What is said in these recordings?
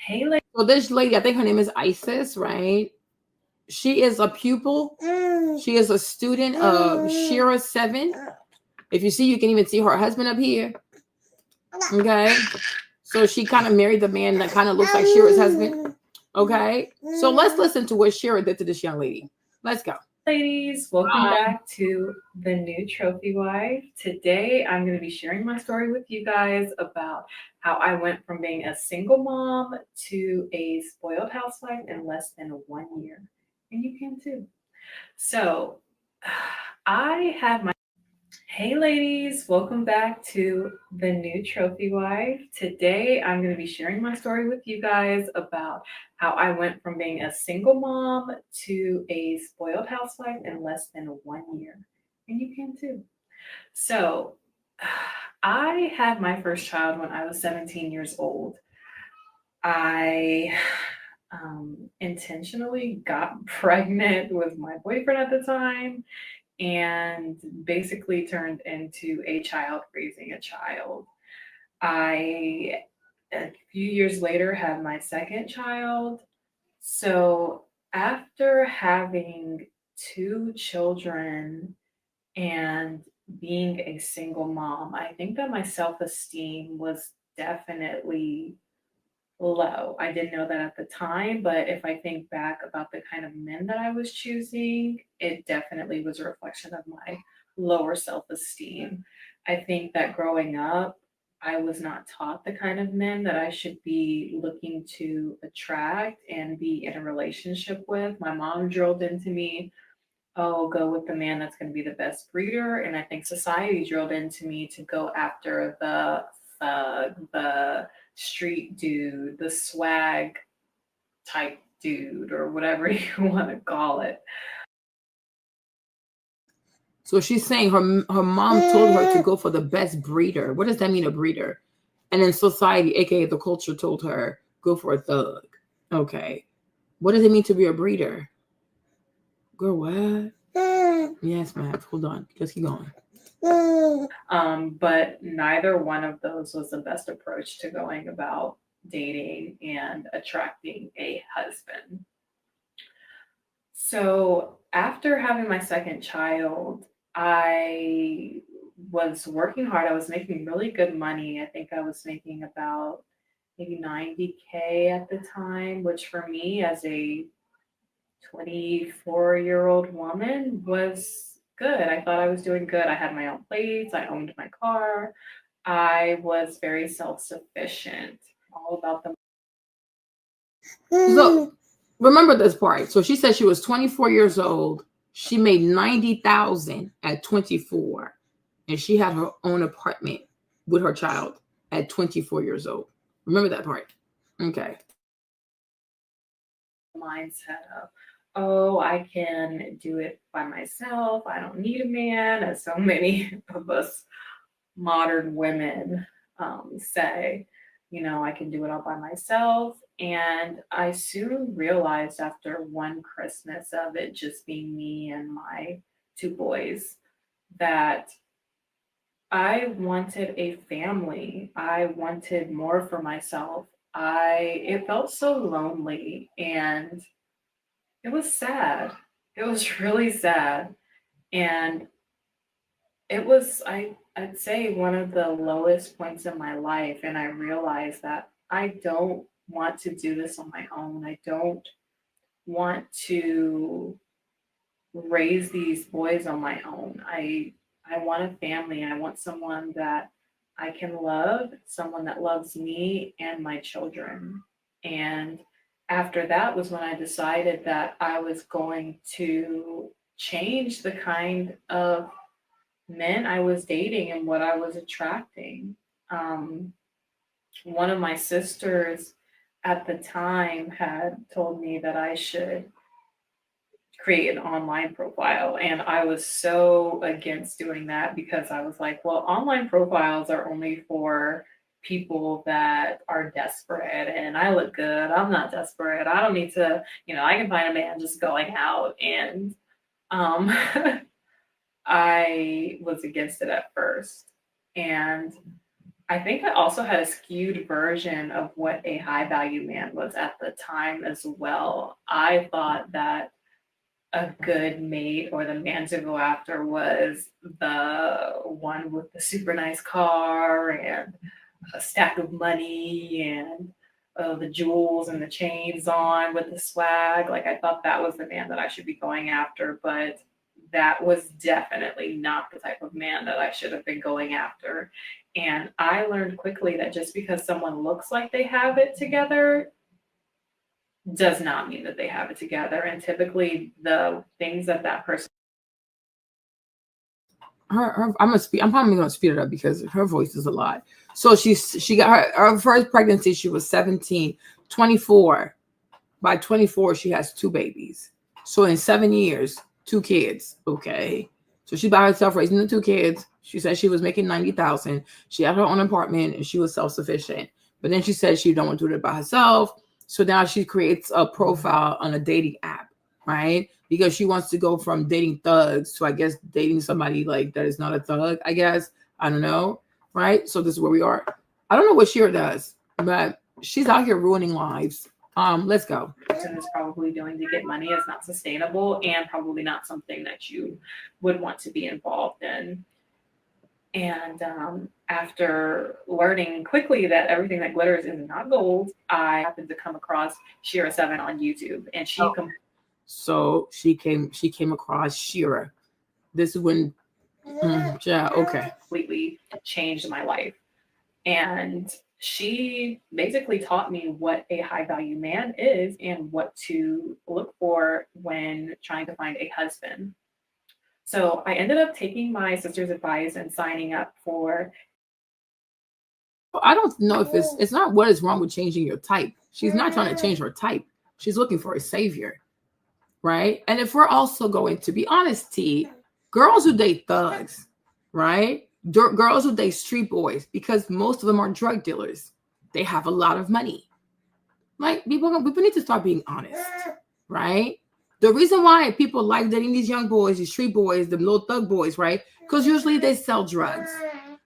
Hey, lady. So this lady, I think her name is Isis, right? She is a pupil. She is a student of Shira 7. If you see, you can even see her husband up here. Okay. So she kind of married the man that kind of looks like Shira's husband. Okay. So let's listen to what Shira did to this young lady. Let's go. Ladies, welcome back to the new Trophy Wife. Today, I'm going to be sharing my story with you guys about how I went from being a single mom to a spoiled housewife in less than 1 year. And you can too. So, I have my Hey ladies, welcome back to the new Trophy Wife. Today I'm going to be sharing my story with you guys about how I went from being a single mom to a spoiled housewife in less than 1 year. And you can too. So, I had my first child when I was 17 years old. I intentionally got pregnant with my boyfriend at the time and basically turned into a child raising a child. I, a few years later, had my second child. So after having two children and being a single mom, I think that my self esteem was definitely low. I didn't know that at the time, but if I think back about the kind of men that I was choosing, it definitely was a reflection of my lower self esteem. I think that growing up, I was not taught the kind of men that I should be looking to attract and be in a relationship with. My mom drilled into me, oh, go with the man that's going to be the best breeder. And I think society drilled into me to go after the thug, the street dude, the swag type dude, or whatever you want to call it. So she's saying her mom told her to go for the best breeder. What does that mean, a breeder? And then society, aka the culture, told her go for a thug. Okay. What does it mean to be a breeder? Girl, what? Yes, ma'am. Hold on. Just keep going. But neither one of those was the best approach to going about dating and attracting a husband. So after having my second child, I was working hard. I was making really good money. I think I was making about maybe 90K at the time, which for me as a 24-year-old woman was good. I thought I was doing good. I had my own place, I owned my car, I was very self sufficient, all about the So remember this part. So she said she was 24 years old. She made 90,000 at 24, and she had her own apartment with her child at 24 years old. Remember that part. Okay. mindset of, oh, I can do it by myself. I don't need a man, as so many of us modern women say, I can do it all by myself. And I soon realized after one Christmas of it just being me and my two boys that I wanted a family. I wanted more for myself. It felt so lonely and it was sad. It was really sad. And it was I'd say one of the lowest points in my life, and I realized that I don't want to do this on my own. I don't want to raise these boys on my own. I want a family. I want someone that I can love, someone that loves me and my children. And after that was when I decided that I was going to change the kind of men I was dating and what I was attracting. Um, One of my sisters at the time had told me that I should create an online profile. And I was so against doing that because I was like, well, online profiles are only for people that are desperate and I look good. I'm not desperate. I don't need to, I can find a man just going out. And um, I was against it at first. And I think I also had a skewed version of what a high value man was at the time as well. I thought that a good mate or the man to go after was the one with the super nice car and a stack of money and the jewels and the chains on with the swag. Like, I thought that was the man that I should be going after, but that was definitely not the type of man that I should have been going after. And I learned quickly that just because someone looks like they have it together does not mean that they have it together. And typically the things that that person I'm probably gonna speed it up because her voice is a lot. So she got her first pregnancy, she was 17, 24. By 24, she has 2 babies. So in 7 years, 2 kids. Okay. So she by herself raising the 2 kids. She said she was making 90,000. She had her own apartment and she was self-sufficient. But then she said she don't want to do it by herself. So now she creates a profile on a dating app, right? Because she wants to go from dating thugs to, I guess, dating somebody like that is not a thug, I guess. I don't know, right? So this is where we are. I don't know what Shira does, but she's out here ruining lives. Let's go. is probably doing to get money is not sustainable and probably not something that you would want to be involved in. And after learning quickly that everything that glitters is not gold, I happened to come across Shira7 on YouTube, and so she came across Shira. This is when yeah, okay. Completely changed my life. And she basically taught me what a high value man is and what to look for when trying to find a husband. So I ended up taking my sister's advice and signing up for. I don't know if it's not what is wrong with changing your type. She's not trying to change her type. She's looking for a savior, right? And if we're also going to be honest, T, girls who date thugs, right? Girls who date street boys, because most of them are drug dealers. They have a lot of money. Like, people need to start being honest, right? The reason why people like dating these young boys, these street boys, the little thug boys, right? Because usually they sell drugs.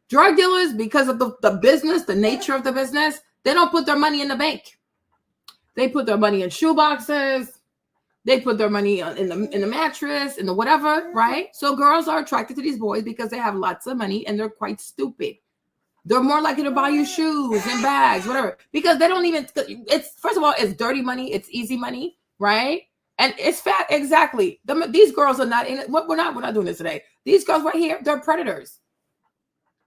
Drug dealers, because of the business, the nature of the business, they don't put their money in the bank. They put their money in shoe boxes. They put their money in the mattress, in the whatever, right? So girls are attracted to these boys because they have lots of money and they're quite stupid. They're more likely to buy you shoes and bags, whatever, because they don't even, it's, first of all, it's dirty money. It's easy money, right? And it's fat. Exactly. These girls are not in it. We're not doing this today. These girls right here, they're predators.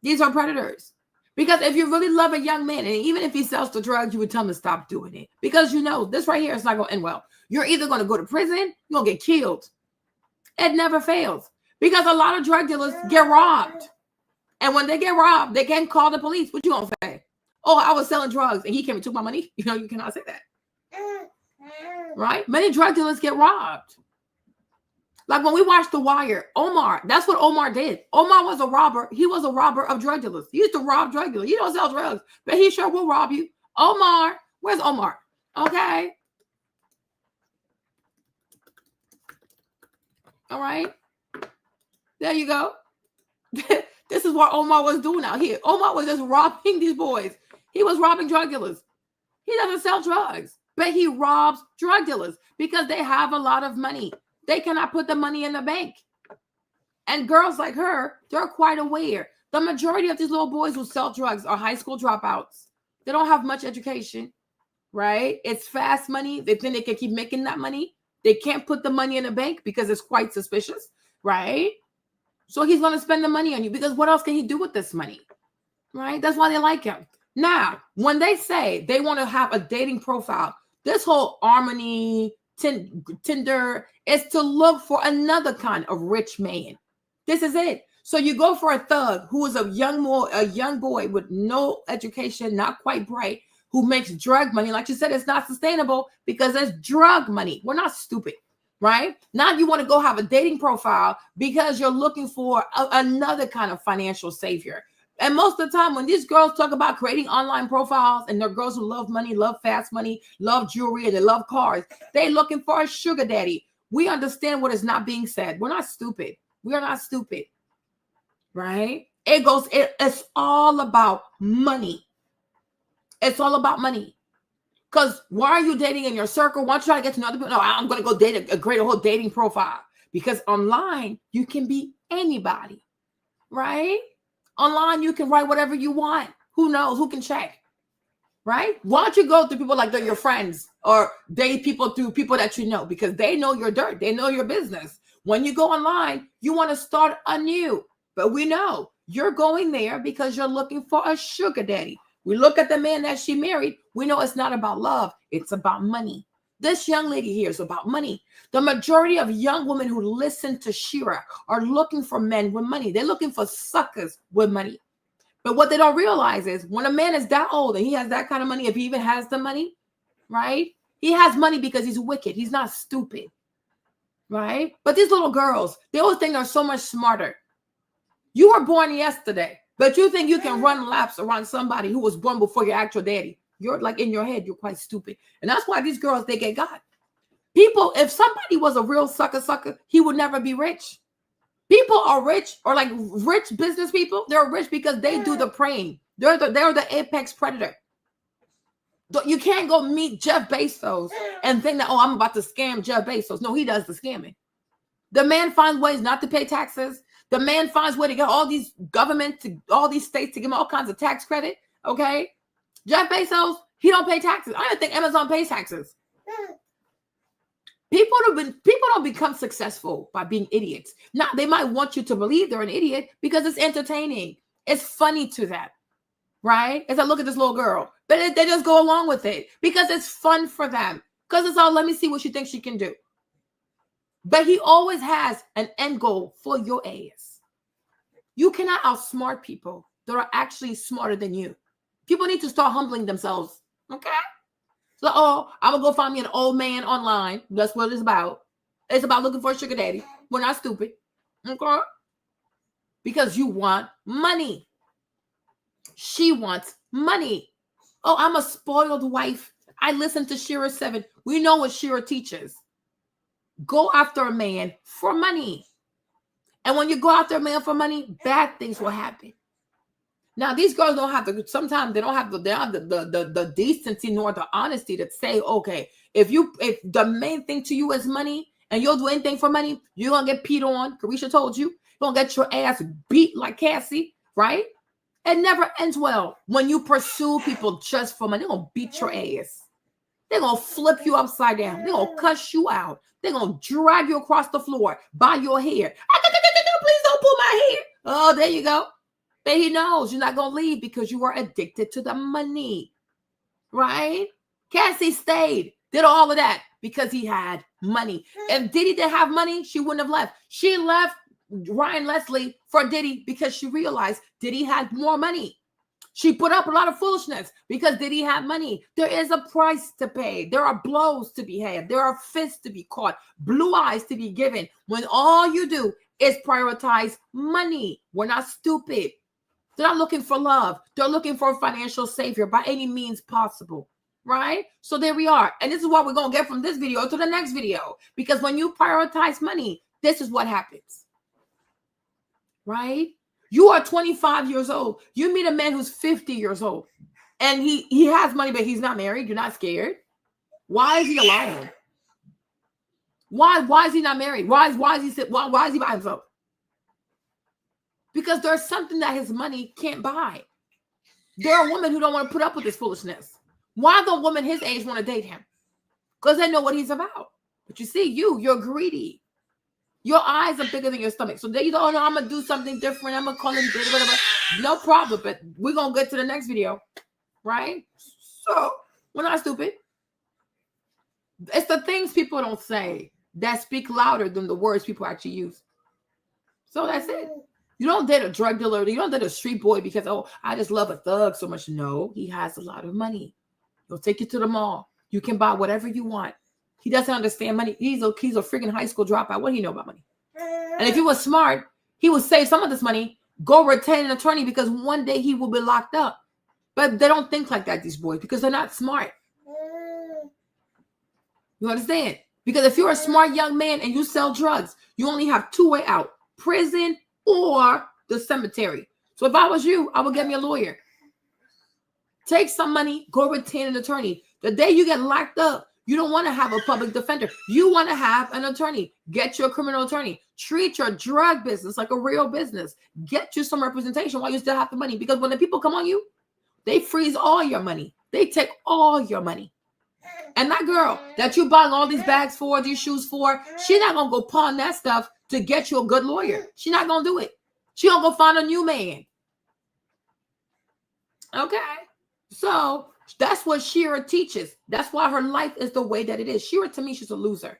These are predators. Because if you really love a young man, and even if he sells the drugs, you would tell him to stop doing it. Because you know, this right here is not going to end well. You're either going to go to prison, you're going to get killed. It never fails. Because a lot of drug dealers get robbed. And when they get robbed, they can't call the police. What you going to say? Oh, I was selling drugs and he came and took my money. You know, you cannot say that. Right? Many drug dealers get robbed. Like when we watched The Wire, Omar, that's what Omar did. Omar was a robber. He was a robber of drug dealers. He used to rob drug dealers. You don't sell drugs, but he sure will rob you. Omar, where's Omar? Okay. All right. There you go. This is what Omar was doing out here. Omar was just robbing these boys. He was robbing drug dealers. He doesn't sell drugs, but he robs drug dealers because they have a lot of money. They cannot put the money in the bank. And girls like her, they're quite aware. The majority of these little boys who sell drugs are high school dropouts. They don't have much education, right? It's fast money. They think they can keep making that money. They can't put the money in the bank because it's quite suspicious, right? So he's going to spend the money on you because what else can he do with this money, right? That's why they like him. Now, when they say they want to have a dating profile, this whole Harmony, Tinder is to look for another kind of rich man. This is it. So you go for a thug who is a young boy with no education, not quite bright, who makes drug money. Like you said, it's not sustainable because it's drug money. We're not stupid, right? Now you want to go have a dating profile because you're looking for another kind of financial savior. And most of the time when these girls talk about creating online profiles and they're girls who love money, love fast money, love jewelry, and they love cars, they're looking for a sugar daddy. We understand what is not being said. We're not stupid. We are not stupid, right? It's all about money. It's all about money. Because why are you dating in your circle? Why don't you try to get to know other people? No, I'm going to go date create a whole dating profile. Because online, you can be anybody, right? Online, you can write whatever you want. Who knows? Who can check, right? Why don't you go to people like they're your friends or date people through people that you know? Because they know your dirt. They know your business. When you go online, you want to start anew. But we know you're going there because you're looking for a sugar daddy. We look at the man that she married. We know it's not about love. It's about money. This young lady here is about money. The majority of young women who listen to Shira are looking for men with money. They're looking for suckers with money. But what they don't realize is when a man is that old and he has that kind of money, if he even has the money, right? He has money because he's wicked. He's not stupid, right? But these little girls, they always think they're so much smarter. You were born yesterday, but you think you can run laps around somebody who was born before your actual daddy. You're like in your head, you're quite stupid. And that's why these girls, they get got. People, if somebody was a real sucker, he would never be rich. People are rich or like rich business people. They're rich because they do the preying. They're the apex predator. You can't go meet Jeff Bezos and think that, oh, I'm about to scam Jeff Bezos. No, he does the scamming. The man finds ways not to pay taxes. The man finds way to get all these government, all these states to give him all kinds of tax credit. Okay. Jeff Bezos, he don't pay taxes. I don't think Amazon pays taxes. People don't become successful by being idiots. Now, they might want you to believe they're an idiot because it's entertaining. It's funny to them, right? As I look at this little girl, but they just go along with it because it's fun for them. Because it's all, let me see what she thinks she can do. But he always has an end goal for your ass. You cannot outsmart people that are actually smarter than you. People need to start humbling themselves, okay? So, oh, I'm going to go find me an old man online. That's what it's about. It's about looking for a sugar daddy. We're not stupid, okay? Because you want money. She wants money. Oh, I'm a spoiled wife. I listen to Shira 7. We know what Shira teaches. Go after a man for money. And when you go after a man for money, bad things will happen. Now, these girls don't have to, sometimes they don't have the decency nor the honesty to say, okay, if the main thing to you is money and you'll do anything for money, you're going to get peed on. Carisha told you, you're going to get your ass beat like Cassie, right? It never ends well when you pursue people just for money. They're going to beat your ass. They're going to flip you upside down. They're going to cuss you out. They're going to drag you across the floor by your hair. Please don't pull my hair. Oh, there you go. But he knows you're not going to leave because you are addicted to the money, right? Cassie stayed, did all of that because he had money. If Diddy didn't have money, she wouldn't have left. She left Ryan Leslie for Diddy because she realized Diddy had more money. She put up a lot of foolishness because Diddy had money. There is a price to pay. There are blows to be had. There are fists to be caught, blue eyes to be given. When all you do is prioritize money. We're not stupid. They're not looking for love. They're looking for a financial savior by any means possible, right? So there we are. And this is what we're going to get from this video to the next video. Because when you prioritize money, this is what happens, right? You are 25 years old. You meet a man who's 50 years old. And he has money, but he's not married. You're not scared. Why is he alone? Why is he not married? Why is he by himself? Because there's something that his money can't buy. There are women who don't want to put up with this foolishness. Why don't women his age want to date him? Because they know what he's about. But you see, you're greedy. Your eyes are bigger than your stomach. So they don't know, I'm going to do something different. I'm going to call him whatever. No problem. But we're going to get to the next video. Right? So we're not stupid. It's the things people don't say that speak louder than the words people actually use. So that's it. You don't date a drug dealer. You don't date a street boy because, oh, I just love a thug so much. No, he has a lot of money. He'll take you to the mall. You can buy whatever you want. He doesn't understand money. He's a freaking high school dropout. What do you know about money? And if he was smart, he would save some of this money, go retain an attorney because one day he will be locked up. But they don't think like that, these boys, because they're not smart. You understand? Because if you're a smart young man and you sell drugs, you only have two ways out: prison or the cemetery. So if I was you, I would get me a lawyer. Take some money, go retain an attorney. The day you get locked up, you don't want to have a public defender. You want to have an attorney. Get your criminal attorney. Treat your drug business like a real business. Get you some representation while you still have the money. Because when the people come on you, they freeze all your money. They take all your money. And that girl that you buying all these bags for, these shoes for, she's not going to go pawn that stuff to get you a good lawyer. She's not going to do it. She going to go find a new man. Okay? So that's what Shira teaches. That's why her life is the way that it is. Shira, to me, she's a loser.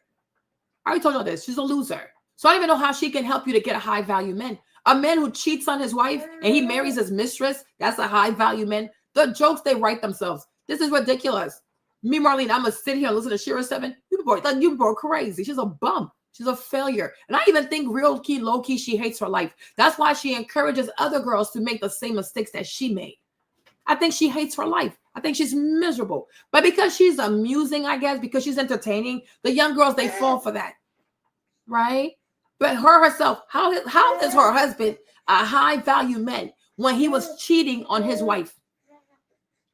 I already told you all this. She's a loser. So I don't even know how she can help you to get a high value man. A man who cheats on his wife and he marries his mistress, that's a high value man. The jokes they write themselves. This is ridiculous. Me, Marlene, I'm going to sit here and listen to Shira 7. You people are crazy. She's a bum. She's a failure. And I even think real key, low key, she hates her life. That's why she encourages other girls to make the same mistakes that she made. I think she hates her life. I think she's miserable. But because she's amusing, I guess, because she's entertaining, the young girls, they fall for that. Right? But her herself, how is her husband a high value man when he was cheating on his wife?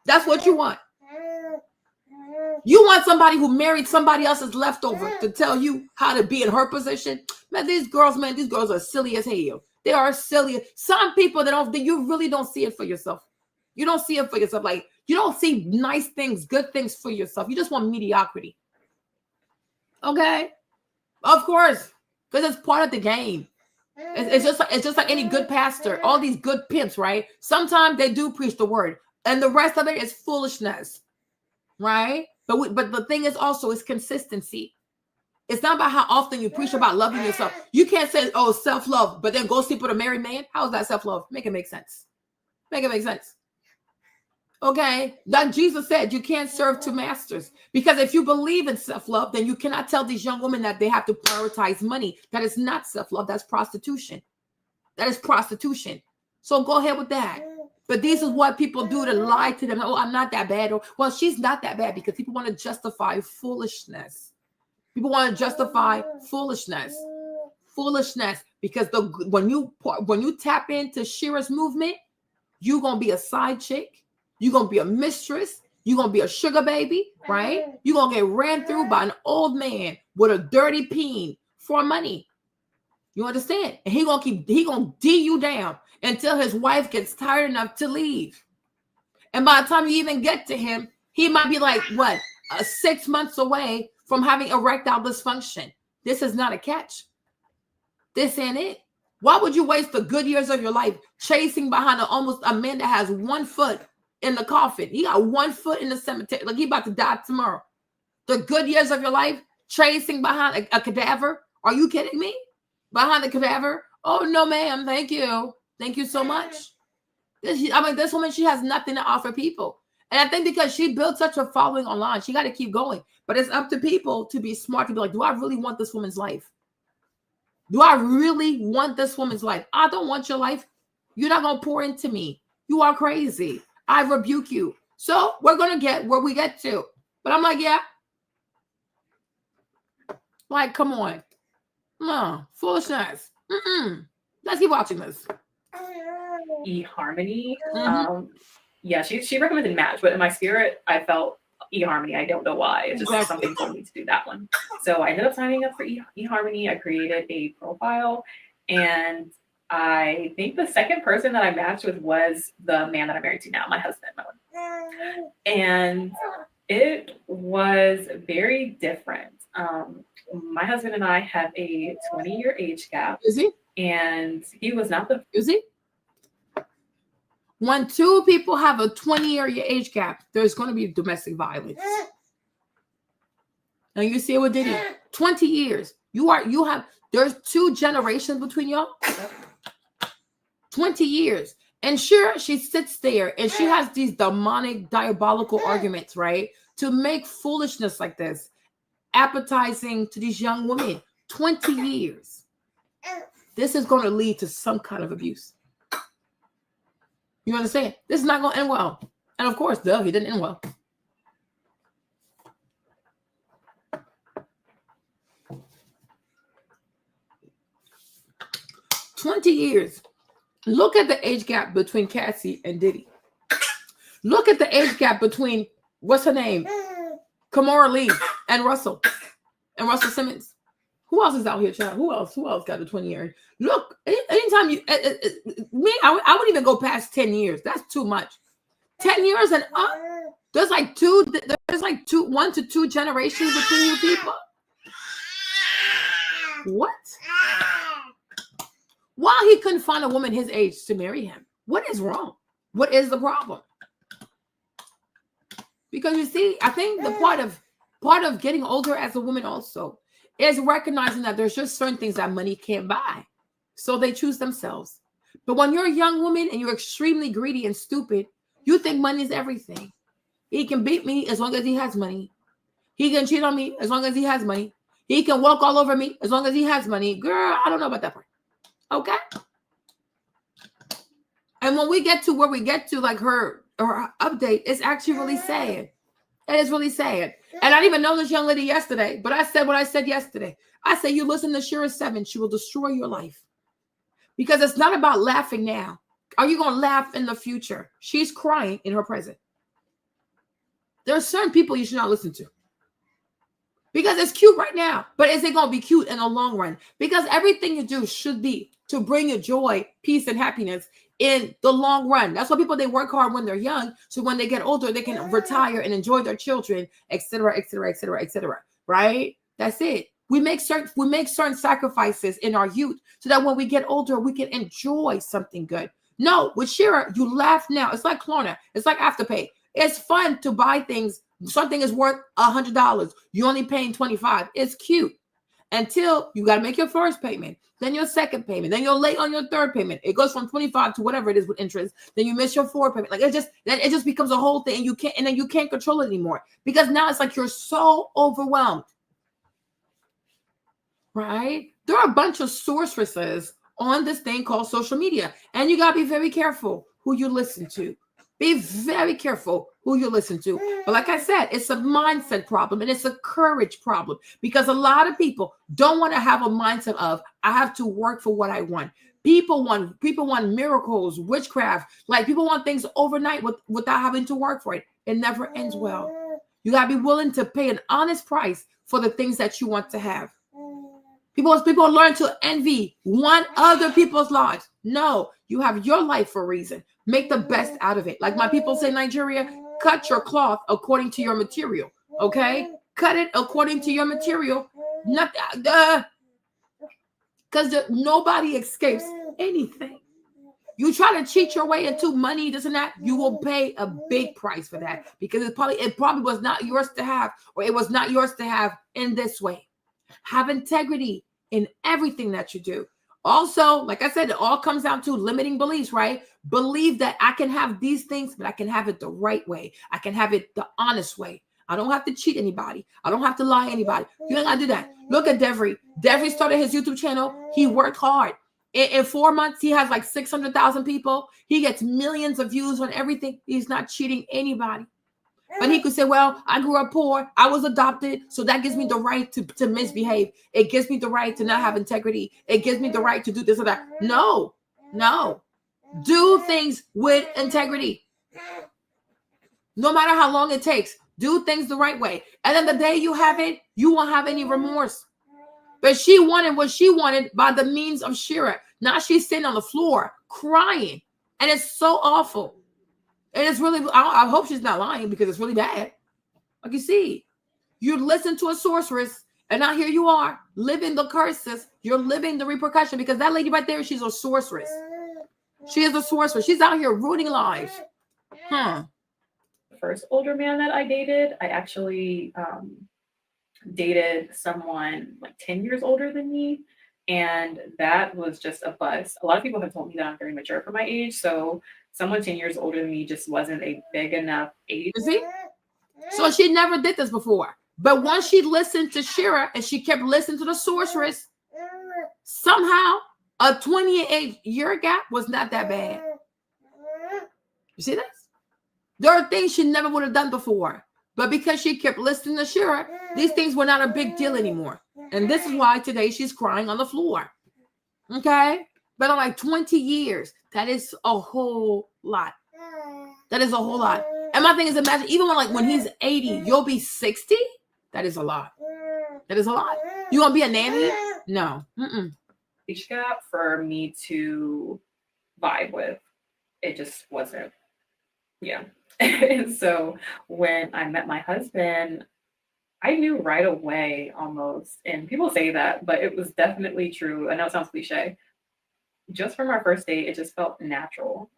That's what you want. You want somebody who married somebody else's leftover to tell you how to be in her position? Man, these girls are silly as hell. They are silly. Some people you really don't see it for yourself. You don't see it for yourself. Like, you don't see nice things, good things for yourself. You just want mediocrity. Okay? Of course. Because it's part of the game. It's just like any good pastor. All these good pimps, right? Sometimes they do preach the word. And the rest of it is foolishness. Right? But the thing is also is consistency. It's not about how often you preach about loving yourself. You can't say, oh, self-love, but then go sleep with a married man. How is that self-love? Make it make sense. Make it make sense. Okay? Like Jesus said, you can't serve two masters. Because if you believe in self-love, then you cannot tell these young women that they have to prioritize money. That is not self-love. That's prostitution. That is prostitution. So go ahead with that. But this is what people do to lie to them. Oh, I'm not that bad. Or, well, she's not that bad because people want to justify foolishness. People want to justify foolishness. Foolishness. Because when you tap into Shira's movement, you're going to be a side chick. You're going to be a mistress. You're going to be a sugar baby, right? You're going to get ran through by an old man with a dirty peen for money. You understand? And he going to D you down until his wife gets tired enough to leave. And by the time you even get to him, he might be like, 6 months away from having erectile dysfunction. This is not a catch. This ain't it. Why would you waste the good years of your life chasing behind a man that has 1 foot in the coffin? He got 1 foot in the cemetery. Like he about to die tomorrow. The good years of your life chasing behind a cadaver? Are you kidding me? Behind the cadaver? Oh, no, ma'am. Thank you. Thank you so much. This woman, she has nothing to offer people. And I think because she built such a following online, she got to keep going. But it's up to people to be smart, to be like, do I really want this woman's life? Do I really want this woman's life? I don't want your life. You're not going to pour into me. You are crazy. I rebuke you. So we're going to get where we get to. But I'm like, yeah. Like, come on. No, foolishness. Let's keep watching this. eHarmony. Yeah, she recommended Match, but in my spirit, I felt eHarmony. I don't know why. It's just something told me to do that one. So I ended up signing up for eHarmony. I created a profile, and I think the second person that I matched with was the man that I'm married to now, my husband. And it was very different. My husband and I have a 20-year age gap. Is he? And he was not the... Is he? When two people have a 20-year age gap, there's going to be domestic violence. And you see what did he? 20 years. There's 2 generations between y'all. 20 years. And sure, she sits there and she has these demonic, diabolical arguments, right? To make foolishness like this appetizing to these young women. 20 years. This is going to lead to some kind of abuse. You understand? This is not going to end well. And of course, he didn't end well. "20 years. Look at the age gap between Cassie and Diddy. Look at the age gap between, what's her name? Kamora Lee and Russell Simmons. Who else is out here, child? Who else got a 20-year? Look, anytime you, me, I wouldn't even go past 10 years. That's too much. 10 years and up. There's like 1 to 2 generations between you people. What? Why he couldn't find a woman his age to marry him? What is wrong? What is the problem? Because you see, I think the part of getting older as a woman also is recognizing that there's just certain things that money can't buy. So they choose themselves. But when you're a young woman and you're extremely greedy and stupid, you think money is everything. He can beat me as long as he has money. He can cheat on me as long as he has money. He can walk all over me as long as he has money. Girl, I don't know about that part. Okay? And when we get to where we get to, like her update, it's actually really sad. It is really sad. And I didn't even know this young lady yesterday, but I said what I said yesterday. I said, you listen to Shira 7, she will destroy your life. Because it's not about laughing now. Are you going to laugh in the future? She's crying in her present. There are certain people you should not listen to. Because it's cute right now, but is it going to be cute in the long run? Because everything you do should be to bring you joy, peace, and happiness in the long run. That's why people, they work hard when they're young, so when they get older, they can retire and enjoy their children, etc., etc., etc., etc. Right? That's it. We make certain sacrifices in our youth so that when we get older, we can enjoy something good. No, with Shira, you laugh now. It's like Klarna. It's like Afterpay. It's fun to buy things. Something is worth $100. You're only paying $25. It's cute until you got to make your first payment, then your second payment, then you're late on your third payment. It goes from 25 to whatever it is with interest. Then you miss your fourth payment. Like it just becomes a whole thing, and then you can't control it anymore because now it's like you're so overwhelmed. Right? There are a bunch of sorceresses on this thing called social media, and you got to be very careful who you listen to. Be very careful who you listen to. But like I said, it's a mindset problem and it's a courage problem because a lot of people don't want to have a mindset of, I have to work for what I want. People want miracles, witchcraft. Like people want things overnight without having to work for it. It never ends well. You got to be willing to pay an honest price for the things that you want to have. People learn to envy one other people's lives. No, you have your life for a reason. Make the best out of it. Like my people say in Nigeria, cut your cloth according to your material. Okay? Cut it according to your material. Because nobody escapes anything. You try to cheat your way into money, this and that, you will pay a big price for that because it probably was not yours to have, or it was not yours to have in this way. Have integrity in everything that you do. Also, like I said, it all comes down to limiting beliefs, right? Believe that I can have these things, but I can have it the right way. I can have it the honest way. I don't have to cheat anybody. I don't have to lie to anybody. You don't got to do that. Look at Devry. Devry started his YouTube channel. He worked hard. In 4 months, he has like 600,000 people. He gets millions of views on everything. He's not cheating anybody. But he could say, well, I grew up poor. I was adopted. So that gives me the right to misbehave. It gives me the right to not have integrity. It gives me the right to do this or that. No. Do things with integrity. No matter how long it takes. Do things the right way. And then the day you have it, you won't have any remorse. But she wanted what she wanted by the means of Shira. Now she's sitting on the floor crying. And it's so awful. And it's really, I hope she's not lying because it's really bad. Like you see, you listen to a sorceress and now here you are living the curses. You're living the repercussion because that lady right there, she's a sorceress. She is a sorceress. She's out here ruining lives. The first older man that I dated, I actually dated someone like 10 years older than me. And that was just a bust. A lot of people have told me that I'm very mature for my age. So someone 10 years older than me just wasn't a big enough age. You see? So she never did this before. But once she listened to Shira and she kept listening to the sorceress, somehow a 28-year gap was not that bad. You see this? There are things she never would have done before. But because she kept listening to Shira, these things were not a big deal anymore. And this is why today she's crying on the floor. Okay? But I'm like 20 years. That is a whole lot. That is a whole lot. And my thing is, imagine even when he's 80, you'll be 60. That is a lot. That is a lot. You gonna be a nanny? No. Age gap for me to vibe with, it just wasn't. Yeah. And so when I met my husband, I knew right away almost. And people say that, but it was definitely true. I know it sounds cliche. Just from our first date, it just felt natural.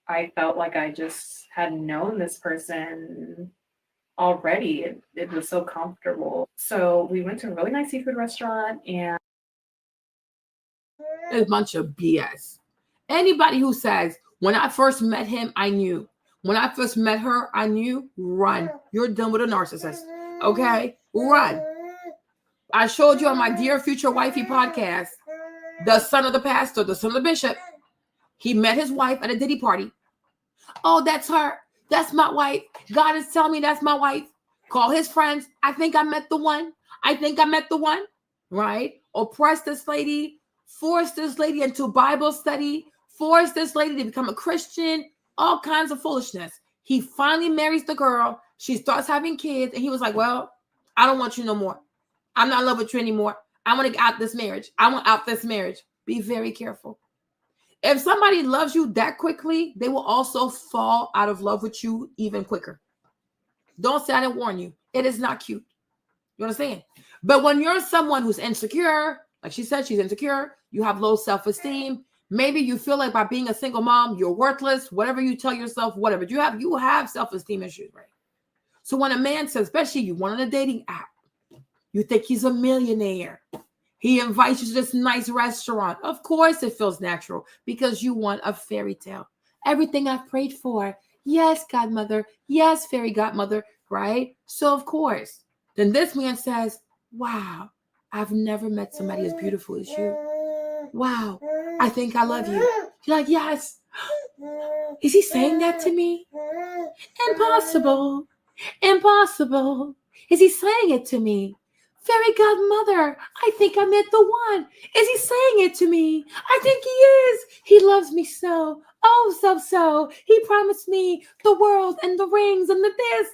I felt like I just had known this person already. It was so comfortable. So we went to a really nice seafood restaurant, and a bunch of BS. Anybody who says, when I first met him, I knew. When I first met her, I knew, run. You're done with a narcissist. Okay? Run. I showed you on my Dear Future Wifey podcast, the son of the pastor, the son of the bishop. He met his wife at a Diddy party. Oh, that's her. That's my wife. God is telling me that's my wife. Call his friends. I think I met the one. I think I met the one. Right? Oppress this lady. Force this lady into Bible study. Force this lady to become a Christian. All kinds of foolishness. He finally marries the girl. She starts having kids. And he was like, well, I don't want you no more. I'm not in love with you anymore. I want to get out this marriage. I want out this marriage. Be very careful. If somebody loves you that quickly, they will also fall out of love with you even quicker. Don't say I didn't warn you. It is not cute. You understand? But when you're someone who's insecure, like she said, she's insecure, you have low self-esteem, maybe you feel like by being a single mom, you're worthless, whatever you tell yourself, whatever. You have self-esteem issues, right? So when a man says, especially you want on a dating app, you think he's a millionaire. He invites you to this nice restaurant. Of course it feels natural because you want a fairy tale. Everything I've prayed for. Yes, godmother. Yes, fairy godmother. Right? So of course. Then this man says, wow, I've never met somebody as beautiful as you. Wow, I think I love you. You're like, yes. Is he saying that to me? Impossible. Impossible. Is he saying it to me? Fairy godmother, I think I met the one. Is he saying it to me? I think he is. He loves me so. Oh, so. He promised me the world and the rings and the this.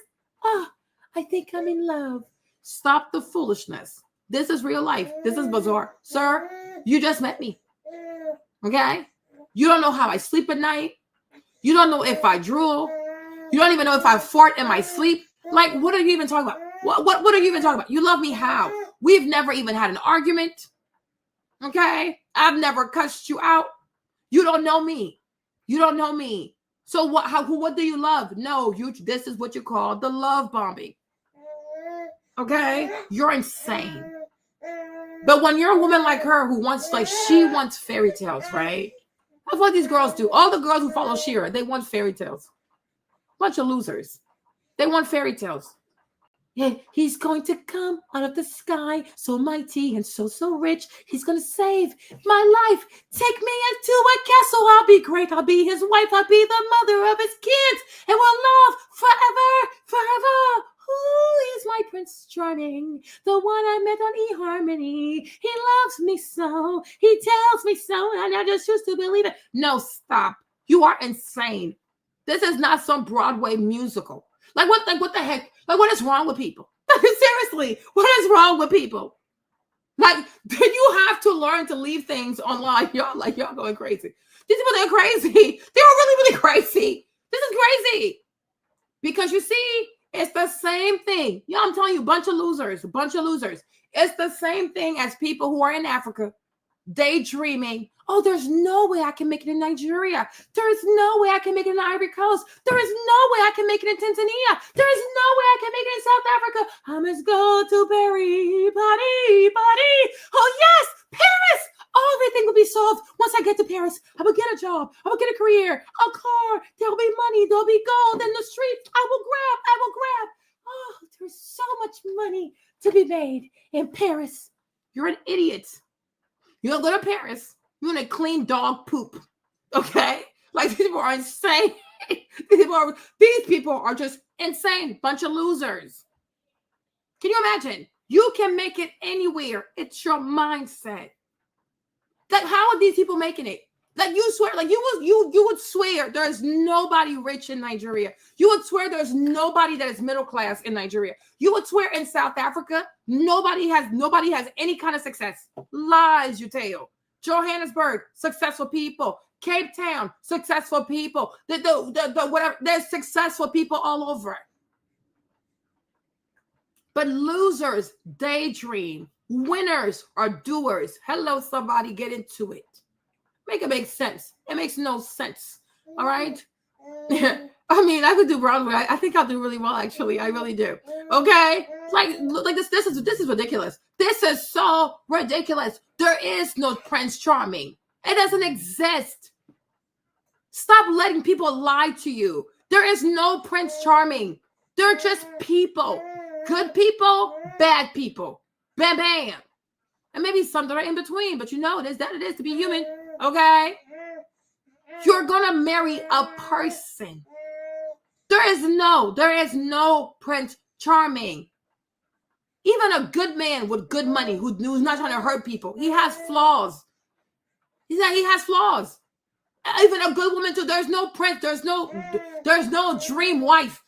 Oh, I think I'm in love. Stop the foolishness. This is real life. This is bizarre. Sir, you just met me. Okay? You don't know how I sleep at night. You don't know if I drool. You don't even know if I fart in my sleep. Like, what are you even talking about? What are you even talking about? You love me how? We've never even had an argument. Okay? I've never cussed you out. You don't know me. You don't know me. So what do you love? No, this is what you call the love bombing. Okay? You're insane. But when you're a woman like her who she wants fairy tales, right? That's what these girls do. All the girls who follow Shira, they want fairy tales. Bunch of losers. They want fairy tales. Yeah, he's going to come out of the sky, so mighty and so rich. He's going to save my life. Take me into a castle. I'll be great. I'll be his wife. I'll be the mother of his kids. And we'll love forever. Who is my Prince Charming? The one I met on eHarmony. He loves me so. He tells me so. And I just choose to believe it. No, stop. You are insane. This is not some Broadway musical. Like what the heck? Like what is wrong with people? Seriously, what is wrong with people? Like you have to learn to leave things online. Y'all going crazy. These people, they're crazy. They're really crazy. This is crazy. Because you see, it's the same thing. Yeah, I'm telling you, a bunch of losers. It's the same thing as people who are in Africa daydreaming. Oh, there's no way I can make it in Nigeria. There is no way I can make it in the Ivory Coast. There is no way I can make it in Tanzania. There is no way I can make it in South Africa. I must go to Paris. Oh, yes, Paris. Everything will be solved once I get to Paris. I will get a job. I will get a career, a car. There'll be money. There'll be gold in the streets. I will grab. Oh, there's so much money to be made in Paris. You're an idiot. You don't go to Paris. You're gonna clean dog poop. Okay? Like these people are insane. These people are just insane. Bunch of losers. Can you imagine? You can make it anywhere. It's your mindset. Like, how are these people making it? Like, you swear, like you would swear there's nobody rich in Nigeria. You would swear there's nobody that is middle class in Nigeria. You would swear in South Africa nobody has any kind of success. Lies you tell. Johannesburg, successful people. Cape Town, successful people. The whatever. There's successful people all over. But losers daydream. Winners are doers. Hello, somebody, get into it. Make it make sense. It makes no sense. All right. I mean, I could do Broadway. I think I'll do really well, actually. I really do. Okay. Like this is ridiculous. This is so ridiculous. There is no Prince Charming. It doesn't exist. Stop letting people lie to you. There is no Prince Charming. They're just people. Good people, bad people. Bam, bam. And maybe some that are in between, but you know it is that it is to be human. Okay? You're gonna marry a person. There is no Prince Charming. Even a good man with good money who's not trying to hurt people, he has flaws. He has flaws. Even a good woman too. There's no prince. There's no dream wife.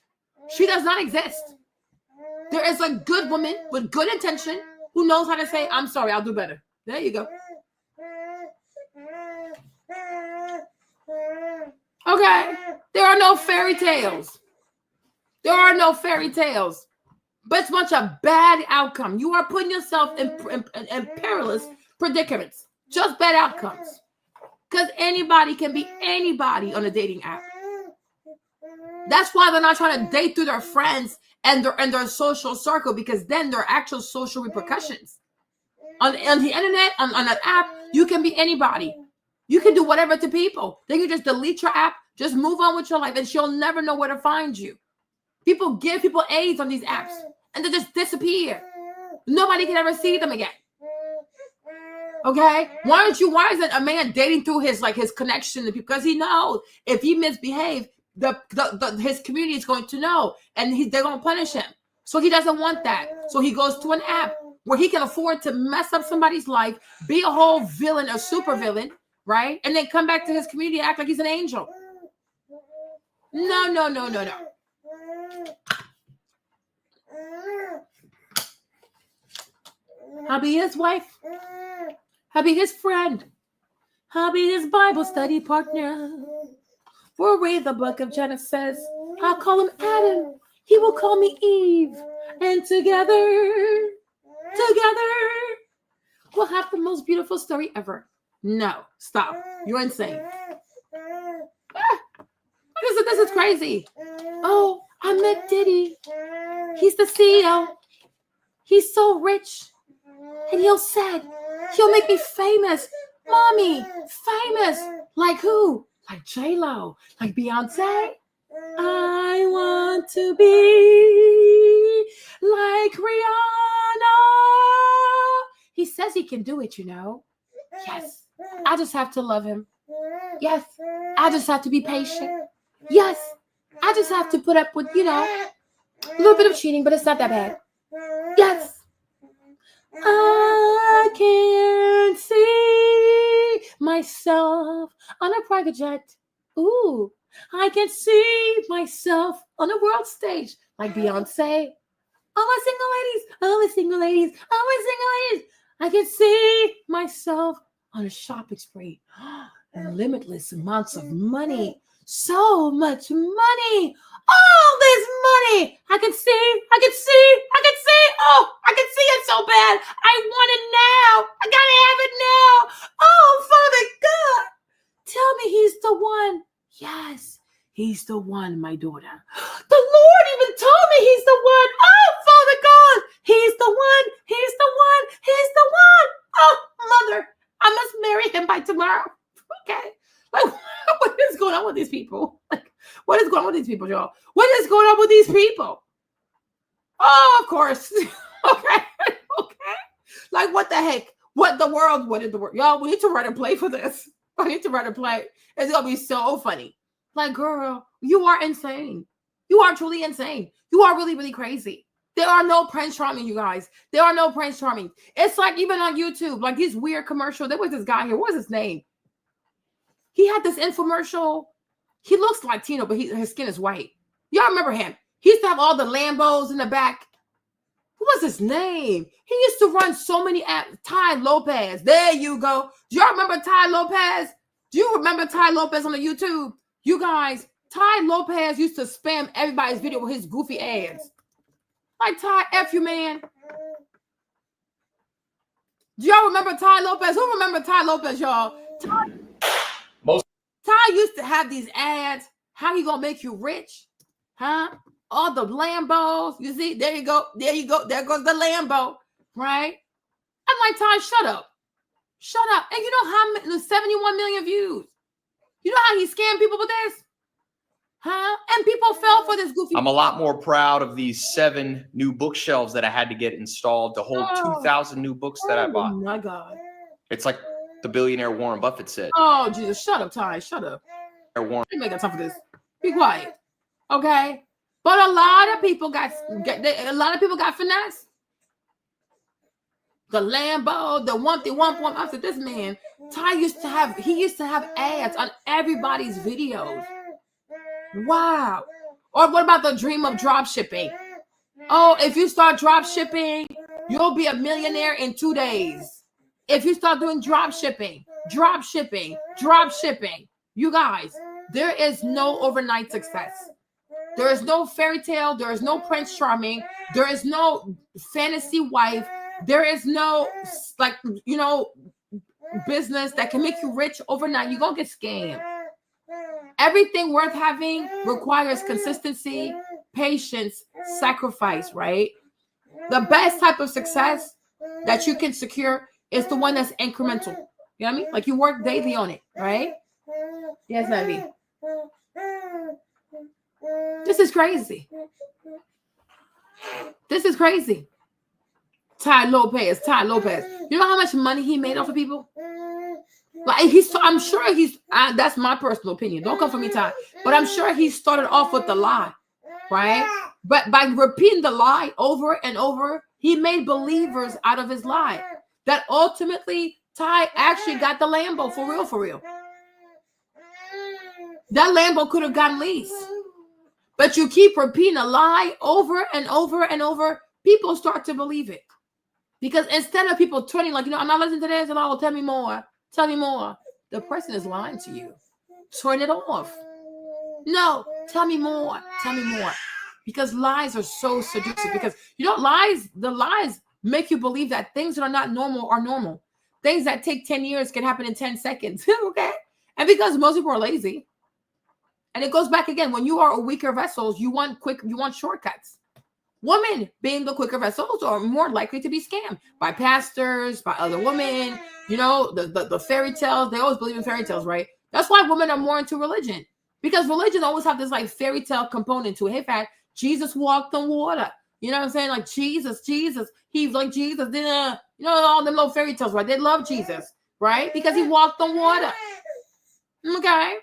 She does not exist. There is a good woman with good intention who knows how to say, "I'm sorry, I'll do better." There you go. Okay. There are no fairy tales. There are no fairy tales. But it's a bunch of bad outcome. You are putting yourself in perilous predicaments. Just bad outcomes. Because anybody can be anybody on a dating app. That's why they're not trying to date through their friends and their social circle, because then there are actual social repercussions. On the internet, on an app, you can be anybody. You can do whatever to people. Then you just delete your app, just move on with your life, and she'll never know where to find you. People give people AIDS on these apps, and they just disappear. Nobody can ever see them again. Okay? Why isn't a man dating through his connection to people? Because he knows if he misbehaves, his community is going to know, and they're going to punish him. So he doesn't want that. So he goes to an app where he can afford to mess up somebody's life, be a whole villain, a super villain, right? And then come back to his community and act like he's an angel. No. I'll be his wife. I'll be his friend. I'll be his Bible study partner. We'll read the book of Genesis. I'll call him Adam. He will call me Eve. And together, we'll have the most beautiful story ever. No, stop. You're insane. This is crazy. Oh, I met Diddy. He's the CEO. He's so rich. And he'll make me famous. Mommy, famous. Like who? Like J-Lo. Like Beyonce. I want to be like Rihanna. He says he can do it, you know. Yes. I just have to love him. Yes. I just have to be patient. Yes. I just have to put up with, a little bit of cheating, but it's not that bad. Yes. I can see myself on a private jet. Ooh. I can see myself on a world stage like Beyonce. All the single ladies. I can see myself on a shopping spree. Limitless amounts of money. So much money. All this money. I can see. Oh, I can see it so bad. I want it now. I gotta have it now. Oh, Father God. Tell me he's the one. Yes, he's the one, my daughter. The Lord even told me he's the one. Oh, Father God, he's the one. Oh, Mother, I must marry him by tomorrow. Okay. Like, what is going on with these people? Like, what is going on with these people, y'all? What is going on with these people? Oh, of course. Okay. Like, what the heck? What in the world? Y'all, we need to write a play for this. I need to write a play. It's going to be so funny. Like, girl, you are insane. You are truly insane. You are really, really crazy. There are no Prince Charming, you guys. There are no Prince Charming. It's like even on YouTube, like these weird commercials. There was this guy here. What was his name? He had this infomercial. He looks Latino, but his skin is white. Y'all remember him? He used to have all the Lambos in the back. What was his name? He used to run so many apps. Ty Lopez. There you go. Do y'all remember Ty Lopez? Do you remember Ty Lopez on the YouTube? You guys, Ty Lopez used to spam everybody's video with his goofy ads. Like, Ty, F you, man. Do y'all remember Ty Lopez? Who remember Ty Lopez, y'all? Ty used to have these ads. How he gonna make you rich? Huh? All the Lambos. You see? There you go. There you go. There goes the Lambo. Right? I'm like, Ty, shut up. Shut up. And you know how many, 71 million views. You know how he scammed people with this? Huh? And people fell for this goofy. I'm a lot more proud of these 7 new bookshelves that I had to get installed to hold 2,000 new books that I bought. Oh my God. It's like the billionaire Warren Buffett said. Oh, Jesus. Shut up, Ty. Shut up. Warren. You make up time for this. Be quiet. Okay? But a lot of people got finessed. The Lambo, the one thing, I said, this man, Ty used to have ads on everybody's videos. Wow. Or what about the dream of drop shipping? Oh, if you start drop shipping, you'll be a millionaire in 2 days. If you start doing drop shipping. You guys, there is no overnight success. There is no fairy tale. There is no Prince Charming. There is no fantasy wife. There is no, like, you know, business that can make you rich overnight. You're going to get scammed. Everything worth having requires consistency, patience, sacrifice, right? The best type of success that you can secure is the one that's incremental. You know what I mean? Like you work daily on it, right? Yes, baby. This is crazy. This is crazy. Ty Lopez. You know how much money he made off of people? Like I'm sure that's my personal opinion. Don't come for me, Ty. But I'm sure he started off with the lie, right? But by repeating the lie over and over, he made believers out of his lie. That ultimately, Ty actually got the Lambo for real. That Lambo could have gotten leased. But you keep repeating a lie over and over and over, people start to believe it. Because instead of people turning like, I'm not listening to this, and oh, tell me more. The person is lying to you. Turn it off. No, tell me more. Because lies are so seductive. Because, the lies make you believe that things that are not normal are normal. Things that take 10 years can happen in 10 seconds. Okay? And because most people are lazy. And it goes back again. When you are a weaker vessels, you want shortcuts. Women, being the quicker vessels, are more likely to be scammed by pastors, by other women. The fairy tales. They always believe in fairy tales, right? That's why women are more into religion. Because religion always have this like fairy tale component to it. In fact, Jesus walked on water. You know what I'm saying? Like Jesus. He's like Jesus. All them little fairy tales, right? They love Jesus, right? Because he walked on water. Okay?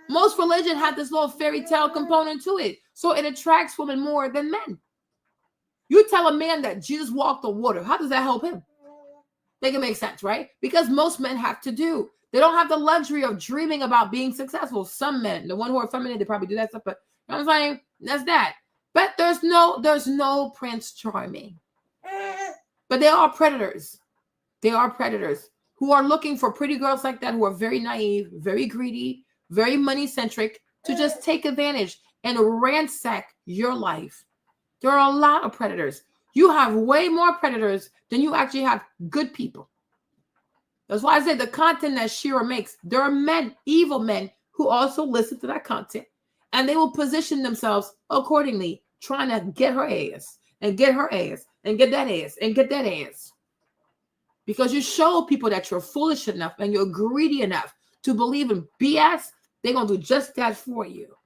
Most religion had this little fairy tale component to it. So it attracts women more than men. You tell a man that Jesus walked on water. How does that help him? Make it make sense, right? Because most men have to do. They don't have the luxury of dreaming about being successful. Some men, the one who are feminine, they probably do that stuff. But you know what I'm saying? That's that. But there's no Prince Charming. But they are predators. They are predators who are looking for pretty girls like that, who are very naive, very greedy, very money-centric, to just take advantage and ransack your life. There are a lot of predators. You have way more predators than you actually have good people. That's why I say the content that Shira makes, there are men, evil men, who also listen to that content. And they will position themselves accordingly, trying to get her ass, and get her ass, and get that ass, and get that ass. Because you show people that you're foolish enough and you're greedy enough to believe in BS, they're going to do just that for you.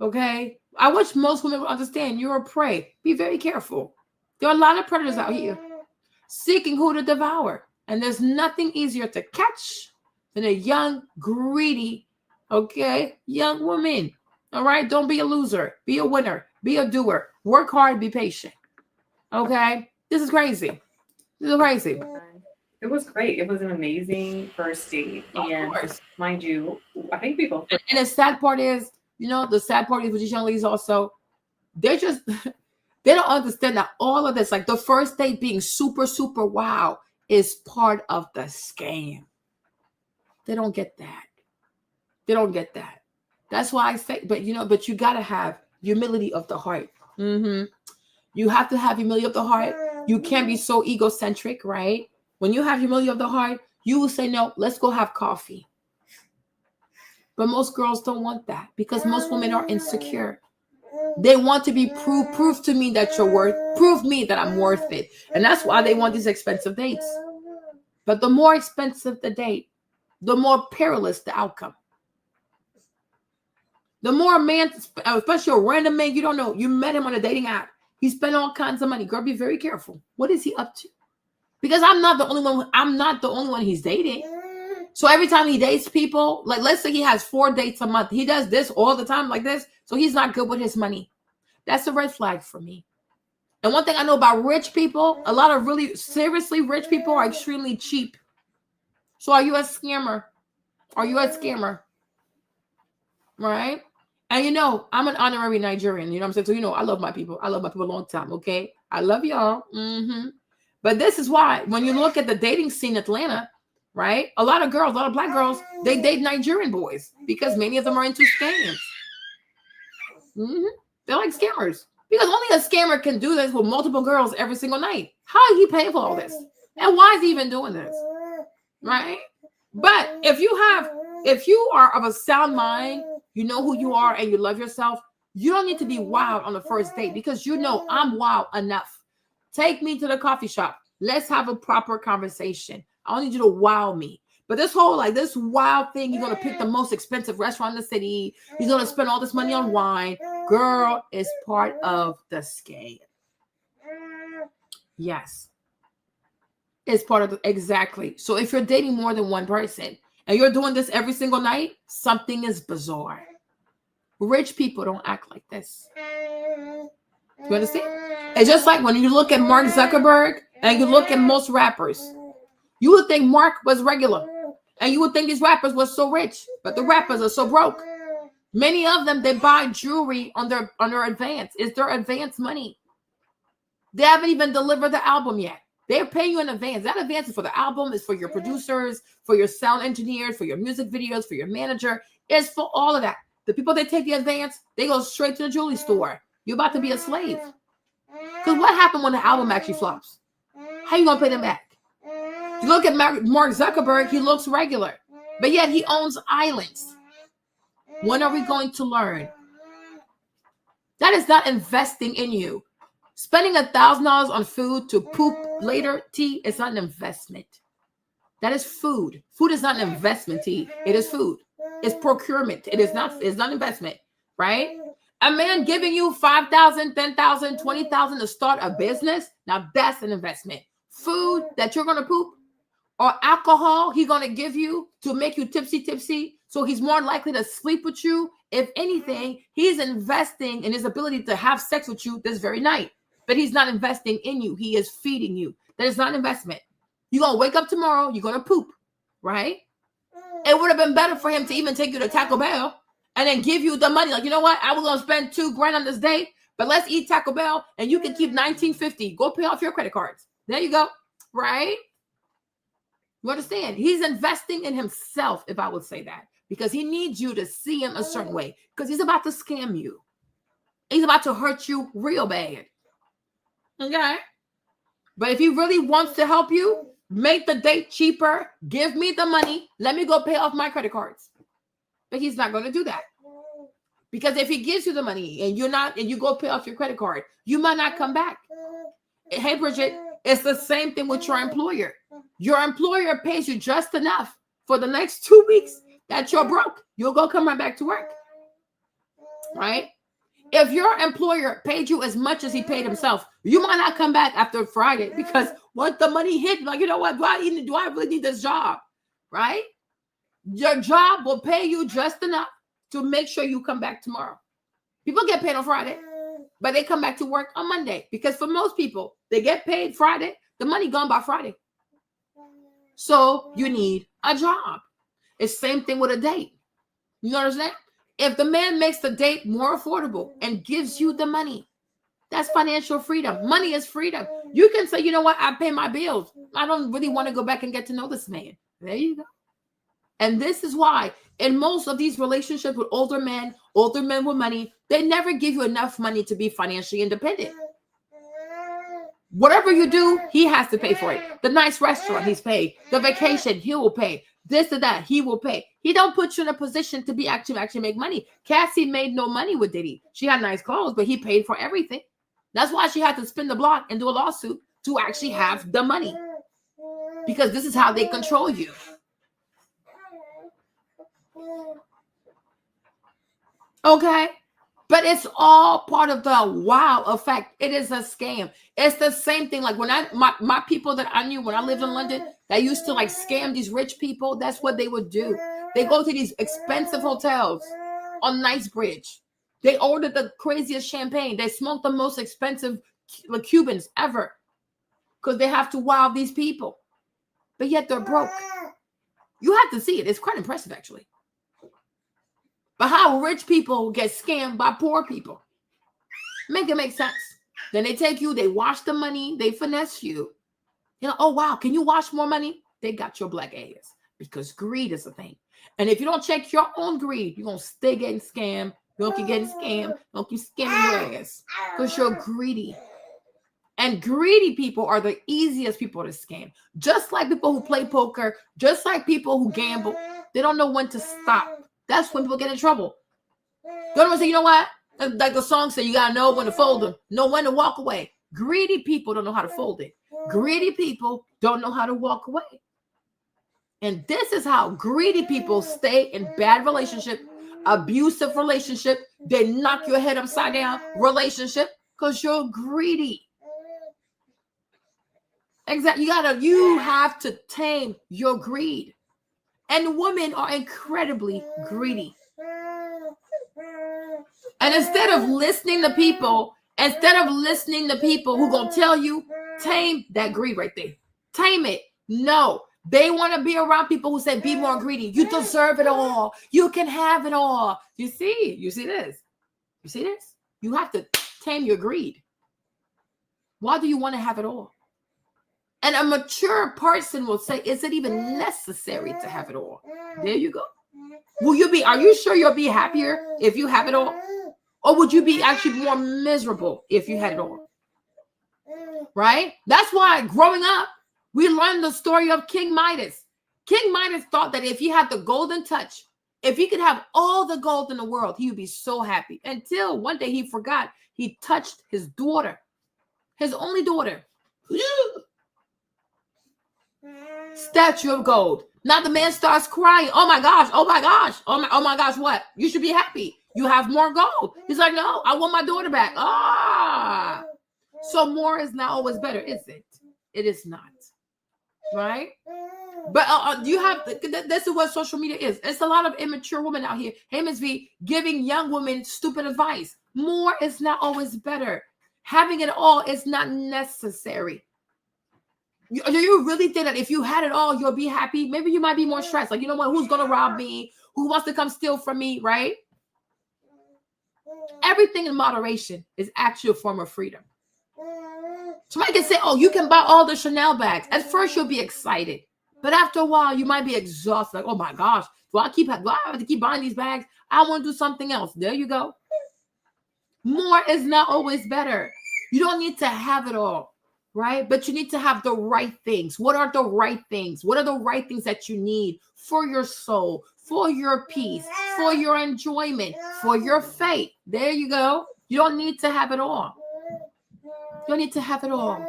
Okay? I wish most women would understand you're a prey. Be very careful. There are a lot of predators out here seeking who to devour. And there's nothing easier to catch than a young, greedy, young woman. All right? Don't be a loser. Be a winner. Be a doer. Work hard. Be patient. Okay? This is crazy. This is crazy. It was great. It was an amazing first date. Of And course. mind you, I think we both. And the sad part is, the sad part is with these young ladies also, they're just, they don't understand that all of this, like the first date being super, super wow, is part of the scam. They don't get that. They don't get that. That's why I say, but you got to have humility of the heart. You have to have humility of the heart. You can't be so egocentric, right? When you have humility of the heart, you will say, no, let's go have coffee. But most girls don't want that because most women are insecure. They want to be prove to me that you're prove me that I'm worth it. And that's why they want these expensive dates. But the more expensive the date, the more perilous the outcome. The more a man, especially a random man you don't know, you met him on a dating app, he spent all kinds of money. Girl, be very careful. What is he up to? Because I'm not the only one he's dating. So every time he dates people, like let's say he has 4 dates a month, he does this all the time like this. So he's not good with his money. That's a red flag for me. And one thing I know about rich people, a lot of really seriously rich people are extremely cheap. So are you a scammer? Are you a scammer? Right? And I'm an honorary Nigerian. You know what I'm saying? So I love my people. I love my people a long time. Okay. I love y'all. But this is why when you look at the dating scene in Atlanta, right? A lot of black girls, they date Nigerian boys because many of them are into scams. They're like scammers because only a scammer can do this with multiple girls every single night. How is he paying for all this? And why is he even doing this? Right? But if you are of a sound mind, you know who you are and you love yourself, you don't need to be wild on the first date because I'm wild enough. Take me to the coffee shop. Let's have a proper conversation. I don't need you to wow me. But this whole this wild thing, you're going to pick the most expensive restaurant in the city. He's going to spend all this money on wine. Girl, is part of the scam. Yes. It's part of exactly. So if you're dating more than one person and you're doing this every single night, something is bizarre. Rich people don't act like this. You understand? It's just like when you look at Mark Zuckerberg and you look at most rappers. You would think Mark was regular. And you would think these rappers were so rich. But the rappers are so broke. Many of them, they buy jewelry on their advance. It's their advance money. They haven't even delivered the album yet. They're paying you in advance. That advance is for the album, is for your producers, for your sound engineers, for your music videos, for your manager. It's for all of that. The people that take the advance, they go straight to the jewelry store. You're about to be a slave. Because what happened when the album actually flops? How you going to pay them back? You look at Mark Zuckerberg, he looks regular. But yet he owns islands. When are we going to learn? That is not investing in you. Spending $1,000 on food to poop later, T, is not an investment. That is food. Food is not an investment, T. It is food. It's procurement. It's not investment, right? A man giving you $5,000, $10,000, $20,000 to start a business, now that's an investment. Food that you're going to poop or alcohol he's going to give you to make you tipsy, so he's more likely to sleep with you. If anything, he's investing in his ability to have sex with you this very night. But he's not investing in you. He is feeding you. That is not an investment. You're going to wake up tomorrow. You're going to poop, right? It would have been better for him to even take you to Taco Bell and then give you the money. Like, you know what? I was going to spend $2,000 on this date, but let's eat Taco Bell and you can keep $1,950. Go pay off your credit cards. There you go, right? You understand? He's investing in himself, if I would say that, because he needs you to see him a certain way because he's about to scam you. He's about to hurt you real bad. Okay? But if he really wants to help you, make the date cheaper, give me the money, let me go pay off my credit cards. But he's not going to do that. Because if he gives you the money and you go pay off your credit card, you might not come back. Hey, Bridget, it's the same thing with your employer. Your employer pays you just enough for the next 2 weeks that you're broke. You'll go come right back to work. Right? If your employer paid you as much as he paid himself, you might not come back after Friday because once the money hit, like, you know what? Do I really need this job? Right? Your job will pay you just enough to make sure you come back tomorrow. People get paid on Friday. but they come back to work on Monday because for most people, they get paid Friday, the money gone by Friday. So you need a job. It's same thing with a date. You understand? If the man makes the date more affordable and gives you the money, that's financial freedom. Money is freedom. You can say, you know what? I pay my bills. I don't really want to go back and get to know this man. There you go. And this is why in most of these relationships with older men with money, they never give you enough money to be financially independent. Whatever you do, he has to pay for it. The nice restaurant, he's paid. The vacation, he will pay. This or that, he will pay. He don't put you in a position to be actually make money. Cassie made no money with Diddy. She had nice clothes, but he paid for everything. That's why she had to spin the block and do a lawsuit to actually have the money. Because this is how they control you. Okay? But it's all part of the wow effect. It is a scam. It's the same thing. Like when my people that I knew when I lived in London, that used to like scam these rich people. That's what they would do. They go to these expensive hotels on Knightsbridge. They ordered the craziest champagne. They smoked the most expensive Cubans ever because they have to wow these people. But yet they're broke. You have to see it. It's quite impressive, actually. But how rich people get scammed by poor people. Make it make sense. Then they take you, they wash the money, they finesse you. You know, oh, wow, can you wash more money? They got your black ass because greed is a thing. And if you don't check your own greed, you're going to stay getting scammed. You're going to keep getting scammed. You're going to keep scamming your ass because you're greedy. And greedy people are the easiest people to scam. Just like people who play poker, just like people who gamble, they don't know when to stop. That's when people get in trouble. You don't want to say, you know what? Like the song said, you got to know when to fold them, know when to walk away. Greedy people don't know how to fold it. Greedy people don't know how to walk away. And this is how greedy people stay in bad relationship, abusive relationship. They knock your head upside down relationship because you're greedy. Exactly. You have to tame your greed. And women are incredibly greedy. And instead of listening to people who going to tell you, tame that greed right there. Tame it. No. They want to be around people who say, be more greedy. You deserve it all. You can have it all. You see this? You see this? You have to tame your greed. Why do you want to have it all? And a mature person will say, is it even necessary to have it all? There you go. Are you sure you'll be happier if you have it all? Or would you be actually more miserable if you had it all? Right? That's why growing up, we learned the story of King Midas. King Midas thought that if he had the golden touch, if he could have all the gold in the world, he would be so happy. Until one day he forgot. He touched his daughter, his only daughter. Statue of gold. Now the man starts crying. Oh my gosh. Oh my gosh. Oh my gosh. What? You should be happy. You have more gold. He's like, no, I want my daughter back. So more is not always better, is it? It is not. Right? But you have, this is what social media is. It's a lot of immature women out here. Hey, Ms. V, giving young women stupid advice. More is not always better. Having it all is not necessary. Do you really think that if you had it all, you'll be happy? Maybe you might be more stressed. Like, you know what? Who's going to rob me? Who wants to come steal from me? Right? Everything in moderation is actually a form of freedom. Somebody can say, oh, you can buy all the Chanel bags. At first, you'll be excited. But after a while, you might be exhausted. Like, oh my gosh, do I have to keep buying these bags? I want to do something else. There you go. More is not always better. You don't need to have it all, right? But you need to have the right things. What are the right things? What are the right things that you need for your soul, for your peace, for your enjoyment, for your faith? There you go. You don't need to have it all. You don't need to have it all.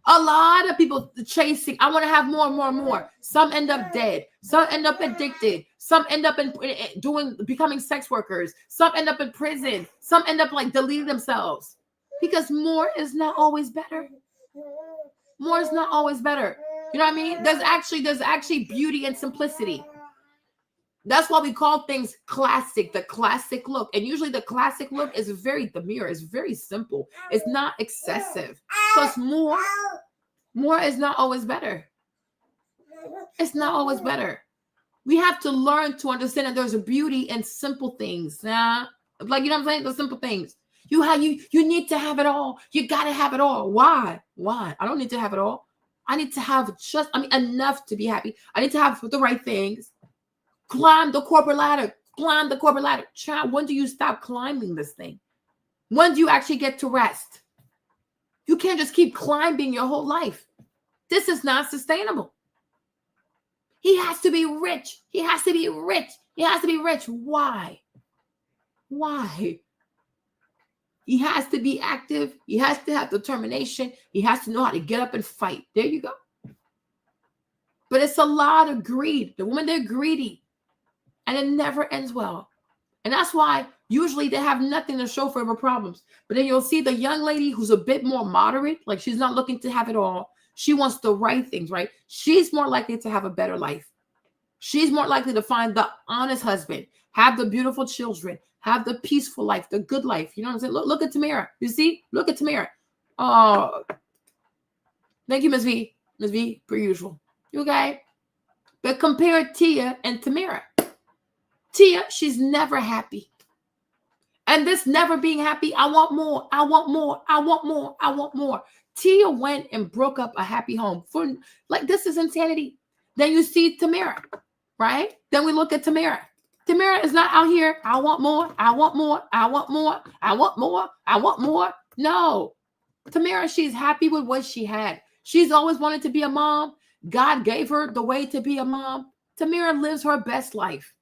A lot of people chasing, I want to have more and more and more. Some end up dead. Some end up addicted. Some end up becoming sex workers. Some end up in prison. Some end up like deleting themselves. Because more is not always better. More is not always better. You know what I mean? There's actually beauty and simplicity. That's why we call things classic, the classic look. And usually the classic look is the mirror is very simple. It's not excessive. Because more is not always better. It's not always better. We have to learn to understand that there's a beauty in simple things. Like, you know what I'm saying? The simple things. You need to have it all. You got to have it all. Why? I don't need to have it all. I need to have enough to be happy. I need to have the right things. Climb the corporate ladder. Child, when do you stop climbing this thing? When do you actually get to rest? You can't just keep climbing your whole life. This is not sustainable. He has to be rich. He has to be rich. Why? He has to be active. He has to have determination. He has to know how to get up and fight. There you go. But it's a lot of greed. The women, they're greedy. And it never ends well. And that's why usually they have nothing to show for their problems. But then you'll see the young lady who's a bit more moderate, like she's not looking to have it all. She wants the right things, right? She's more likely to have a better life. She's more likely to find the honest husband, have the beautiful children, have the peaceful life, the good life. You know what I'm saying? Look at Tamara. You see? Look at Tamara. Oh, thank you, Ms. V. Ms. V, per usual. You okay? But compare Tia and Tamara. Tia, she's never happy. And this never being happy, I want more. Tia went and broke up a happy home. This is insanity. Then you see Tamara, right? Then we look at Tamara. Tamara is not out here, I want more. No. Tamara, she's happy with what she had. She's always wanted to be a mom. God gave her the way to be a mom. Tamara lives her best life.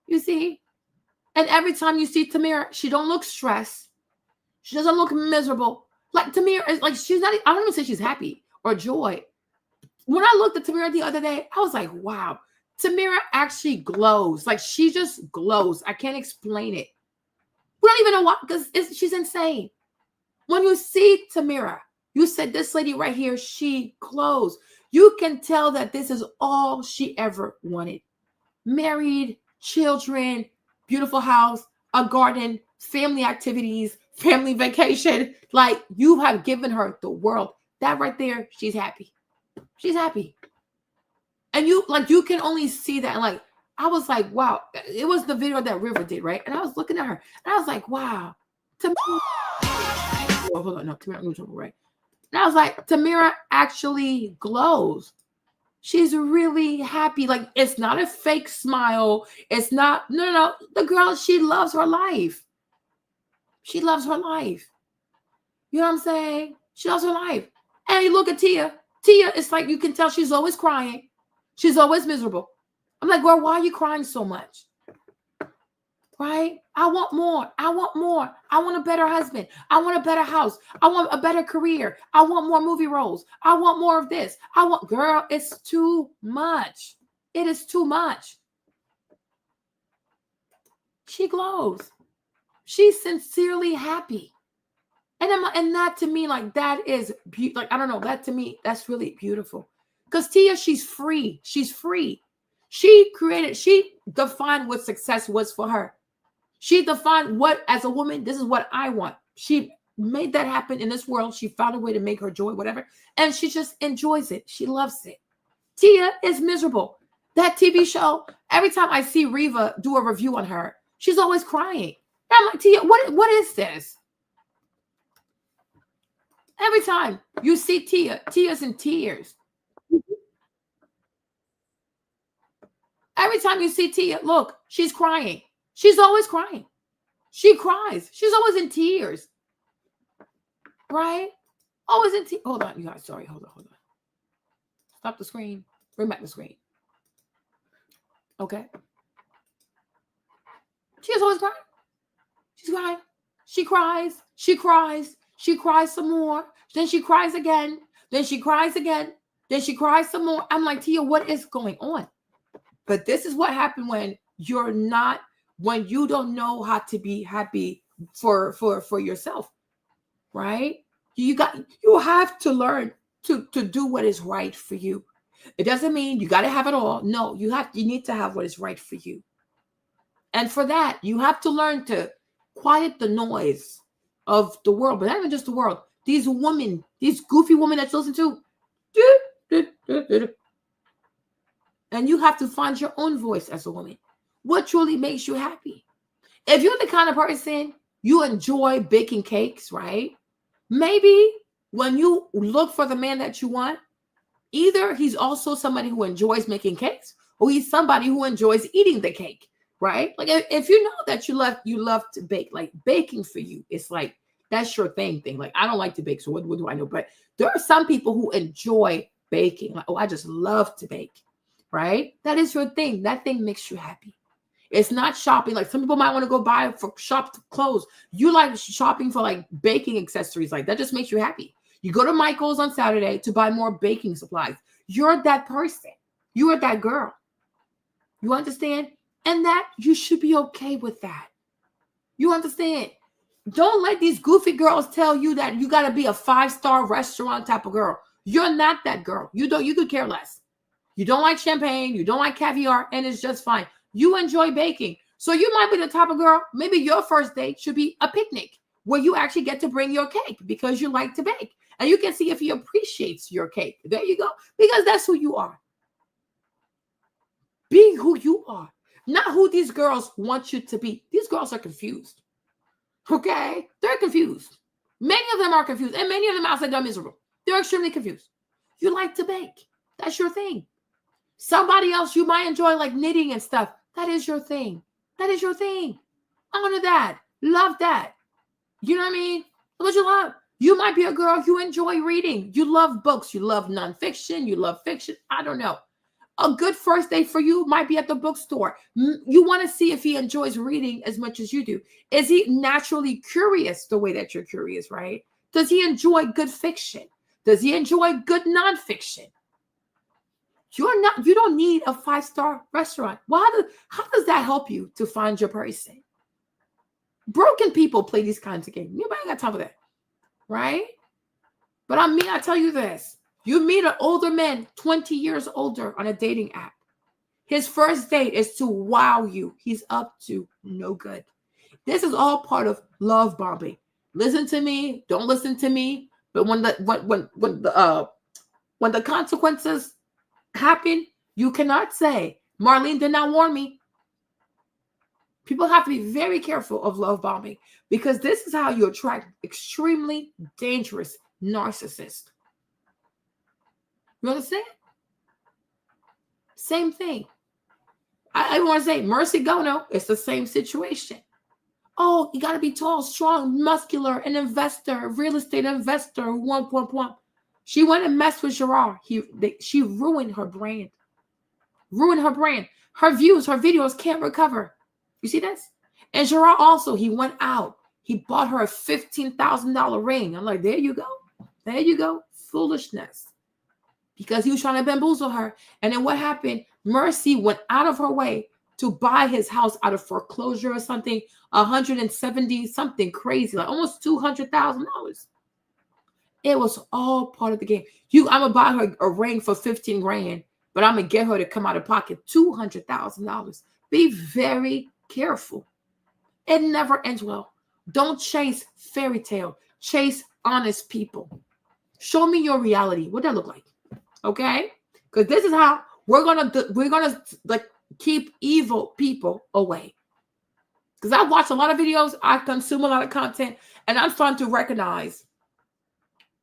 You see? And every time you see Tamara, she don't look stressed. She doesn't look miserable. Like Tamara is like, she's not, I don't even say she's happy or joy. When I looked at Tamara the other day, I was like, wow, Tamara actually glows. Like she just glows. I can't explain it. We don't even know why, because she's insane. When you see Tamara, you said this lady right here, she glows. You can tell that this is all she ever wanted. Married, children, beautiful house, a garden, family activities, family vacation. Like you have given her the world. That right there, she's happy. She's happy. And you can only see that. And like, I was like, wow, it was the video that River did, right? And I was looking at her and I was like, wow. Oh, hold on, no, Tamara, right? And I was like, Tamara actually glows. She's really happy. Like, it's not a fake smile. It's not, no. The girl, she loves her life. She loves her life. You know what I'm saying? She loves her life. And you look at Tia. Tia, it's like you can tell she's always crying. She's always miserable. I'm like, girl, why are you crying so much? Right? I want more. I want a better husband. I want a better house. I want a better career. I want more movie roles. I want more of this. Girl, it's too much. It is too much. She glows. She's sincerely happy. And that to me, like, that is, like, I don't know, that to me, that's really beautiful. Because Tia, she's free. She's free. She defined what success was for her. She defined what, as a woman, this is what I want. She made that happen in this world. She found a way to make her joy, whatever. And she just enjoys it. She loves it. Tia is miserable. That TV show, every time I see Riva do a review on her, she's always crying. And I'm like, Tia, what is this? Every time you see Tia's in tears. Every time you see Tia, look, she's crying. She's always crying. She cries. She's always in tears. Right? Always in tears. Hold on, you guys. Sorry. Hold on. Stop the screen. Bring back the screen. Okay. She's always crying. She's crying. She cries. She cries. She cries some more. Then she cries again. Then she cries again. Then she cries some more. I'm like, Tia, what is going on? But this is what happened when you don't know how to be happy for yourself, right? You have to learn to do what is right for you. It doesn't mean you got to have it all. No, you need to have what is right for you. And for that, you have to learn to quiet the noise of the world, but not even just the world. These women, these goofy women that you listen to, and you have to find your own voice as a woman. What truly makes you happy? If you're the kind of person you enjoy baking cakes, right? Maybe when you look for the man that you want, either he's also somebody who enjoys making cakes, or he's somebody who enjoys eating the cake, right? Like if you know that you love to bake, like baking for you, it's like that's your thing. Like I don't like to bake, so what do I know? But there are some people who enjoy baking. Like, oh, I just love to bake, right? That is your thing. That thing makes you happy. It's not shopping. Like some people might want to go buy for shop clothes. You like shopping for like baking accessories. Like that just makes you happy. You go to Michael's on Saturday to buy more baking supplies. You're that person. You are that girl. You understand? And that you should be okay with that. You understand? Don't let these goofy girls tell you that you got to be a 5-star restaurant type of girl. You're not that girl. You could care less. You don't like champagne. You don't like caviar, and it's just fine. You enjoy baking. So you might be the type of girl, maybe your first date should be a picnic where you actually get to bring your cake because you like to bake. And you can see if he appreciates your cake. There you go. Because that's who you are. Be who you are. Not who these girls want you to be. These girls are confused. Okay? They're confused. Many of them are confused. And many of them outside are miserable. They're extremely confused. You like to bake. That's your thing. Somebody else you might enjoy like knitting and stuff. That is your thing. That is your thing. Honor that. Love that. You know what I mean? What you love. You might be a girl, you enjoy reading. You love books. You love nonfiction. You love fiction. I don't know. A good first date for you might be at the bookstore. You want to see if he enjoys reading as much as you do. Is he naturally curious the way that you're curious, right? Does he enjoy good fiction? Does he enjoy good nonfiction? You don't need a 5-star restaurant. How does that help you to find your person? Broken people play these kinds of games. Nobody got time for that. Right? But I tell you this. You meet an older man, 20 years older, on a dating app. His first date is to wow you. He's up to no good. This is all part of love bombing. Listen to me. Don't listen to me. But when the consequences happen, you cannot say, Marlene did not warn me. People have to be very careful of love bombing because this is how you attract extremely dangerous narcissists. You understand? Same thing. I want to say Mercy Gono, it's the same situation. Oh, you got to be tall, strong, muscular, an investor, real estate investor, womp. She went and messed with Gerard. She ruined her brand. Her views, her videos can't recover. You see this? And Gerard also, he went out. He bought her a $15,000 ring. I'm like, there you go. There you go. Foolishness. Because he was trying to bamboozle her. And then what happened? Mercy went out of her way to buy his house out of foreclosure or something, 170, something crazy, like almost $200,000. It was all part of the game. I'm going to buy her a ring for 15 grand, but I'm going to get her to come out of pocket $200,000. Be very careful. It never ends well. Don't chase fairy tale. Chase honest people. Show me your reality. What that look like? Okay? Because this is how we're gonna like keep evil people away. Because I watch a lot of videos, I consume a lot of content, and I'm starting to recognize.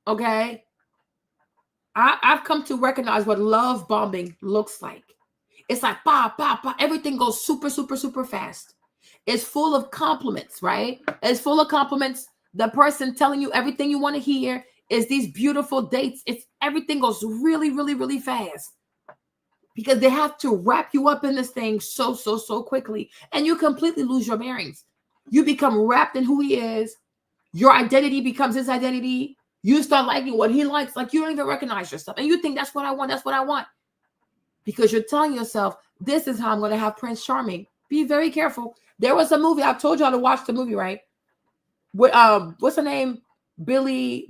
Okay? I've come to recognize what love bombing looks like. It's like everything goes super, super, super fast. It's full of compliments, right? It's full of compliments. The person telling you everything you want to hear is these beautiful dates. Everything goes really, really, really fast because they have to wrap you up in this thing so quickly, and you completely lose your bearings. You become wrapped in who he is. Your identity becomes his identity. You start liking what he likes. Like you don't even recognize yourself, and you think that's what I want. That's what I want. Because you're telling yourself, this is how I'm going to have Prince Charming. Be very careful. There was a movie. I've told y'all to watch the movie, right? With, what's her name? Billy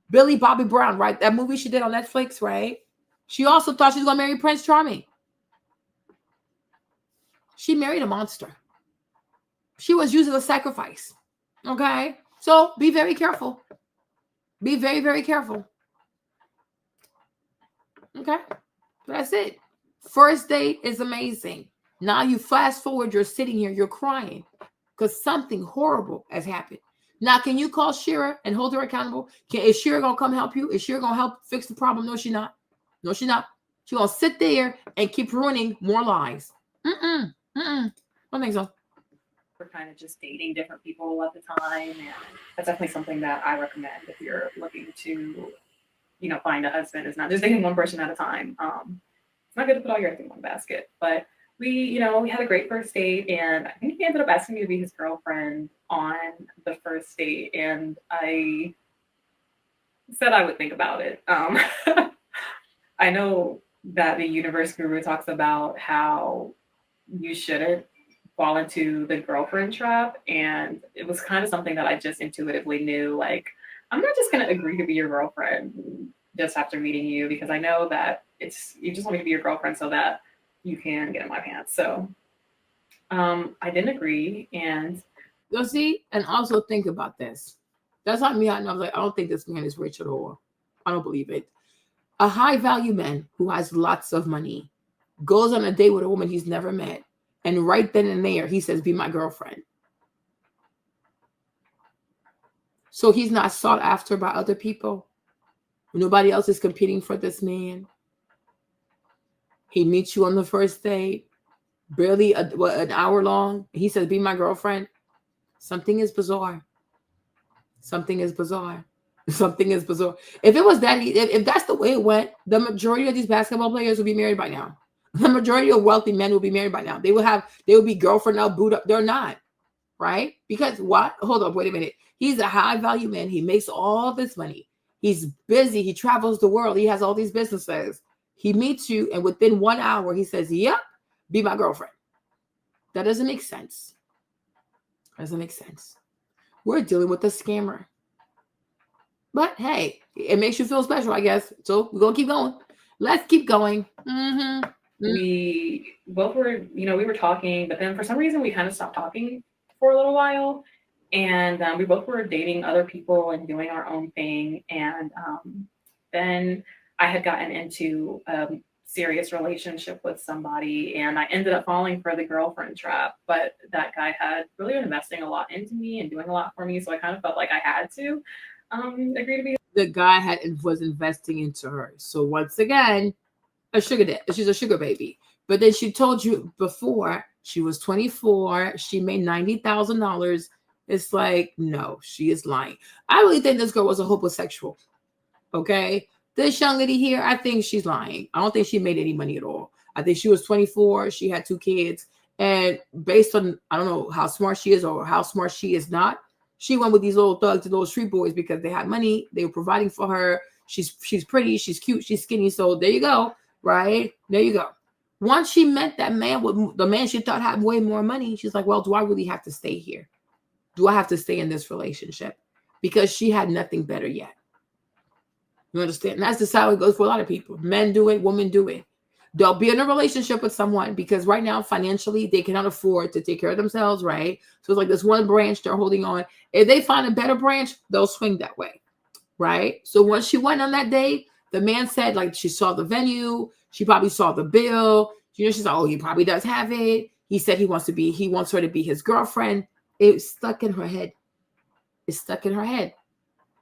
Billy Bobby Brown, right? That movie she did on Netflix, right? She also thought she was going to marry Prince Charming. She married a monster. She was used as a sacrifice. Okay? So be very careful. Be very, very careful. Okay? That's it. First date is amazing. Now you fast forward, you're sitting here, you're crying because something horrible has happened. Now, can you call Shira and hold her accountable? Is Shira going to come help you? Is Shira going to help fix the problem? No, she's not. No, she's not. She's going to sit there and keep ruining more lives. I don't think so. We're kind of just dating different people at the time. And that's definitely something that I recommend if you're looking to, find a husband. It's not just dating one person at a time. It's not good to put all your eggs in one basket. But we had a great first date, and I think he ended up asking me to be his girlfriend on the first date. And I said I would think about it. I know that the universe guru talks about how you shouldn't fall into the girlfriend trap. And it was kind of something that I just intuitively knew, like, I'm not just going to agree to be your girlfriend just after meeting you, because I know that you just want me to be your girlfriend so that you can get in my pants. So I didn't agree. And you'll see, and also think about this. That's not me. I was like, I don't think this man is rich at all. I don't believe it. A high value man who has lots of money goes on a date with a woman he's never met. And right then and there, he says, be my girlfriend. So he's not sought after by other people. Nobody else is competing for this man. He meets you on the first date, barely an hour long. He says, be my girlfriend. Something is bizarre. Something is bizarre. Something is bizarre. If it was that, if that's the way it went, the majority of these basketball players would be married by now. The majority of wealthy men will be married by now. They will be girlfriend now, boot up. They're not, right? Because what? Hold up, wait a minute. He's a high value man. He makes all this money. He's busy. He travels the world. He has all these businesses. He meets you, and within 1 hour, he says, yep, be my girlfriend. That doesn't make sense. Doesn't make sense. We're dealing with a scammer. But hey, it makes you feel special, I guess. So we're going to keep going. Let's keep going. We both were, we were talking, but then for some reason we kind of stopped talking for a little while. And we both were dating other people and doing our own thing. And then I had gotten into a serious relationship with somebody, and I ended up falling for the girlfriend trap. But that guy had really been investing a lot into me and doing a lot for me. So I kind of felt like I had to agree to be. The guy was investing into her. So once again, a sugar daddy. She's a sugar baby. But then she told you before she was 24, she made $90,000. It's like, no, she is lying. I really think this girl was a homosexual. Okay. This young lady here, I think she's lying. I don't think she made any money at all. I think she was 24. She had 2 kids. And based on, I don't know how smart she is or how smart she is not, she went with these little thugs and little street boys because they had money. They were providing for her. She's pretty. She's cute. She's skinny. So there you go. Right? There you go. Once she met that man, with the man she thought had way more money, she's like, well, do I really have to stay here? Do I have to stay in this relationship? Because she had nothing better yet. You understand? And that's just how it goes for a lot of people. Men do it, women do it. They'll be in a relationship with someone because right now, financially, they cannot afford to take care of themselves, right? So it's like this one branch they're holding on. If they find a better branch, they'll swing that way, right? So once she went on that date, the man said, like, she saw the venue. She probably saw the bill. She's like, oh, he probably does have it. He said he wants her to be his girlfriend. It's stuck in her head. It's stuck in her head.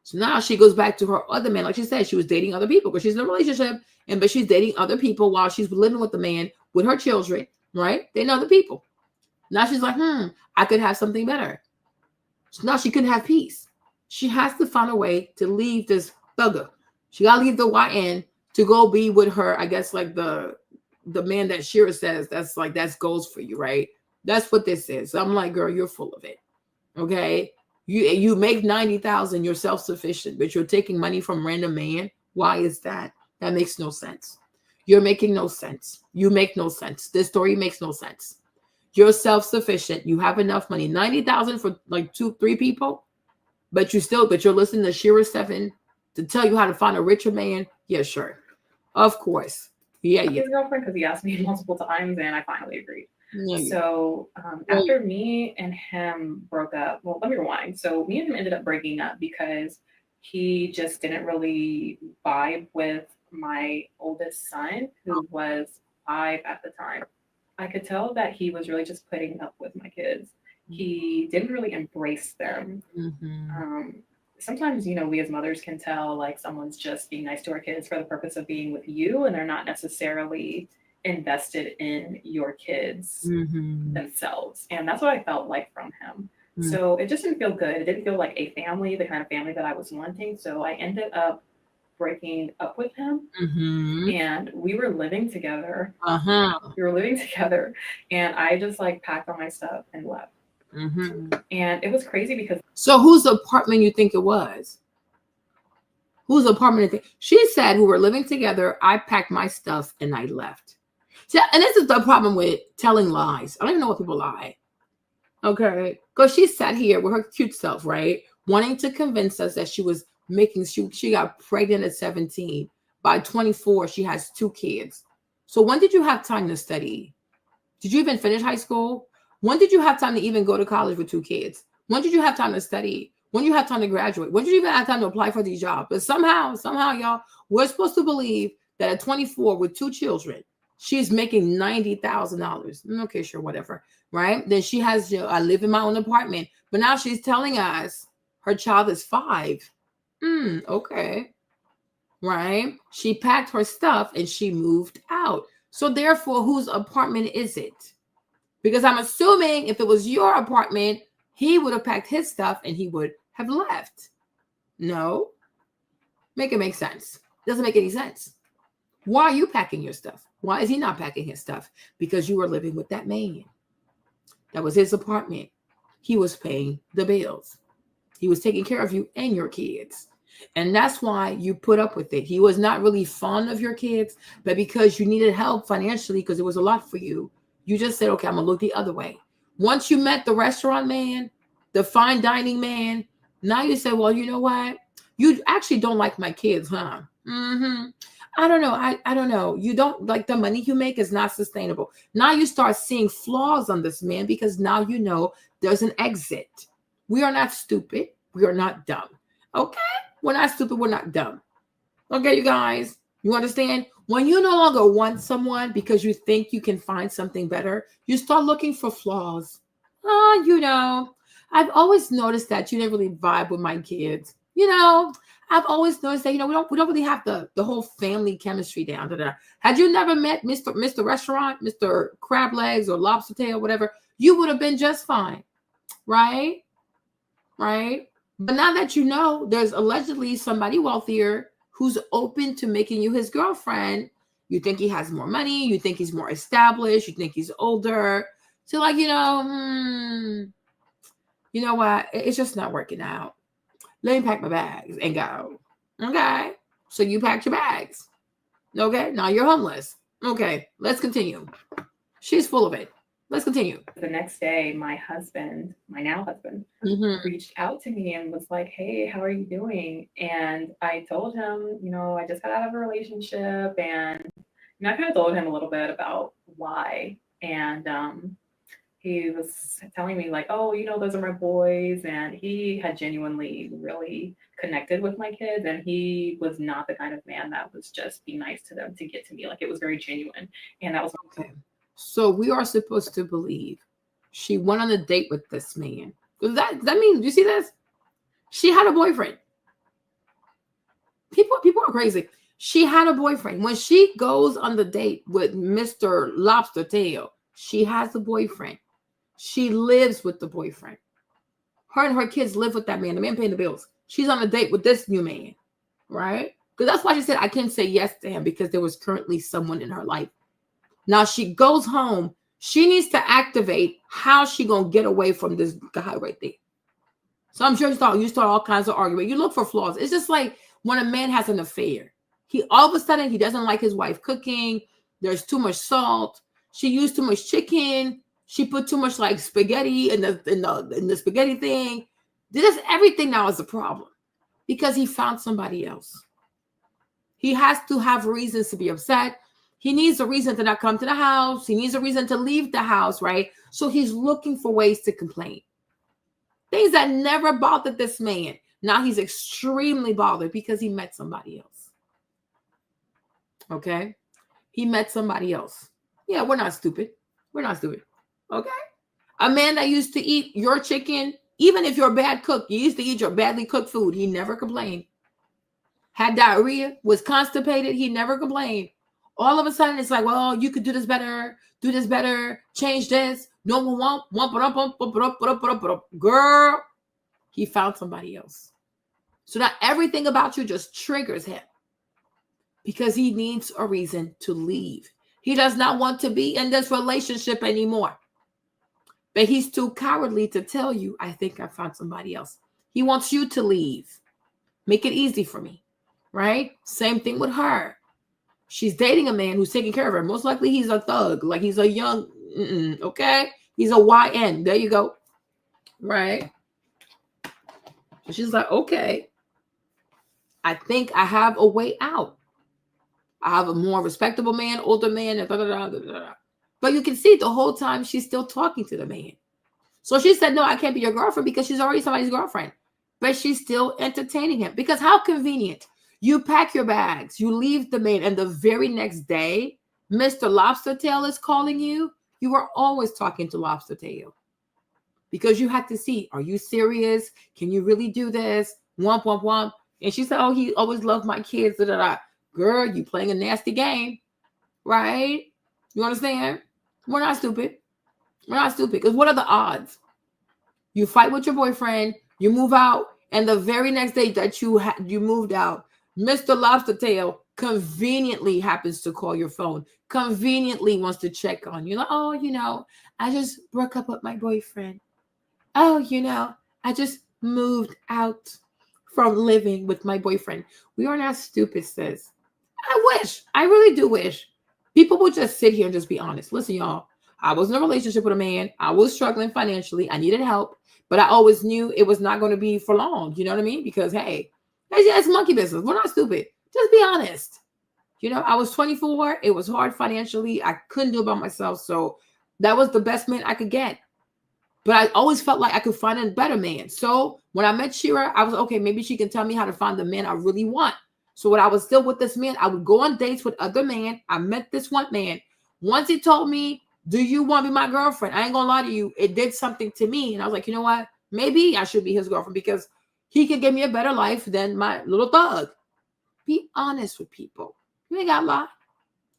So now she goes back to her other man. Like she said, she was dating other people because she's in a relationship, but she's dating other people while she's living with the man with her children, right? They know other people. Now she's like, I could have something better. So now she couldn't have peace. She has to find a way to leave this thugger. She got to leave the YN to go be with her, I guess, like the man that Shira says, that's goals for you, right? That's what this is. So I'm like, girl, you're full of it. Okay. You make 90,000, you're self-sufficient, but you're taking money from random man. Why is that? That makes no sense. You're making no sense. You make no sense. This story makes no sense. You're self-sufficient. You have enough money. 90,000 for like 2-3 people, but you're listening to Shira 7 to tell you how to find a richer man? Yeah, sure. Of course. Yeah, yeah. His girlfriend, because he asked me multiple times, and I finally agreed. Yeah, yeah. So after me and him broke up, well, let me rewind. So me and him ended up breaking up because he just didn't really vibe with my oldest son, who was 5 at the time. I could tell that he was really just putting up with my kids. He didn't really embrace them. Sometimes, we as mothers can tell like someone's just being nice to our kids for the purpose of being with you, and they're not necessarily invested in your kids themselves. And that's what I felt like from him. So it just didn't feel good. It didn't feel like a family, the kind of family that I was wanting. So I ended up breaking up with him, and we were living together. We were living together, and I just like packed all my stuff and left. And it was crazy because. So whose apartment you think it was? Whose apartment? She said we were living together. I packed my stuff and I left. See, and this is the problem with telling lies. I don't even know what people lie. Okay, because she sat here with her cute self, right, wanting to convince us that she was making. She got pregnant at 17. By 24, she has 2 kids. So when did you have time to study? Did you even finish high school? When did you have time to even go to college with 2 kids? When did you have time to study? When did you have time to graduate? When did you even have time to apply for these jobs? But somehow, y'all, we're supposed to believe that at 24 with 2 children, she's making $90,000. Okay, sure, whatever, right? Then she has, I live in my own apartment. But now she's telling us her child is 5. Okay, right? She packed her stuff and she moved out. So therefore, whose apartment is it? Because I'm assuming if it was your apartment, he would have packed his stuff and he would have left. No? Make it make sense. Doesn't make any sense. Why are you packing your stuff? Why is he not packing his stuff? Because you were living with that man. That was his apartment. He was paying the bills. He was taking care of you and your kids. And that's why you put up with it. He was not really fond of your kids, but because you needed help financially, because it was a lot for you, you just said, okay, I'm going to look the other way. Once you met the restaurant man, the fine dining man, now you say, well, you know what? You actually don't like my kids, huh? I don't know. I don't know. You don't like the money you make is not sustainable. Now you start seeing flaws on this man because now you know there's an exit. We are not stupid. We are not dumb. Okay? We're not stupid. We're not dumb. Okay, you guys? You understand? When you no longer want someone because you think you can find something better, you start looking for flaws. I've always noticed that you didn't really vibe with my kids. I've always noticed that, we don't really have the whole family chemistry down to that. Had you never met Mr. Restaurant, Mr. Crab Legs or Lobster Tail, whatever, you would have been just fine. Right? Right? But now that you know, there's allegedly somebody wealthier who's open to making you his girlfriend. You think he has more money. You think he's more established. You think he's older. So you know what? It's just not working out. Let me pack my bags and go. Okay. So you packed your bags. Okay. Now you're homeless. Okay. Let's continue. She's full of it. Let's continue. The next day, my husband, my now husband, reached out to me and was like, hey, how are you doing? And I told him, I just got out of a relationship. And I kind of told him a little bit about why. And he was telling me like, oh, those are my boys. And he had genuinely really connected with my kids. And he was not the kind of man that was just be nice to them to get to me. Like it was very genuine. And that was okay. So we are supposed to believe she went on a date with this man. Does that mean, you see this? She had a boyfriend. People are crazy. She had a boyfriend. When she goes on the date with Mr. Lobster Tail, she has a boyfriend. She lives with the boyfriend. Her and her kids live with that man. The man paying the bills. She's on a date with this new man, right? Because that's why she said I couldn't say yes to him because there was currently someone in her life. Now she goes home. She needs to activate how she gonna get away from this guy right there. So I'm sure you start all kinds of arguing. You look for flaws. It's just like when a man has an affair. He all of a sudden he doesn't like his wife cooking. There's too much salt. She used too much chicken. She put too much spaghetti in the spaghetti thing. This everything now is a problem. Because he found somebody else. He has to have reasons to be upset. He needs a reason to not come to the house. He needs a reason to leave the house, right? So he's looking for ways to complain. Things that never bothered this man. Now he's extremely bothered because he met somebody else. Okay? He met somebody else. Yeah, we're not stupid. We're not stupid. Okay? A man that used to eat your chicken, even if you're a bad cook, you used to eat your badly cooked food. He never complained. Had diarrhea, was constipated. He never complained. All of a sudden, it's like, well, you could do this better, change this. No one want. Girl, he found somebody else. So now everything about you just triggers him because he needs a reason to leave. He does not want to be in this relationship anymore. But he's too cowardly to tell you, I think I found somebody else. He wants you to leave. Make it easy for me, right? Same thing with her. She's dating a man who's taking care of her. Most likely he's a thug, like he's a young, okay? He's a YN. There you go. Right? So she's like, okay, I think I have a way out. I have a more respectable man, older man, But you can see the whole time she's still talking to the man. So she said, no, I can't be your girlfriend because she's already somebody's girlfriend. But she's still entertaining him. Because how convenient. You pack your bags, you leave the man, and the very next day, Mr. Lobster Tail is calling you. You were always talking to Lobster Tail. Because you had to see, are you serious? Can you really do this? Womp, womp, womp. And she said, oh, he always loved my kids. Girl, you playing a nasty game. Right? You understand? We're not stupid. We're not stupid. Because what are the odds? You fight with your boyfriend, you move out, and the very next day that you moved out, Mr. Lobster Tail conveniently happens to call your phone, conveniently wants to check on you. Like, oh, I just broke up with my boyfriend. Oh, I just moved out from living with my boyfriend. We are not stupid, sis. I really do wish people would just sit here and just be honest. Listen, y'all, I was in a relationship with a man. I was struggling financially. I needed help, but I always knew it was not going to be for long. You know what I mean? Because, hey, it's monkey business. We're not stupid. Just be honest. I was 24. It was hard financially. I couldn't do it by myself. So that was the best man I could get. But I always felt like I could find a better man. So when I met Shira, I was, okay, maybe she can tell me how to find the man I really want. So when I was still with this man, I would go on dates with other men. I met this one man. Once he told me, do you want to be my girlfriend? I ain't going to lie to you. It did something to me. And I was like, you know what? Maybe I should be his girlfriend because he could give me a better life than my little thug. Be honest with people. You ain't got to lie.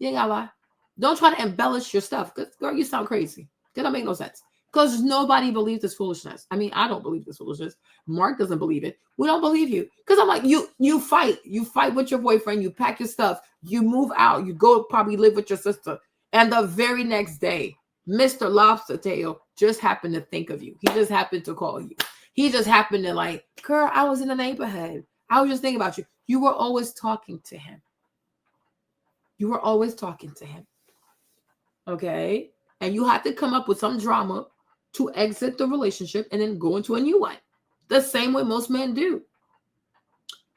You ain't got to lie. Don't try to embellish your stuff. Because, girl, you sound crazy. That don't make no sense. Because nobody believes this foolishness. I mean, I don't believe this foolishness. Mark doesn't believe it. We don't believe you. Because I'm like, you fight. You fight with your boyfriend. You pack your stuff. You move out. You go probably live with your sister. And the very next day, Mr. Lobster Tail just happened to think of you. He just happened to call you. He just happened to like, girl, I was in the neighborhood. I was just thinking about you. You were always talking to him. You were always talking to him. Okay? And you had to come up with some drama to exit the relationship and then go into a new one. The same way most men do.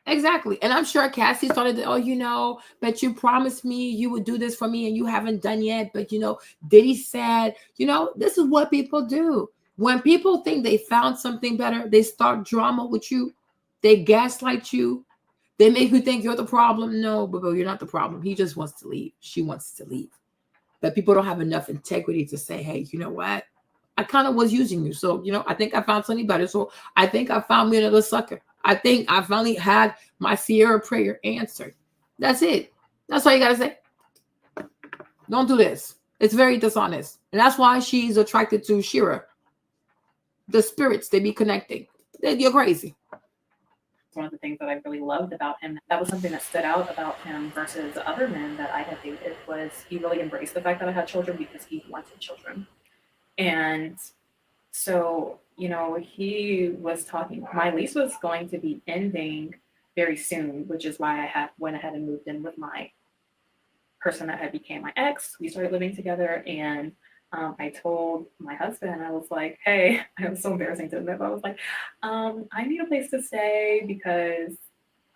Exactly. And I'm sure Cassie started to, but you promised me you would do this for me and you haven't done yet. But, Diddy said, this is what people do. When people think they found something better, they start drama with you. They gaslight you. They make you think you're the problem. No, but you're not the problem. He just wants to leave. She wants to leave. But people don't have enough integrity to say, hey, you know what? I kind of was using you. So, I think I found something better. So I think I found me another sucker. I think I finally had my Sierra prayer answered. That's it. That's all you got to say. Don't do this. It's very dishonest. And that's why she's attracted to Shira. The spirits, they be connecting. You're crazy. One of the things that I really loved about him, that was something that stood out about him versus other men that I had dated, was he really embraced the fact that I had children because he wanted children. And so, he was talking, my lease was going to be ending very soon, which is why I went ahead and moved in with my person that had became my ex. We started living together, and I told my husband, I was like, hey, it was so embarrassing to admit, but I was like, I need a place to stay because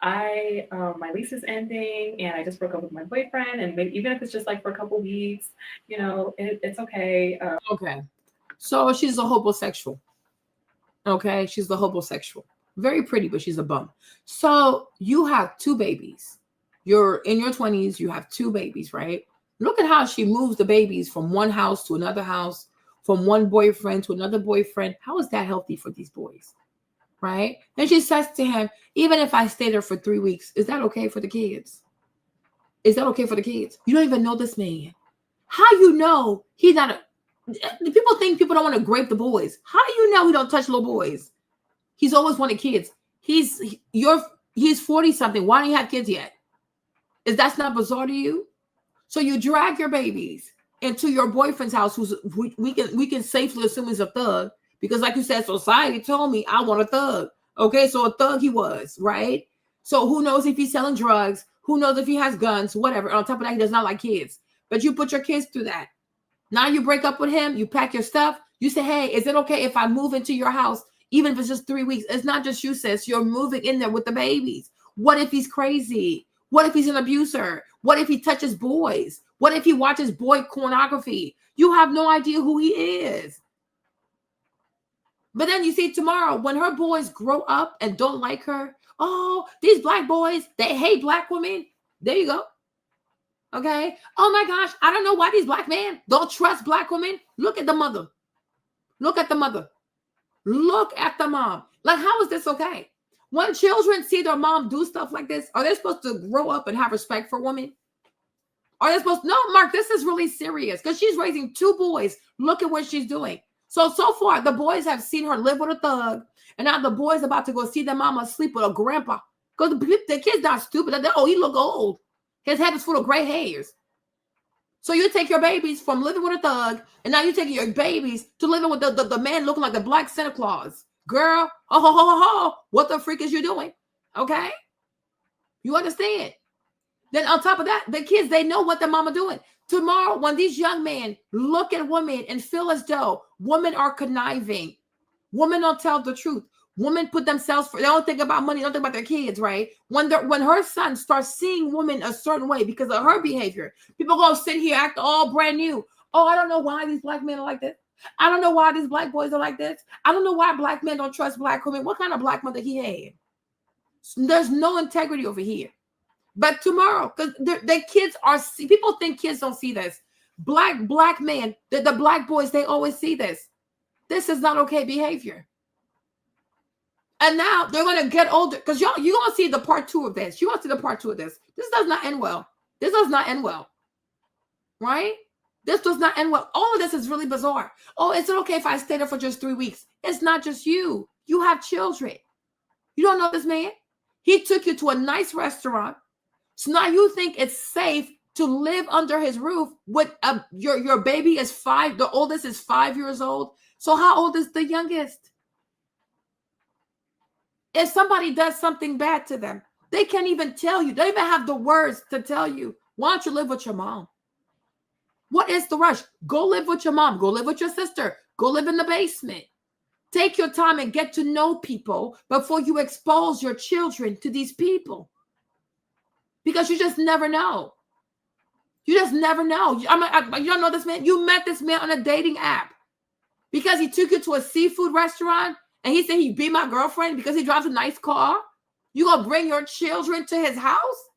my lease is ending and I just broke up with my boyfriend. And maybe, even if it's just like for a couple weeks, it's okay. Okay. So she's a homosexual. Okay. She's the homosexual. Very pretty, but she's a bum. So you have 2 babies. You're in your 20s. You have 2 babies, right? Look at how she moves the babies from one house to another house, from one boyfriend to another boyfriend. How is that healthy for these boys? Right? Then she says to him, even if I stay there for 3 weeks, is that okay for the kids? Is that okay for the kids? You don't even know this man. How you know he's not people think people don't want to grape the boys. How do you know he don't touch little boys? He's always wanted kids. He's 40 something. Why don't you have kids yet? Is that not bizarre to you? So you drag your babies into your boyfriend's house, who's we can safely assume is a thug, because like you said, society told me I want a thug. Okay, so a thug he was, right? So who knows if he's selling drugs? Who knows if he has guns? Whatever. And on top of that, he does not like kids. But you put your kids through that. Now you break up with him. You pack your stuff. You say, hey, is it okay if I move into your house, even if it's just 3 weeks? It's not just you, sis. You're moving in there with the babies. What if he's crazy? What if he's an abuser? What if he touches boys? What if he watches boy pornography? You have no idea who he is. But then you see tomorrow, when her boys grow up and don't like her, oh, these black boys, they hate black women. There you go. Okay. Oh my gosh, I don't know why these black men don't trust black women. Look at the mother. Look at the mother. Look at the mom. Like, how is this okay? When children see their mom do stuff like this, are they supposed to grow up and have respect for women? Are they supposed to? No, Mark, this is really serious because she's raising 2 boys. Look at what she's doing. So far, the boys have seen her live with a thug, and now the boys about to go see their mama sleep with a grandpa. Because the kid's not stupid. Oh, he look old. His head is full of gray hairs. So you take your babies from living with a thug, and now you take your babies to living with the man looking like the black Santa Claus. Girl, what the freak is you doing? Okay? You understand? Then on top of that, the kids, they know what their mama doing. Tomorrow, when these young men look at women and feel as though women are conniving, women don't tell the truth. Women put themselves they don't think about money, they don't think about their kids, right? When her son starts seeing women a certain way because of her behavior, people gonna sit here, act all brand new. Oh, I don't know why these black men are like this. I don't know why these black boys are like this. I don't know why black men don't trust black women. What kind of black mother he had? There's no integrity over here. But tomorrow, because the kids people think kids don't see this. Black men, the black boys, they always see this. This is not okay behavior. And now they're going to get older because you're going to see the part 2 of this. You're going to see the part 2 of this. This does not end well. This does not end well. Right? This does not end well. All of this is really bizarre. Oh, is it okay if I stay there for just 3 weeks? It's not just you. You have children. You don't know this man? He took you to a nice restaurant. So now you think it's safe to live under his roof with your baby is 5. The oldest is 5 years old. So how old is the youngest? If somebody does something bad to them, they can't even tell you. They don't even have the words to tell you. Why don't you live with your mom? What is the rush? Go live with your mom. Go live with your sister. Go live in the basement. Take your time and get to know people before you expose your children to these people. Because you just never know. You just never know. You don't know this man. You met this man on a dating app because he took you to a seafood restaurant and he said he'd be my girlfriend because he drives a nice car. You gonna bring your children to his house?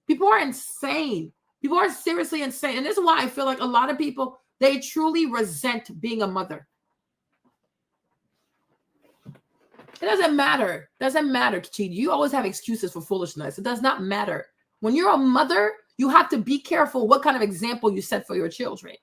People are insane. People are seriously insane. And this is why I feel like a lot of people, they truly resent being a mother. It doesn't matter. It doesn't matter to cheat. You always have excuses for foolishness. It does not matter. When you're a mother, you have to be careful what kind of example you set for your children.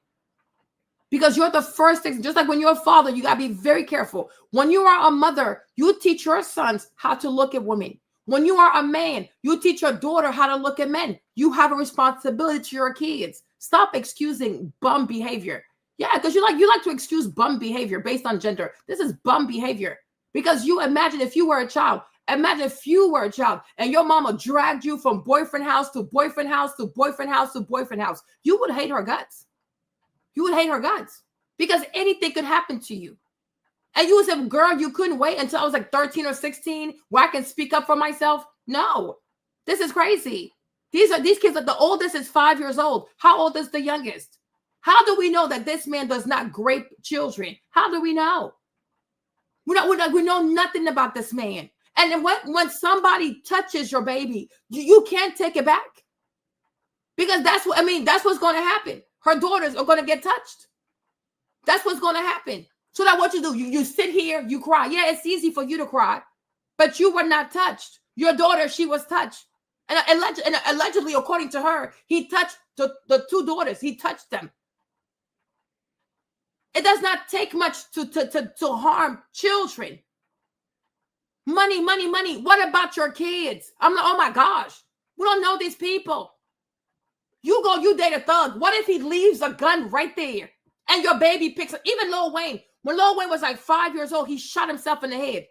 Because you're the first thing, just like when you're a father, you got to be very careful. When you are a mother, you teach your sons how to look at women. When you are a man, you teach your daughter how to look at men. You have a responsibility to your kids. Stop excusing bum behavior. Yeah, because you like to excuse bum behavior based on gender. This is bum behavior. Because you imagine if you were a child. Imagine if you were a child and your mama dragged you from boyfriend house to boyfriend house to boyfriend house to boyfriend house. You would hate her guts. You would hate her guts. because anything could happen to you. And you said, girl, you couldn't wait until I was like 13 or 16 where I can speak up for myself. No, this is crazy. These kids, the oldest is 5 years old. How old is the youngest? How do we know that this man does not rape children? How do we know? We know nothing about this man. And then when somebody touches your baby, you can't take it back. Because that's what's going to happen. Her daughters are going to get touched. That's what's going to happen. So now what you do, you sit here, you cry. Yeah, it's easy for you to cry, but you were not touched. Your daughter, she was touched. And allegedly, according to her, he touched the two daughters. He touched them. It does not take much to harm children. Money, money, money. What about your kids? I'm like, oh my gosh. We don't know these people. You date a thug. What if he leaves a gun right there and your baby picks up? Even Lil Wayne. When Lil Wayne was like 5 years old, he shot himself in the head.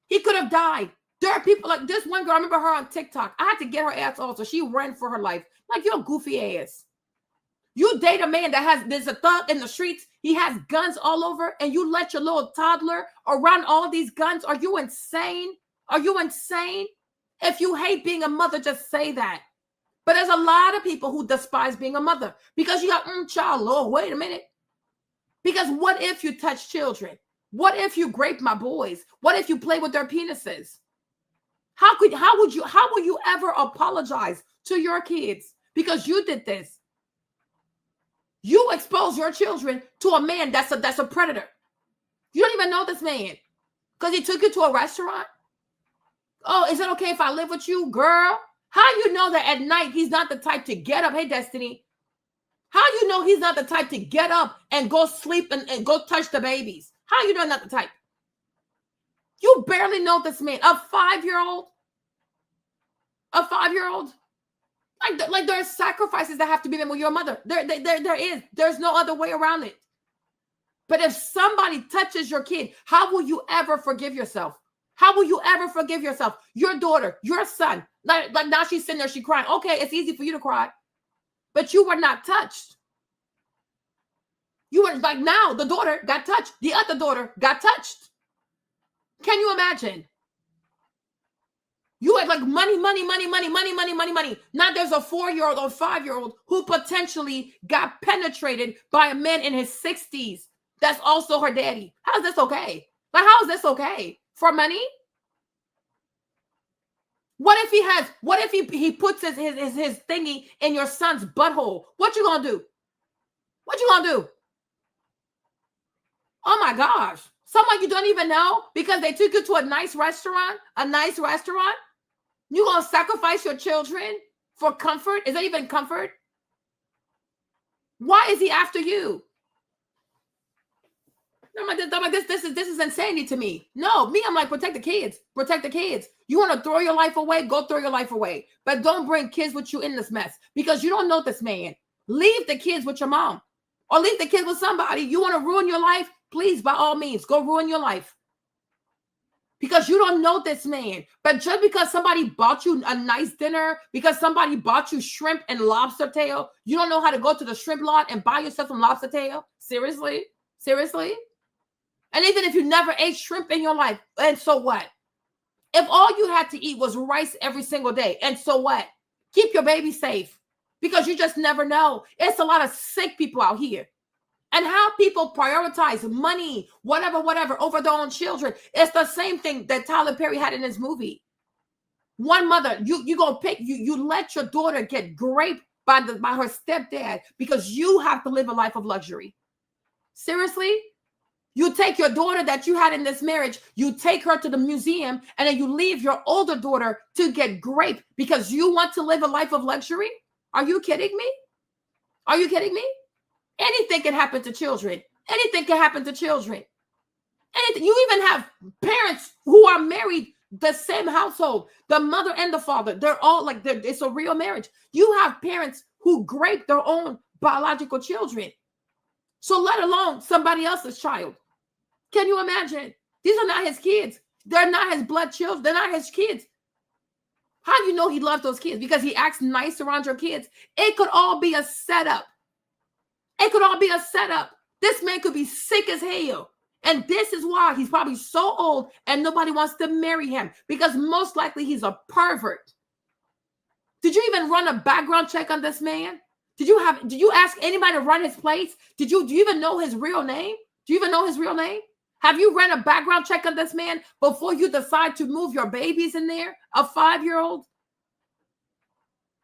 He could have died. There are people like this one girl. I remember her on TikTok. I had to get her ass off, so she ran for her life. Like, you're a goofy ass. You date a man there's a thug in the streets. He has guns all over, and you let your little toddler around all these guns. Are you insane? Are you insane? If you hate being a mother, just say that. But there's a lot of people who despise being a mother because you got, child, Lord, wait a minute. Because what if you touch children? What if you grape my boys? What if you play with their penises? How will you ever apologize to your kids because you did this? You expose your children to a man that's a predator. You don't even know this man because he took you to a restaurant. Oh, is it okay if I live with you, girl? How you know that at night he's not the type to get up? Hey, Destiny. How you know he's not the type to get up and go sleep and go touch the babies? How you know not the type? You barely know this man. A 5-year-old? A 5-year-old? Like there are sacrifices that have to be made with your mother. There is. There's no other way around it. But if somebody touches your kid, how will you ever forgive yourself? How will you ever forgive yourself? Your daughter, your son. Like now she's sitting there, she's crying. Okay, it's easy for you to cry. But you were not touched. You were like, now the daughter got touched. The other daughter got touched. Can you imagine? You had like money. Now there's a 4-year-old or 5-year-old who potentially got penetrated by a man in his 60s. That's also her daddy. How is this okay? Like, how is this okay? For money? What if he puts his thingy in your son's butthole? What you gonna do? What you gonna do? Oh my gosh. Someone you don't even know because they took you to a nice restaurant? You gonna sacrifice your children for comfort? Is that even comfort? Why is he after you? This is insanity to me. No, me, I'm like, protect the kids. Protect the kids. You want to throw your life away? Go throw your life away. But don't bring kids with you in this mess because you don't know this man. Leave the kids with your mom or leave the kids with somebody. You want to ruin your life? Please, by all means, go ruin your life. Because you don't know this man. But just because somebody bought you a nice dinner, because somebody bought you shrimp and lobster tail, you don't know how to go to the shrimp lot and buy yourself some lobster tail? Seriously? Seriously? And even if you never ate shrimp in your life, and so what? If all you had to eat was rice every single day, and so what? Keep your baby safe because you just never know. It's a lot of sick people out here. And how people prioritize money, whatever, over their own children. It's the same thing that Tyler Perry had in his movie. One mother, you gonna pick, you let your daughter get raped by her stepdad because you have to live a life of luxury. Seriously? You take your daughter that you had in this marriage, you take her to the museum, and then you leave your older daughter to get raped because you want to live a life of luxury? Are you kidding me? Are you kidding me? Anything can happen to children. Anything can happen to children. Anything. You even have parents who are married the same household, the mother and the father. They're all like, it's a real marriage. You have parents who rape their own biological children. So let alone somebody else's child. Can you imagine? These are not his kids. They're not his blood children. They're not his kids. How do you know he loves those kids? Because he acts nice around your kids. It could all be a setup. It could all be a setup. This man could be sick as hell. And this is why he's probably so old and nobody wants to marry him, because most likely he's a pervert. Did you even run a background check on this man? Did you ask anybody to run his place? Do you even know his real name? Do you even know his real name? Have you ran a background check on this man before you decide to move your babies in there? A 5-year-old?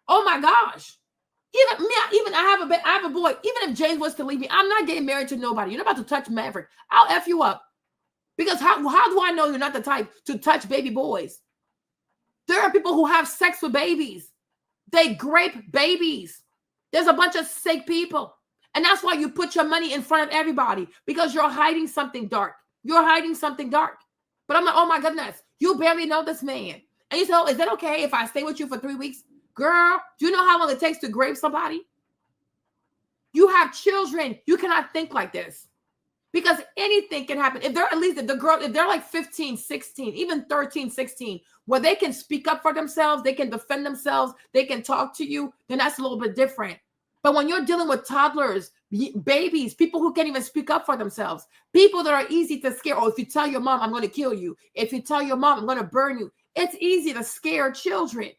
Oh my gosh. I have a boy. Even if James was to leave me, I'm not getting married to nobody. You're not about to touch Maverick. I'll F you up. Because how do I know you're not the type to touch baby boys? There are people who have sex with babies. They grape babies. There's a bunch of sick people. And that's why you put your money in front of everybody, because you're hiding something dark. You're hiding something dark. But I'm like, oh my goodness, you barely know this man. And you say, oh, is that okay if I stay with you for 3 weeks? Girl, do you know how long it takes to grape somebody? You have children. You cannot think like this, because anything can happen. If they're like 15, 16, even 13, 16, where they can speak up for themselves, they can defend themselves, they can talk to you, then that's a little bit different. But when you're dealing with toddlers, babies, people who can't even speak up for themselves, people that are easy to scare. Oh, if you tell your mom, I'm going to kill you. If you tell your mom, I'm going to burn you. It's easy to scare children.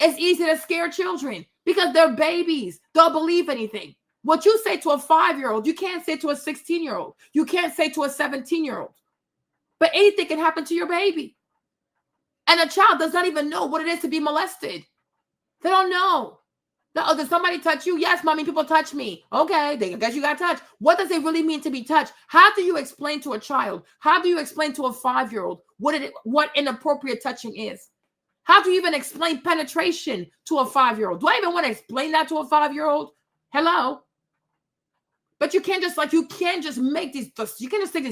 It's easy to scare children because they're babies. They'll believe anything. What you say to a 5-year-old, you can't say to a 16-year-old. You can't say to a 17-year-old. But anything can happen to your baby. And a child does not even know what it is to be molested. They don't know. Oh, did somebody touch you? Yes, mommy, people touch me. Okay, I guess you got touched. What does it really mean to be touched? How do you explain to a child? How do you explain to a 5-year-old what inappropriate touching is? How do you even explain penetration to a 5-year-old? Do I even want to explain that to a 5-year-old? Hello? But you can't just make these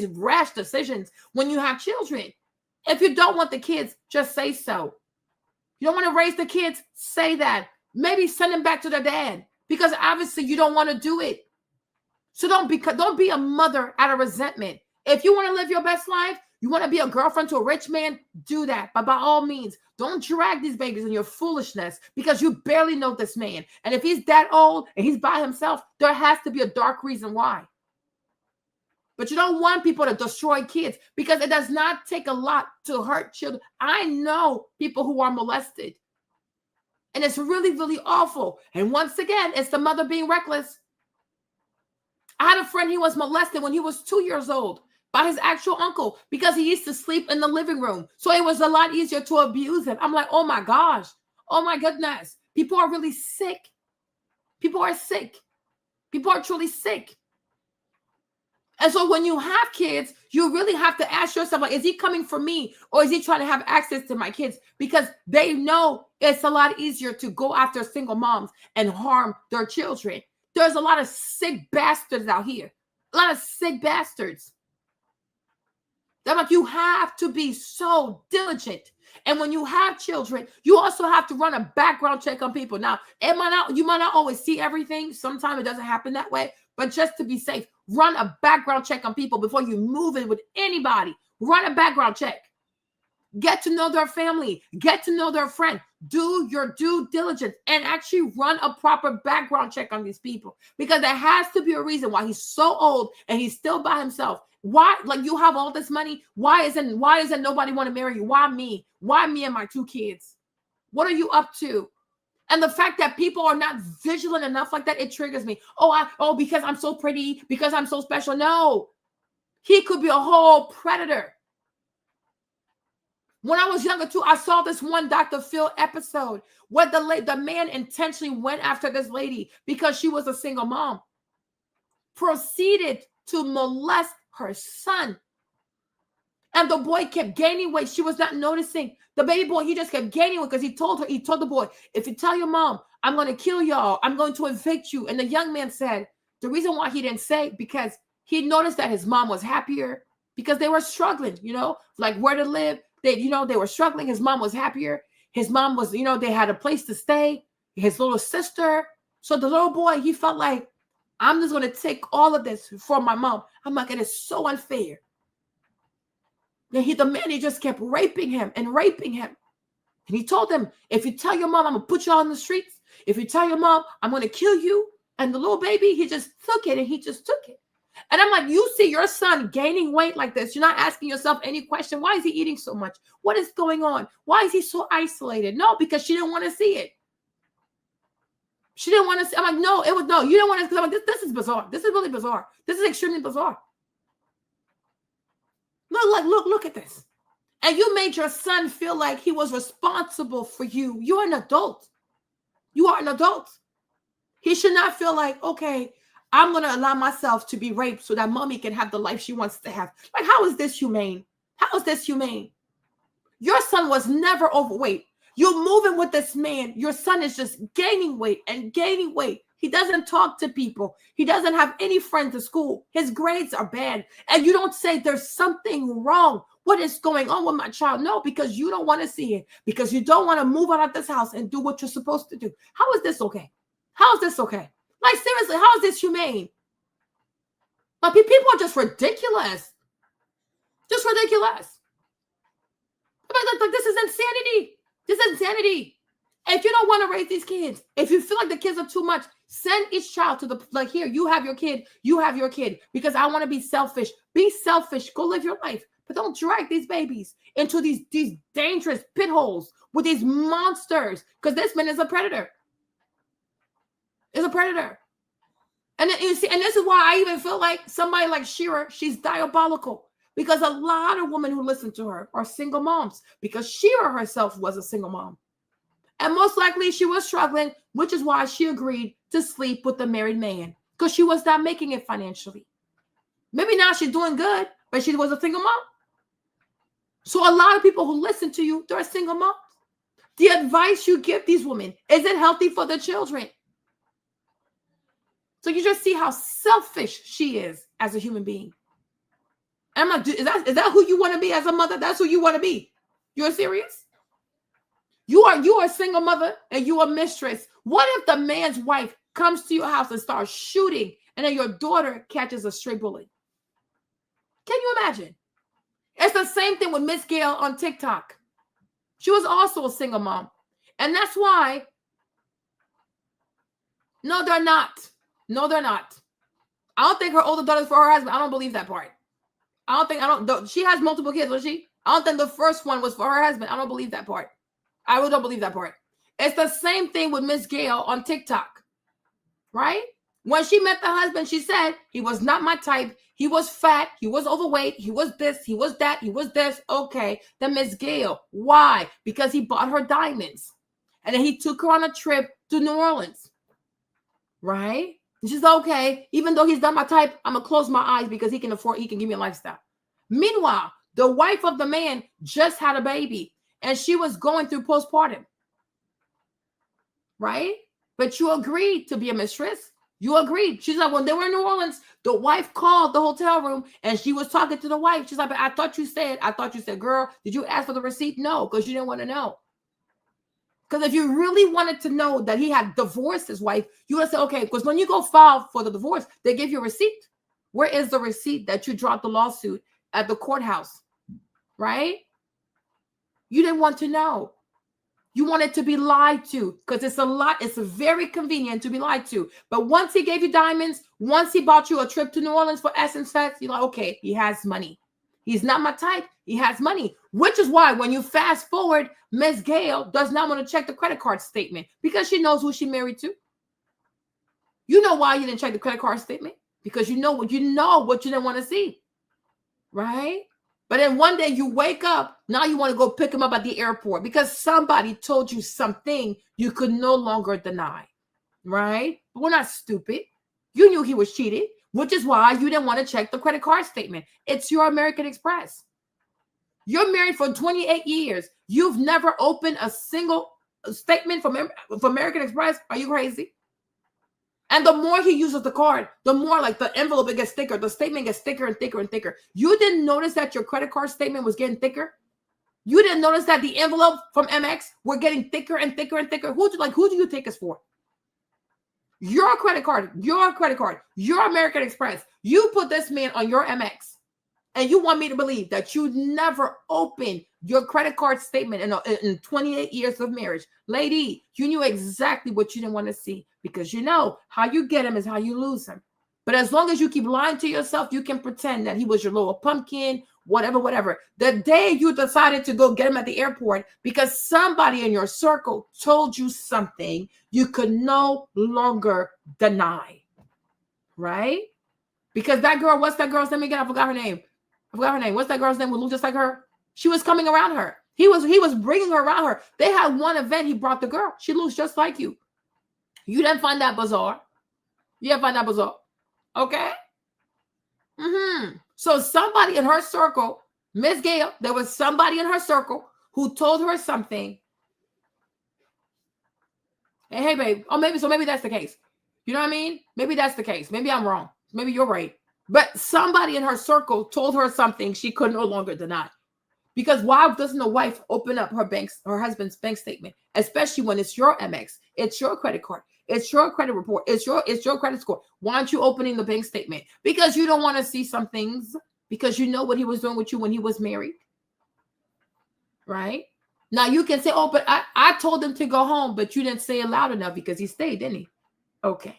rash decisions when you have children. If you don't want the kids, just say so. You don't want to raise the kids, say that. Maybe send them back to their dad, because obviously you don't want to do it. So don't be a mother out of resentment. If you want to live your best life, you want to be a girlfriend to a rich man, do that. But by all means, don't drag these babies in your foolishness, because you barely know this man. And if he's that old and he's by himself, there has to be a dark reason why. But you don't want people to destroy kids, because it does not take a lot to hurt children. I know people who are molested. And it's really, really awful. And once again, it's the mother being reckless. I had a friend, he was molested when he was 2 years old by his actual uncle, because he used to sleep in the living room. So it was a lot easier to abuse him. I'm like, oh my gosh. Oh my goodness. People are really sick. People are sick. People are truly sick. And so when you have kids, you really have to ask yourself, like, is he coming for me, or is he trying to have access to my kids? Because they know it's a lot easier to go after single moms and harm their children. There's a lot of sick bastards out here. A lot of sick bastards. They're like, you have to be so diligent. And when you have children, you also have to run a background check on people. Now, you might not always see everything. Sometimes it doesn't happen that way. But just to be safe, run a background check on people before you move in with anybody. Run a background check. Get to know their family. Get to know their friend. Do your due diligence and actually run a proper background check on these people, because there has to be a reason why he's so old and he's still by himself. Why? Like, you have all this money. Why isn't nobody want to marry you? Why me? Why me and my 2 kids? What are you up to? And the fact that people are not vigilant enough like that, it triggers me. Because I'm so pretty, because I'm so special. No, he could be a whole predator. When I was younger too, I saw this one Dr. Phil episode where the man intentionally went after this lady because she was a single mom, proceeded to molest her son. And the boy kept gaining weight. She was not noticing. The baby boy, he just kept gaining weight because he told the boy, if you tell your mom, I'm going to kill y'all, I'm going to evict you. And the young man said the reason why he didn't say, because he noticed that his mom was happier, because they were struggling, like where to live. They were struggling. His mom was happier. His mom was, they had a place to stay. His little sister. So the little boy, he felt like, I'm just going to take all of this for my mom. I'm like, it is so unfair. The man, he just kept raping him. And he told him, if you tell your mom, I'm going to put you on the streets. If you tell your mom, I'm going to kill you. And the little baby, he just took it and he just took it. And I'm like, you see your son gaining weight like this. You're not asking yourself any question. Why is he eating so much? What is going on? Why is he so isolated? No, because she didn't want to see it. She didn't want to see. I'm like, no, it was no. You don't want to. Because I'm like, this is bizarre. This is really bizarre. This is extremely bizarre. Look at this. And you made your son feel like he was responsible for you. You're an adult. You are an adult. He should not feel like, okay, I'm going to allow myself to be raped so that mommy can have the life she wants to have. Like, how is this humane? How is this humane? Your son was never overweight. You're moving with this man. Your son is just gaining weight and gaining weight. He doesn't talk to people. He doesn't have any friends at school. His grades are bad. And you don't say there's something wrong. What is going on with my child? No, because you don't want to see it. Because you don't want to move out of this house and do what you're supposed to do. How is this okay? How is this okay? Like, seriously, how is this humane? Like, people are just ridiculous. Just ridiculous. Like, this is insanity. This is insanity. If you don't want to raise these kids, if you feel like the kids are too much, send each child to the, like, here, you have your kid, because I want to be selfish. Be selfish. Go live your life. But don't drag these babies into these dangerous pit holes with these monsters, because this man is a predator. Is a predator. And then, you see, and this is why I even feel like somebody like Shira, she's diabolical, because a lot of women who listen to her are single moms, because Shira herself was a single mom. And most likely she was struggling, which is why she agreed to sleep with the married man, because she was not making it financially. Maybe now she's doing good, but she was a single mom. So a lot of people who listen to you, they're single moms. The advice you give these women, is it healthy for the children? So you just see how selfish she is as a human being. And I'm like, is that who you want to be as a mother? That's who you want to be. You're serious? You are a single mother and you are a mistress. What if the man's wife comes to your house and starts shooting and then your daughter catches a stray bullet? Can you imagine? It's the same thing with Miss Gail on TikTok. She was also a single mom. And that's why, no, they're not. No, they're not. I don't think her older daughter's for her husband. I don't believe that part. She has multiple kids, was she? I don't think the first one was for her husband. I don't believe that part. I really don't believe that part. It's the same thing with Miss Gail on TikTok, right? When she met the husband, she said, he was not my type. He was fat. He was overweight. He was this. He was that. He was this. Okay. Then Miss Gail. Why? Because he bought her diamonds. And then he took her on a trip to New Orleans. Right? And she's okay. Even though he's not my type, I'm going to close my eyes because he can give me a lifestyle. Meanwhile, the wife of the man just had a baby and she was going through postpartum. Right? But you agreed to be a mistress. You agreed. She's like, when they were in New Orleans, the wife called the hotel room and she was talking to the wife. She's like, but I thought you said, girl, did you ask for the receipt? No, because you didn't want to know. Because if you really wanted to know that he had divorced his wife, you would have said, okay, because when you go file for the divorce, they give you a receipt. Where is the receipt that you dropped the lawsuit at the courthouse? Right? You didn't want to know. You wanted to be lied to because it's very convenient to be lied to. But once he gave you diamonds, once he bought you a trip to New Orleans for Essence Fest, you're like, okay, he has money. He's not my type. He has money, which is why when you fast forward, Miss Gail does not want to check the credit card statement because she knows who she married to. You know why you didn't check the credit card statement? Because you know what you didn't want to see, right? But then one day you wake up, now you want to go pick him up at the airport because somebody told you something you could no longer deny, right? But we're not stupid. You knew he was cheated, which is why you didn't want to check the credit card statement. It's your American Express. You're married for 28 years. You've never opened a single statement from American Express. Are you crazy? And the more he uses the card, the more like the envelope it gets thicker. The statement gets thicker and thicker and thicker. You didn't notice that your credit card statement was getting thicker? You didn't notice that the envelope from MX were getting thicker and thicker and thicker? Who do you take us for? Your credit card, your American Express. You put this man on your MX. And you want me to believe that you never opened your credit card statement in 28 years of marriage. Lady, you knew exactly what you didn't want to see, because you know how you get him is how you lose him. But as long as you keep lying to yourself, you can pretend that he was your little pumpkin, whatever, whatever. The day you decided to go get him at the airport because somebody in your circle told you something you could no longer deny, right? Because that girl, what's that girl's name again? I forgot her name. What's that girl's name who looked just like her? She was coming around her. He was bringing her around her. They had one event. He brought the girl. She looks just like you. You didn't find that bizarre. You didn't find that bizarre. Okay? So somebody in her circle, Miss Gail, there was somebody in her circle who told her something. And hey, babe. Oh, maybe that's the case. You know what I mean? Maybe that's the case. Maybe I'm wrong. Maybe you're right. But somebody in her circle told her something she could no longer deny. Because why doesn't the wife open up her husband's bank statement, especially when it's your MX, it's your credit card, it's your credit report, it's your credit score? Why aren't you opening the bank statement? Because you don't want to see some things, because you know what he was doing with you when he was married, right? Now you can say, oh, but I told him to go home, but you didn't say it loud enough because he stayed, didn't he? Okay.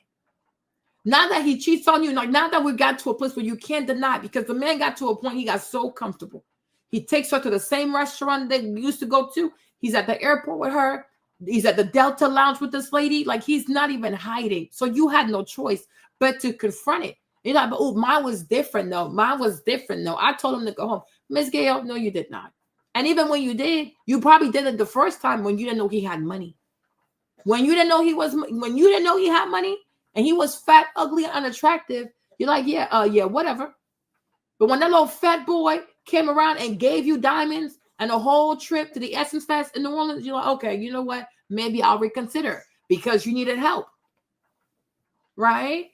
Now that he cheats on you, now that we got to a place where you can't deny, because the man got to a point, he got so comfortable. He takes her to the same restaurant they used to go to. He's at the airport with her. He's at the Delta Lounge with this lady. Like, he's not even hiding. So you had no choice but to confront it. You're like, oh, mine was different, though. I told him to go home. Miss Gail, no, you did not. And even when you did, you probably did it the first time when you didn't know he had money. When you didn't know he had money, and he was fat, ugly, and unattractive, you're like, yeah, whatever. But when that little fat boy came around and gave you diamonds and a whole trip to the Essence Fest in New Orleans, you're like, okay, you know what? Maybe I'll reconsider, because you needed help, right?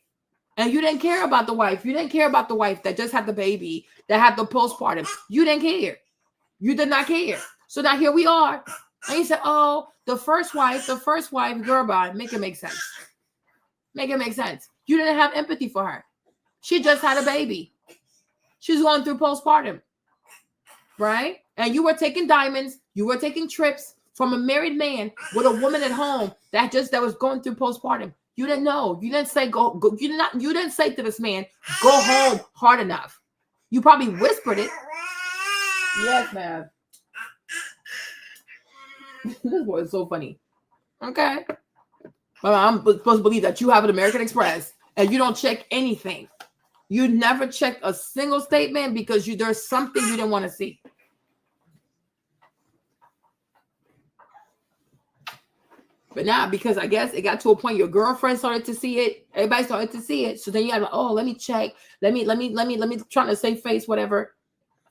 And you didn't care about the wife. You didn't care about the wife that just had the baby, that had the postpartum. You didn't care. You did not care. So now here we are. And you said, oh, the first wife, girl, bye. Make it make sense. Make it make sense. You didn't have empathy for her. She just had a baby. She's going through postpartum, right? And you were taking diamonds. You were taking trips from a married man with a woman at home that was going through postpartum. You didn't know. You didn't say go. You didn't say to this man, go home hard enough. You probably whispered it. Yes, ma'am. This boy is so funny. Okay. But I'm supposed to believe that you have an American Express and you don't check anything. You never checked a single statement because there's something you didn't want to see. But now, because I guess it got to a point, your girlfriend started to see it. Everybody started to see it. So then you got like, oh, let me check. Let me trying to save face, whatever.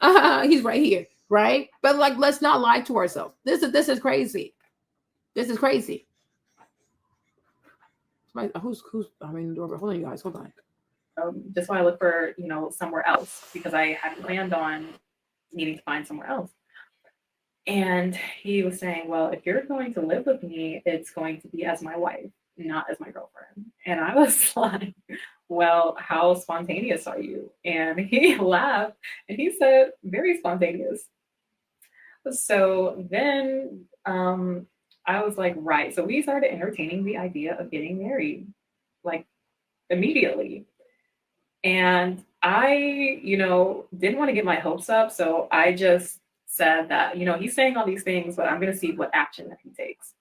He's right here, right? But like, let's not lie to ourselves. This is crazy. This is crazy. Who's I mean, hold on, you guys, hold on. Just want to look for, somewhere else, because I hadn't planned on needing to find somewhere else. And he was saying, well, if you're going to live with me, it's going to be as my wife, not as my girlfriend. And I was like, well, how spontaneous are you? And he laughed and he said, very spontaneous. So then I was like, right. So we started entertaining the idea of getting married, like, immediately. And I, didn't want to get my hopes up. So I just said that, he's saying all these things, but I'm going to see what action that he takes.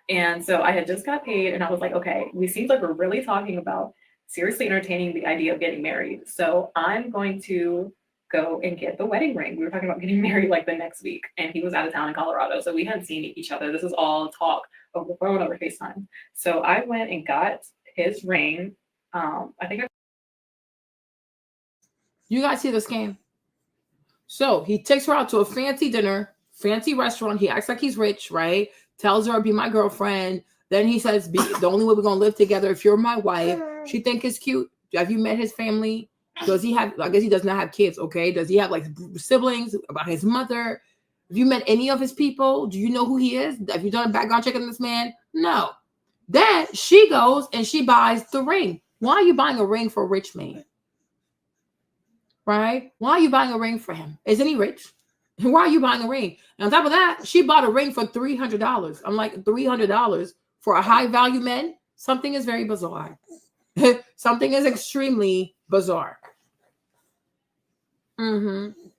And so I had just got paid and I was like, okay, we seem like we're really talking about seriously entertaining the idea of getting married. So I'm going to go and get the wedding ring. We were talking about getting married like the next week, and he was out of town in Colorado. So we hadn't seen each other. This is all talk over the phone, over FaceTime. So I went and got his ring. You guys see the scam? So he takes her out to a fancy dinner, fancy restaurant. He acts like he's rich, right? Tells her, be my girlfriend. Then he says, the only way we're going to live together if you're my wife. She think it's cute. Have you met his family? Does he have, I guess he does not have kids, okay? Does he have like siblings? About his mother? Have you met any of his people? Do you know who he is? Have you done a background check on this man? No. Then she goes and she buys the ring. Why are you buying a ring for a rich man? right? Why are you buying a ring for him? Isn't he rich? Why are you buying a ring? And on top of that, she bought a ring for $300. I'm like, $300 for a high value man? Something is very bizarre. Something is extremely bizarre.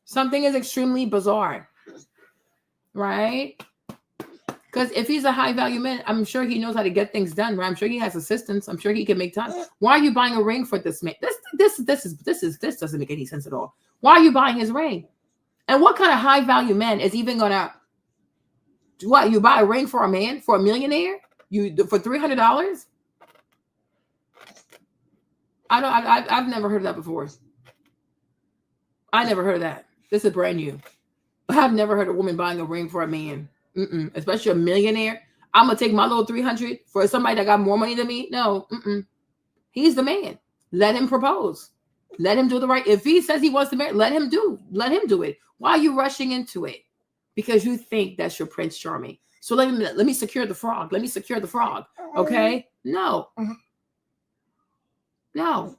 Something is extremely bizarre, right? Because if he's a high value man, I'm sure he knows how to get things done, right? I'm sure he has assistants. I'm sure he can make time. Why are you buying a ring for this man? This doesn't make any sense at all. Why are you buying his ring? And what kind of high value man is even gonna what? You buy a ring for a man, for a millionaire? You for $300? I've never heard of that before. I never heard of that. This is brand new. I've never heard of a woman buying a ring for a man. Especially a millionaire. I'm gonna take my little 300 for somebody that got more money than me. No, he's the man. Let him propose. Let him do the right. If he says he wants to marry, let him do it. Why are you rushing into it? Because you think that's your Prince Charming. So let me secure the frog. Let me secure the frog. Okay? No.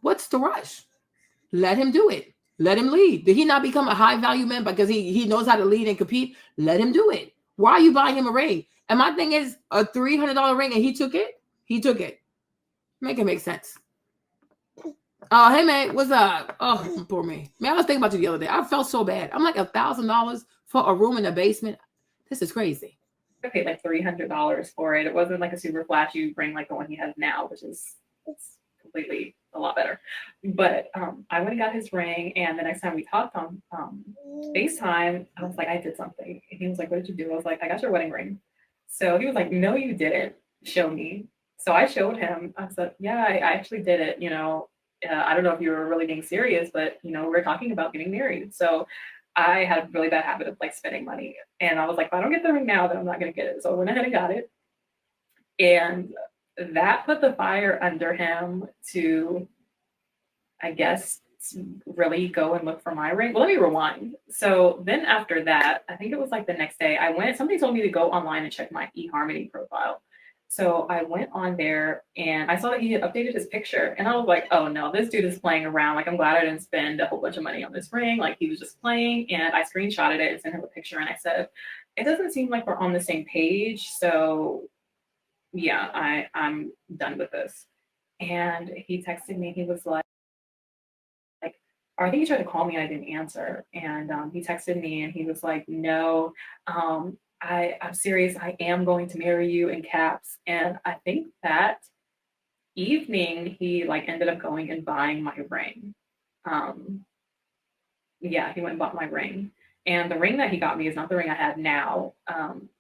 What's the rush? Let him do it. Let him lead. Did he not become a high value man because he knows how to lead and compete? Let him do it. Why are you buying him a ring? And my thing is a $300 ring and he took it? He took it. Make it make sense. Oh, hey, man, what's up? Oh, poor me. Man, I was thinking about you the other day. I felt so bad. I'm like $1,000 for a room in the basement. This is crazy. I paid like $300 for it. It wasn't like a super flashy ring like the one he has now, which is completely a lot better. But I went and got his ring, and the next time we talked on FaceTime, I was like, I did something. And he was like, what did you do? I was like, I got your wedding ring. So he was like, no, you didn't. Show me. So I showed him. I said, yeah, I actually did it. I don't know if you were really being serious, but we're talking about getting married. So I had a really bad habit of like spending money. And I was like, if I don't get the ring now, then I'm not going to get it. So I went ahead and got it. And that put the fire under him to, I guess, really go and look for my ring. Well, let me rewind. So then after that, I think it was like the next day, somebody told me to go online and check my eHarmony profile. So I went on there and I saw that he had updated his picture. And I was like, oh no, this dude is playing around. Like, I'm glad I didn't spend a whole bunch of money on this ring. Like, he was just playing. And I screenshotted it and sent him a picture. And I said, it doesn't seem like we're on the same page. So yeah, I'm done with this. And he texted me. He was like, or I think he tried to call me and I didn't answer. And he texted me and he was like, no, I'm serious. I am going to marry you, in caps. And I think that evening he like ended up going and buying my ring. Yeah, he went and bought my ring. And the ring that he got me is not the ring I had now.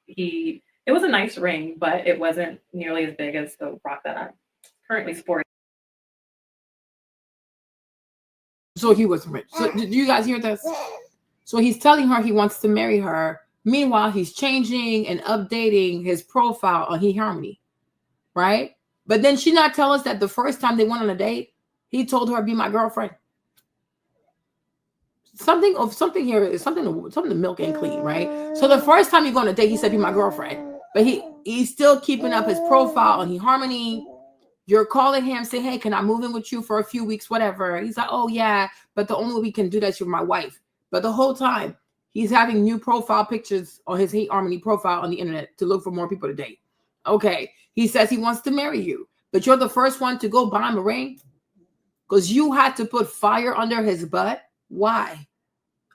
It was a nice ring, but it wasn't nearly as big as the rock that I'm currently sporting. So he was rich. So did you guys hear this? So he's telling her he wants to marry her. Meanwhile, he's changing and updating his profile on eHarmony, right? But then she not tell us that the first time they went on a date, he told her, be my girlfriend. Something here is something the milk ain't clean, right? So the first time you go on a date, he said, be my girlfriend. But he's still keeping up his profile on eHarmony. You're calling him, say, hey, can I move in with you for a few weeks, whatever. He's like, oh, yeah, but the only way we can do that is you're my wife. But the whole time, he's having new profile pictures on his eHarmony profile on the internet to look for more people to date. Okay, he says he wants to marry you, but you're the first one to go buy him a ring because you had to put fire under his butt. Why?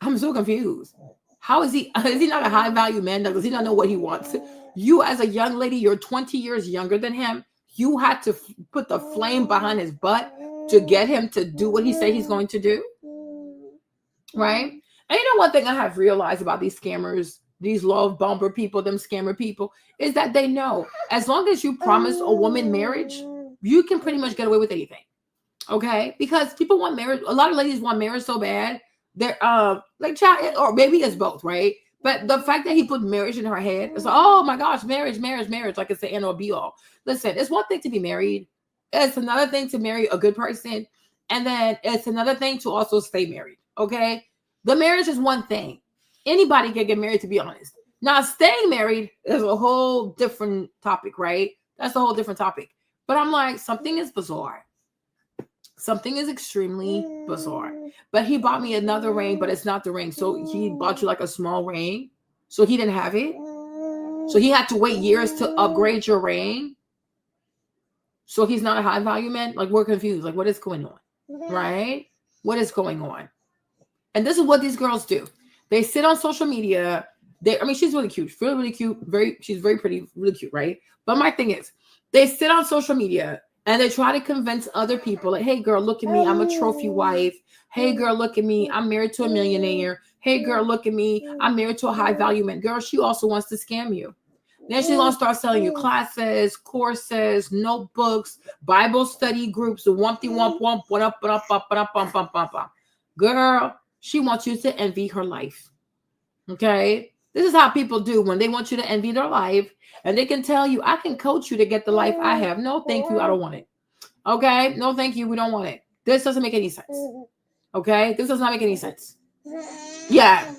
I'm so confused. How is he not a high value man? Does he not know what he wants? You as a young lady, you're 20 years younger than him. You had to put the flame behind his butt to get him to do what he said he's going to do. Right? And you know one thing I have realized about these scammers, these love bomber people, them scammer people, is that they know as long as you promise a woman marriage, you can pretty much get away with anything. Okay? Because people want marriage. A lot of ladies want marriage so bad. They're like child, or maybe it's both, right? But the fact that he put marriage in her head, it's like, oh my gosh, marriage, like it's the end or be all. Listen, it's one thing to be married. It's another thing to marry a good person. And then it's another thing to also stay married. Okay? The marriage is one thing. Anybody can get married, to be honest. Now, staying married is a whole different topic, right? That's a whole different topic. But I'm like, something is bizarre. Something is extremely bizarre. But he bought me another ring, but it's not the ring. So he bought you like a small ring. So he didn't have it. So he had to wait years to upgrade your ring. So he's not a high value man. Like, we're confused. Like, what is going on? Right? What is going on? And this is what these girls do. They sit on social media. I mean, she's really cute. She's really, really cute. She's very pretty, really cute, right? But my thing is, they sit on social media and they try to convince other people, like, hey, girl, look at me. I'm a trophy wife. Hey, girl, look at me. I'm married to a millionaire. Hey, girl, look at me. I'm married to a high value man. Girl, she also wants to scam you. Then she's going to start selling you classes, courses, notebooks, Bible study groups, wumpty wump wump, what up, what up, what up, bump, bump, bump, bump. Girl, she wants you to envy her life. Okay? This is how people do when they want you to envy their life, and they can tell you, I can coach you to get the life I have. No, thank you. I don't want it. Okay? No, thank you. We don't want it. This doesn't make any sense. Okay? This does not make any sense. Yeah.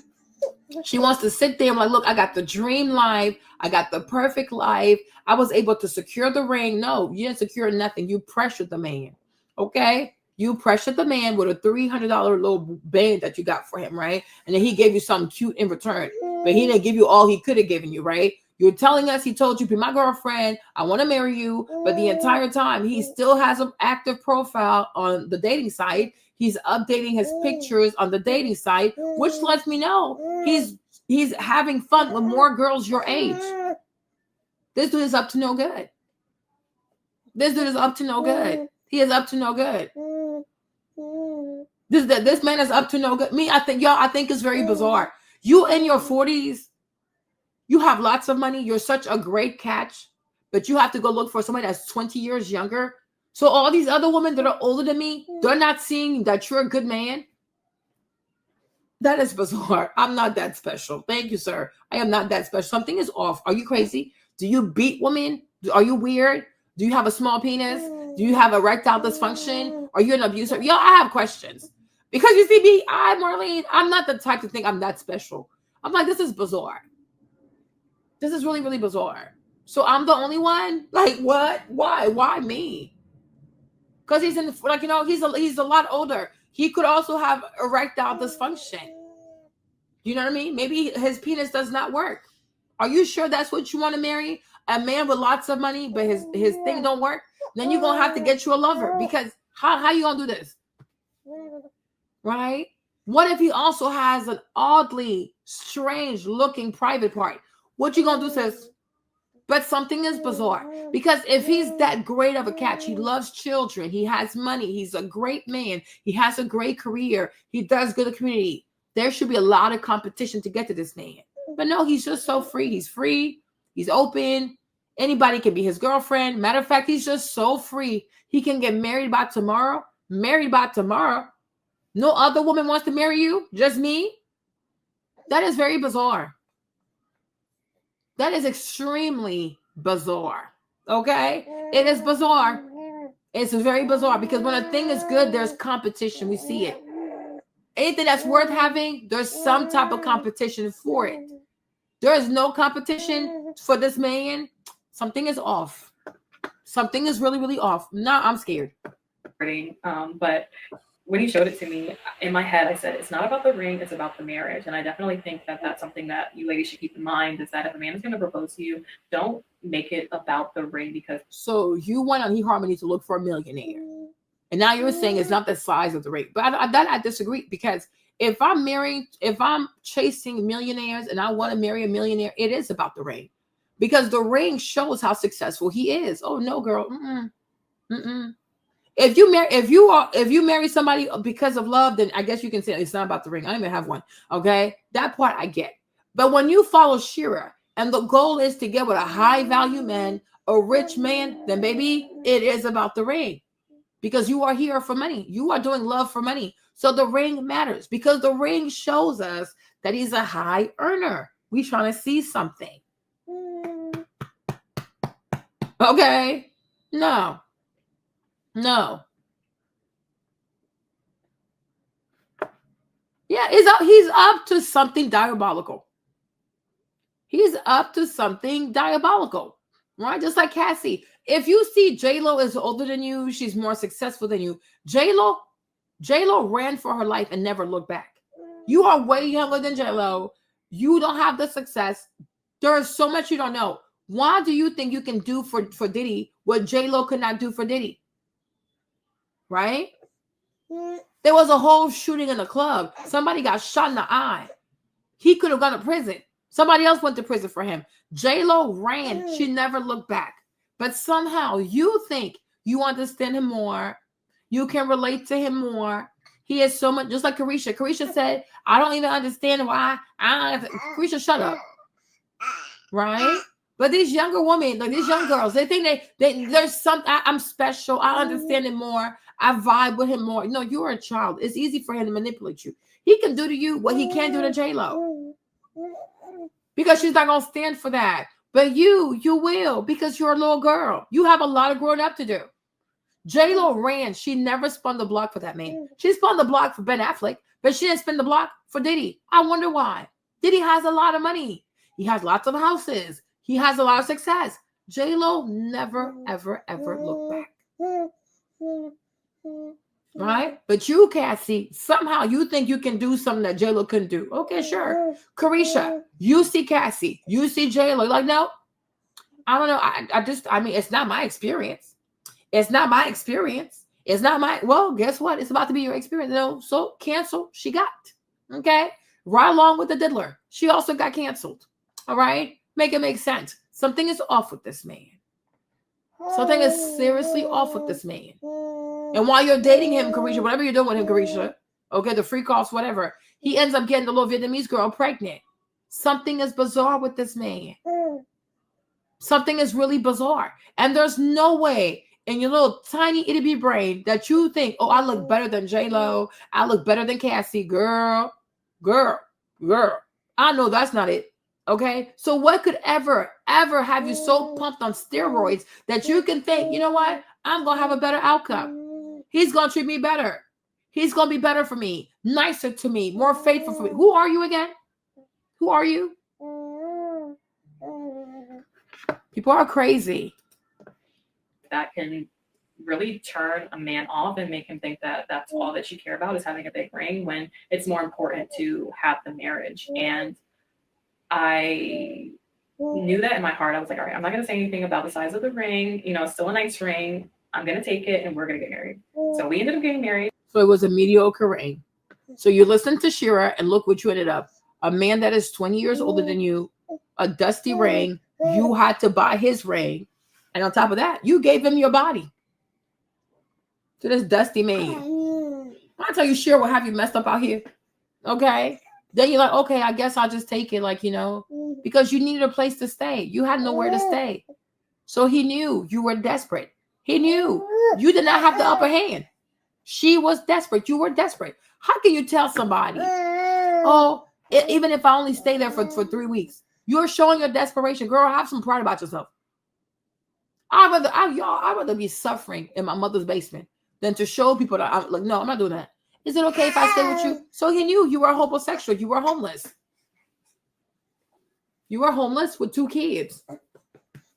She wants to sit there and like, look, I got the dream life. I got the perfect life. I was able to secure the ring. No, you didn't secure nothing. You pressured the man. Okay? You pressured the man with a $300 little band that you got for him, right? And then he gave you something cute in return. But he didn't give you all he could have given you, right? You're telling us he told you, be my girlfriend. I want to marry you. But the entire time, he still has an active profile on the dating site. He's updating his pictures on the dating site, which lets me know he's having fun with more girls your age. This dude is up to no good. This dude is up to no good. He is up to no good. This man is up to no good. I think it's very bizarre. You in your 40s, you have lots of money. You're such a great catch, but you have to go look for somebody that's 20 years younger. So all these other women that are older than me, they're not seeing that you're a good man. That is bizarre. I'm not that special. Thank you, sir. I am not that special. Something is off. Are you crazy? Do you beat women? Are you weird? Do you have a small penis? Do you have erectile dysfunction? Are you an abuser? Yo, I have questions. Because you see me, Marlene, I'm not the type to think I'm that special. I'm like, this is bizarre. This is really, really bizarre. So I'm the only one? Like, what? Why? Why me? Because he's in, like, he's a lot older. He could also have erectile dysfunction. You know what I mean? Maybe his penis does not work. Are you sure that's what you want to marry? A man with lots of money, but his thing don't work? Then you're going to have to get you a lover. Because how you going to do this? Right? What if he also has an oddly strange looking private part? What you going to do, sis? But something is bizarre, because if he's that great of a catch, he loves children, he has money, he's a great man, he has a great career, he does good in the community, there should be a lot of competition to get to this man. But no, he's just so free. He's open. Anybody can be his girlfriend. Matter of fact, he's just so free. He can get married by tomorrow. No other woman wants to marry you, just me. That is very bizarre. That is extremely bizarre. Okay? It is bizarre. It's very bizarre, because when a thing is good, there's competition. We see it. Anything that's worth having, there's some type of competition for it. There is no competition for this man. Something is off. Something is really, really off. No, I'm scared. But when you showed it to me, in my head, I said, it's not about the ring, it's about the marriage. And I definitely think that that's something that you ladies should keep in mind, is that if a man is going to propose to you, don't make it about the ring. Because so you went on eHarmony to look for a millionaire. And now you're saying it's not the size of the ring. But I disagree, because if I'm chasing millionaires and I want to marry a millionaire, it is about the ring. Because the ring shows how successful he is. Oh no, girl. If you marry somebody because of love, then I guess you can say it's not about the ring. I don't even have one. Okay, that part I get. But when you follow Shira and the goal is to get with a high value man, a rich man, then baby, it is about the ring. Because you are here for money. You are doing love for money. So the ring matters, because the ring shows us that he's a high earner. We trying to see something. Okay. No. Yeah, he's up to something diabolical. He's up to something diabolical, right? Just like Cassie. If you see J-Lo is older than you, she's more successful than you. J-Lo ran for her life and never looked back. You are way younger than J-Lo. You don't have the success. There is so much you don't know. Why do you think you can do for Diddy what J-Lo could not do for Diddy? Right? There was a whole shooting in a club. Somebody got shot in the eye. He could have gone to prison. Somebody else went to prison for him. J-Lo ran. She never looked back. But somehow you think you understand him more. You can relate to him more. He is so much, just like Carisha. Carisha said, I don't even understand why. Carisha, shut up. Right? But these younger women, like these young girls, they think there's something, I'm special. I understand him more. I vibe with him more. No, you're a child. It's easy for him to manipulate you. He can do to you what he can't do to J-Lo. Because she's not going to stand for that. But you will, because you're a little girl. You have a lot of growing up to do. J-Lo ran. She never spun the block for that man. She spun the block for Ben Affleck, but she didn't spin the block for Diddy. I wonder why. Diddy has a lot of money. He has lots of houses. He has a lot of success. J-Lo never, ever, ever looked back. Right? But you, Cassie, somehow you think you can do something that J-Lo couldn't do. Okay, sure. Carisha, you see Cassie. You see J-Lo. Like, no, I don't know. I mean, it's not my experience. It's not my experience. It's not my, well, guess what? It's about to be your experience. No, so cancel. She got. Okay? Right along with the diddler. She also got canceled. All right? Make it make sense. Something is off with this man. Something is seriously off with this man. And while you're dating him, Carisha, whatever you're doing with him, Carisha, okay, the freak offs, whatever, he ends up getting the little Vietnamese girl pregnant. Something is bizarre with this man. Something is really bizarre. And there's no way in your little tiny itty bitty brain that you think, oh, I look better than J-Lo. I look better than Cassie. Girl. I know that's not it. Okay? So what could ever have you so pumped on steroids that you can think, you know what? I'm going to have a better outcome. He's going to treat me better. He's going to be better for me, nicer to me, more faithful for me. Who are you again? Who are you? People are crazy. That can really turn a man off and make him think that that's all that you care about is having a big ring, when it's more important to have the marriage. And I knew that in my heart. I was like, all right, I'm not going to say anything about the size of the ring. You know, it's still a nice ring. I'm going to take it and we're going to get married. So we ended up getting married. So it was a mediocre ring. So you listened to Shira and look what you ended up. A man that is 20 years older than you, a dusty ring. You had to buy his ring. And on top of that, you gave him your body to this dusty man. I tell you, Shira will have you messed up out here. Okay. Then you're like, okay, I guess I'll just take it. Like, you know, because you needed a place to stay. You had nowhere to stay. So he knew you were desperate. He knew you did not have the upper hand. She was desperate. You were desperate. How can you tell somebody, oh, even if I only stay there for 3 weeks, you're showing your desperation. Girl, have some pride about yourself. I'd rather be suffering in my mother's basement than to show people that I'm like, no, I'm not doing that. Is it okay if I stay with you? So he knew you were homosexual. You were homeless. You were homeless with 2 kids.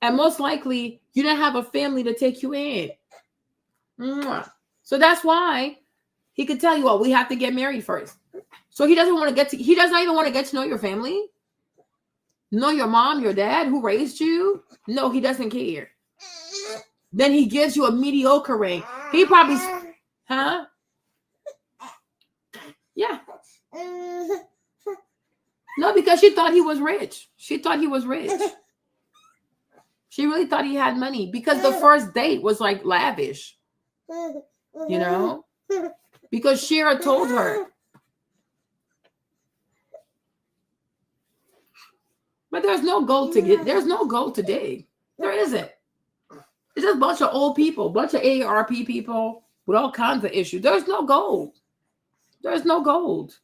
And most likely, you didn't have a family to take you in. So that's why he could tell you, well, we have to get married first. So he doesn't even want to get to know your family. Know your mom, your dad, who raised you. No, he doesn't care. Then he gives you a mediocre ring. He probably, huh? Yeah. No, because she thought he was rich. She thought he was rich. She really thought he had money because the first date was like lavish. You know? Because Shira told her. But there's no gold to get. There's no gold to dig. There isn't. It's just a bunch of old people, bunch of AARP people with all kinds of issues. There's no gold. There's no gold.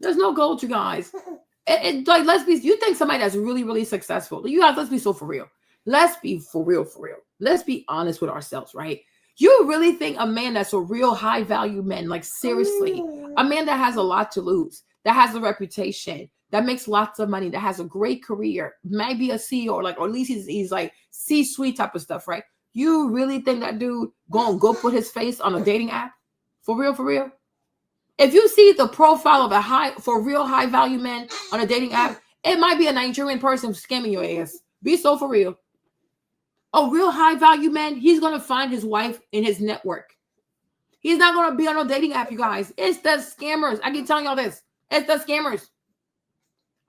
There's no gold, you guys. Like, let's be, you think somebody that's really, really successful. You guys, let's be so for real. Let's be for real. Let's be honest with ourselves, right? You really think a man that's a real high value man, like seriously, a man that has a lot to lose, that has a reputation, that makes lots of money, that has a great career, might be a CEO, or at least he's like C-suite type of stuff, right? You really think that dude gonna go put his face on a dating app? For real, for real? If you see the profile of a real high value man on a dating app, it might be a Nigerian person scamming your ass. Be so for real. A real high value man, he's gonna find his wife in his network. He's not gonna be on a dating app, you guys. It's the scammers. I keep telling y'all this. It's the scammers.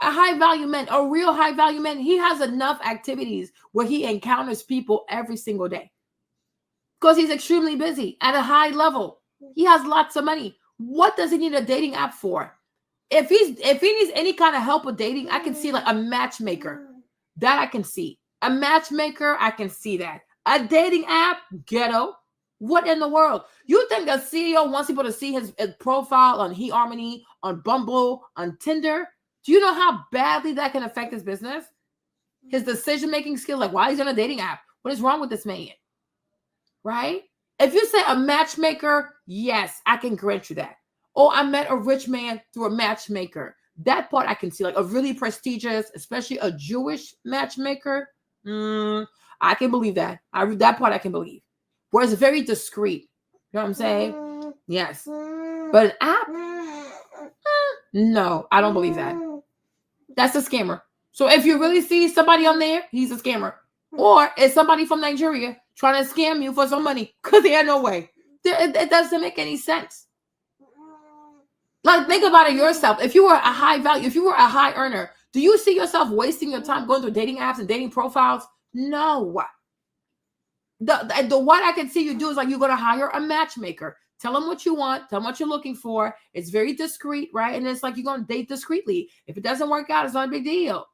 A high value man, a real high value man, he has enough activities where he encounters people every single day because he's extremely busy at a high level. He has lots of money. What does he need a dating app for? If he needs any kind of help with dating, I can see like a matchmaker. That I can see. A matchmaker, I can see that. A dating app, ghetto. What in the world? You think a CEO wants people to see his profile on eHarmony, on Bumble, on Tinder? Do you know how badly that can affect his business? His decision-making skills, like why he's on a dating app? What is wrong with this man? Right? If you say a matchmaker, yes, I can grant you that. Oh, I met a rich man through a matchmaker. That part I can see, like a really prestigious, especially a Jewish matchmaker. I can believe that. That part I can believe. Whereas very discreet. You know what I'm saying? Yes. But an app? No, I don't believe that. That's a scammer. So if you really see somebody on there, he's a scammer. Or it's somebody from Nigeria trying to scam you for some money. Because there no way. It doesn't make any sense. Like, think about it yourself. If you were a high value, if you were a high earner, do you see yourself wasting your time going through dating apps and dating profiles? No. The what I can see you do is like you're going to hire a matchmaker. Tell them what you want. Tell them what you're looking for. It's very discreet, right? And it's like you're going to date discreetly. If it doesn't work out, it's not a big deal.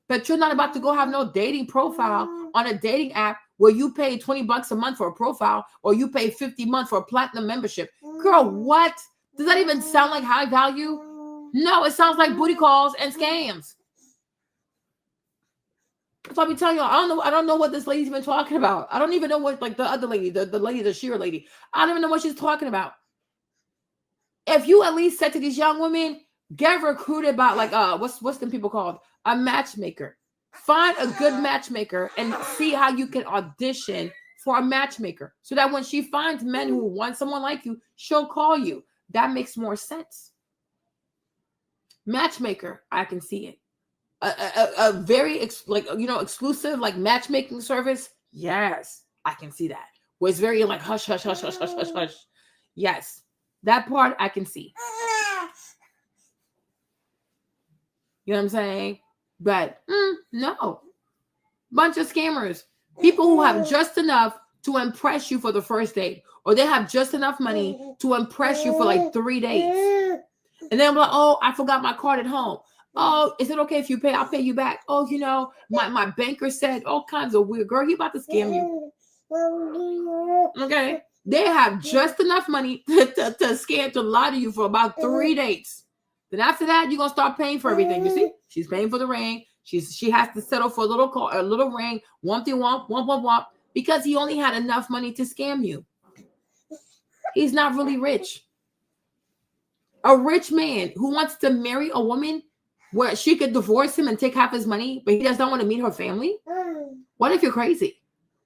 But you're not about to go have no dating profile on a dating app where you pay $20 a month for a profile or you pay $50 a month for a platinum membership. Girl, what? Does that even sound like high value? No, it sounds like booty calls and scams. So I'll be telling you, I don't know what this lady's been talking about. I don't even know what, like the other lady, the lady, the sheer lady. I don't even know what she's talking about. If you at least said to these young women, get recruited by like what's them people called? A matchmaker. Find a good matchmaker and see how you can audition for a matchmaker. So that when she finds men who want someone like you, she'll call you. That makes more sense. Matchmaker, I can see it. A very exclusive like matchmaking service. Yes, I can see that. Where it's very like hush, hush, hush, hush, hush, hush, hush. Yes, that part I can see. You know what I'm saying? But no, bunch of scammers. People who have just enough to impress you for the first date, or they have just enough money to impress you for like 3 days, and then I'm like, oh, I forgot my card at home. Oh, is it okay if you pay? I'll pay you back. Oh, you know, my banker said all kinds of weird. Girl, he about to scam you. Okay. They have just enough money to scam, to lie to you for about 3 dates. Then after that, you're going to start paying for everything. You see? She's paying for the ring. She has to settle for a little ring. Womp, because he only had enough money to scam you. He's not really rich. A rich man who wants to marry a woman where she could divorce him and take half his money, but he does not want to meet her family? What if you're crazy?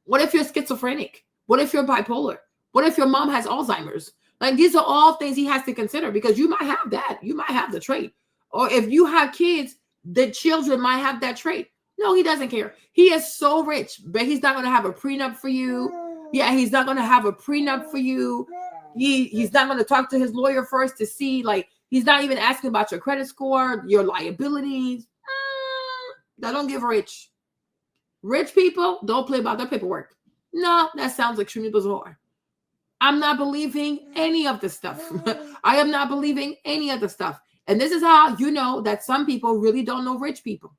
What if you're schizophrenic? What if you're bipolar? What if your mom has Alzheimer's? Like, these are all things he has to consider because you might have that. You might have the trait. Or if you have kids, the children might have that trait. No, he doesn't care. He is so rich, but he's not going to have a prenup for you. Yeah, he's not going to have a prenup for you. He's not going to talk to his lawyer first to see, like, he's not even asking about your credit score, your liabilities. That don't give rich. Rich people don't play about their paperwork. No, that sounds extremely bizarre. I'm not believing any of this stuff. I am not believing any of the stuff. And this is how you know that some people really don't know rich people.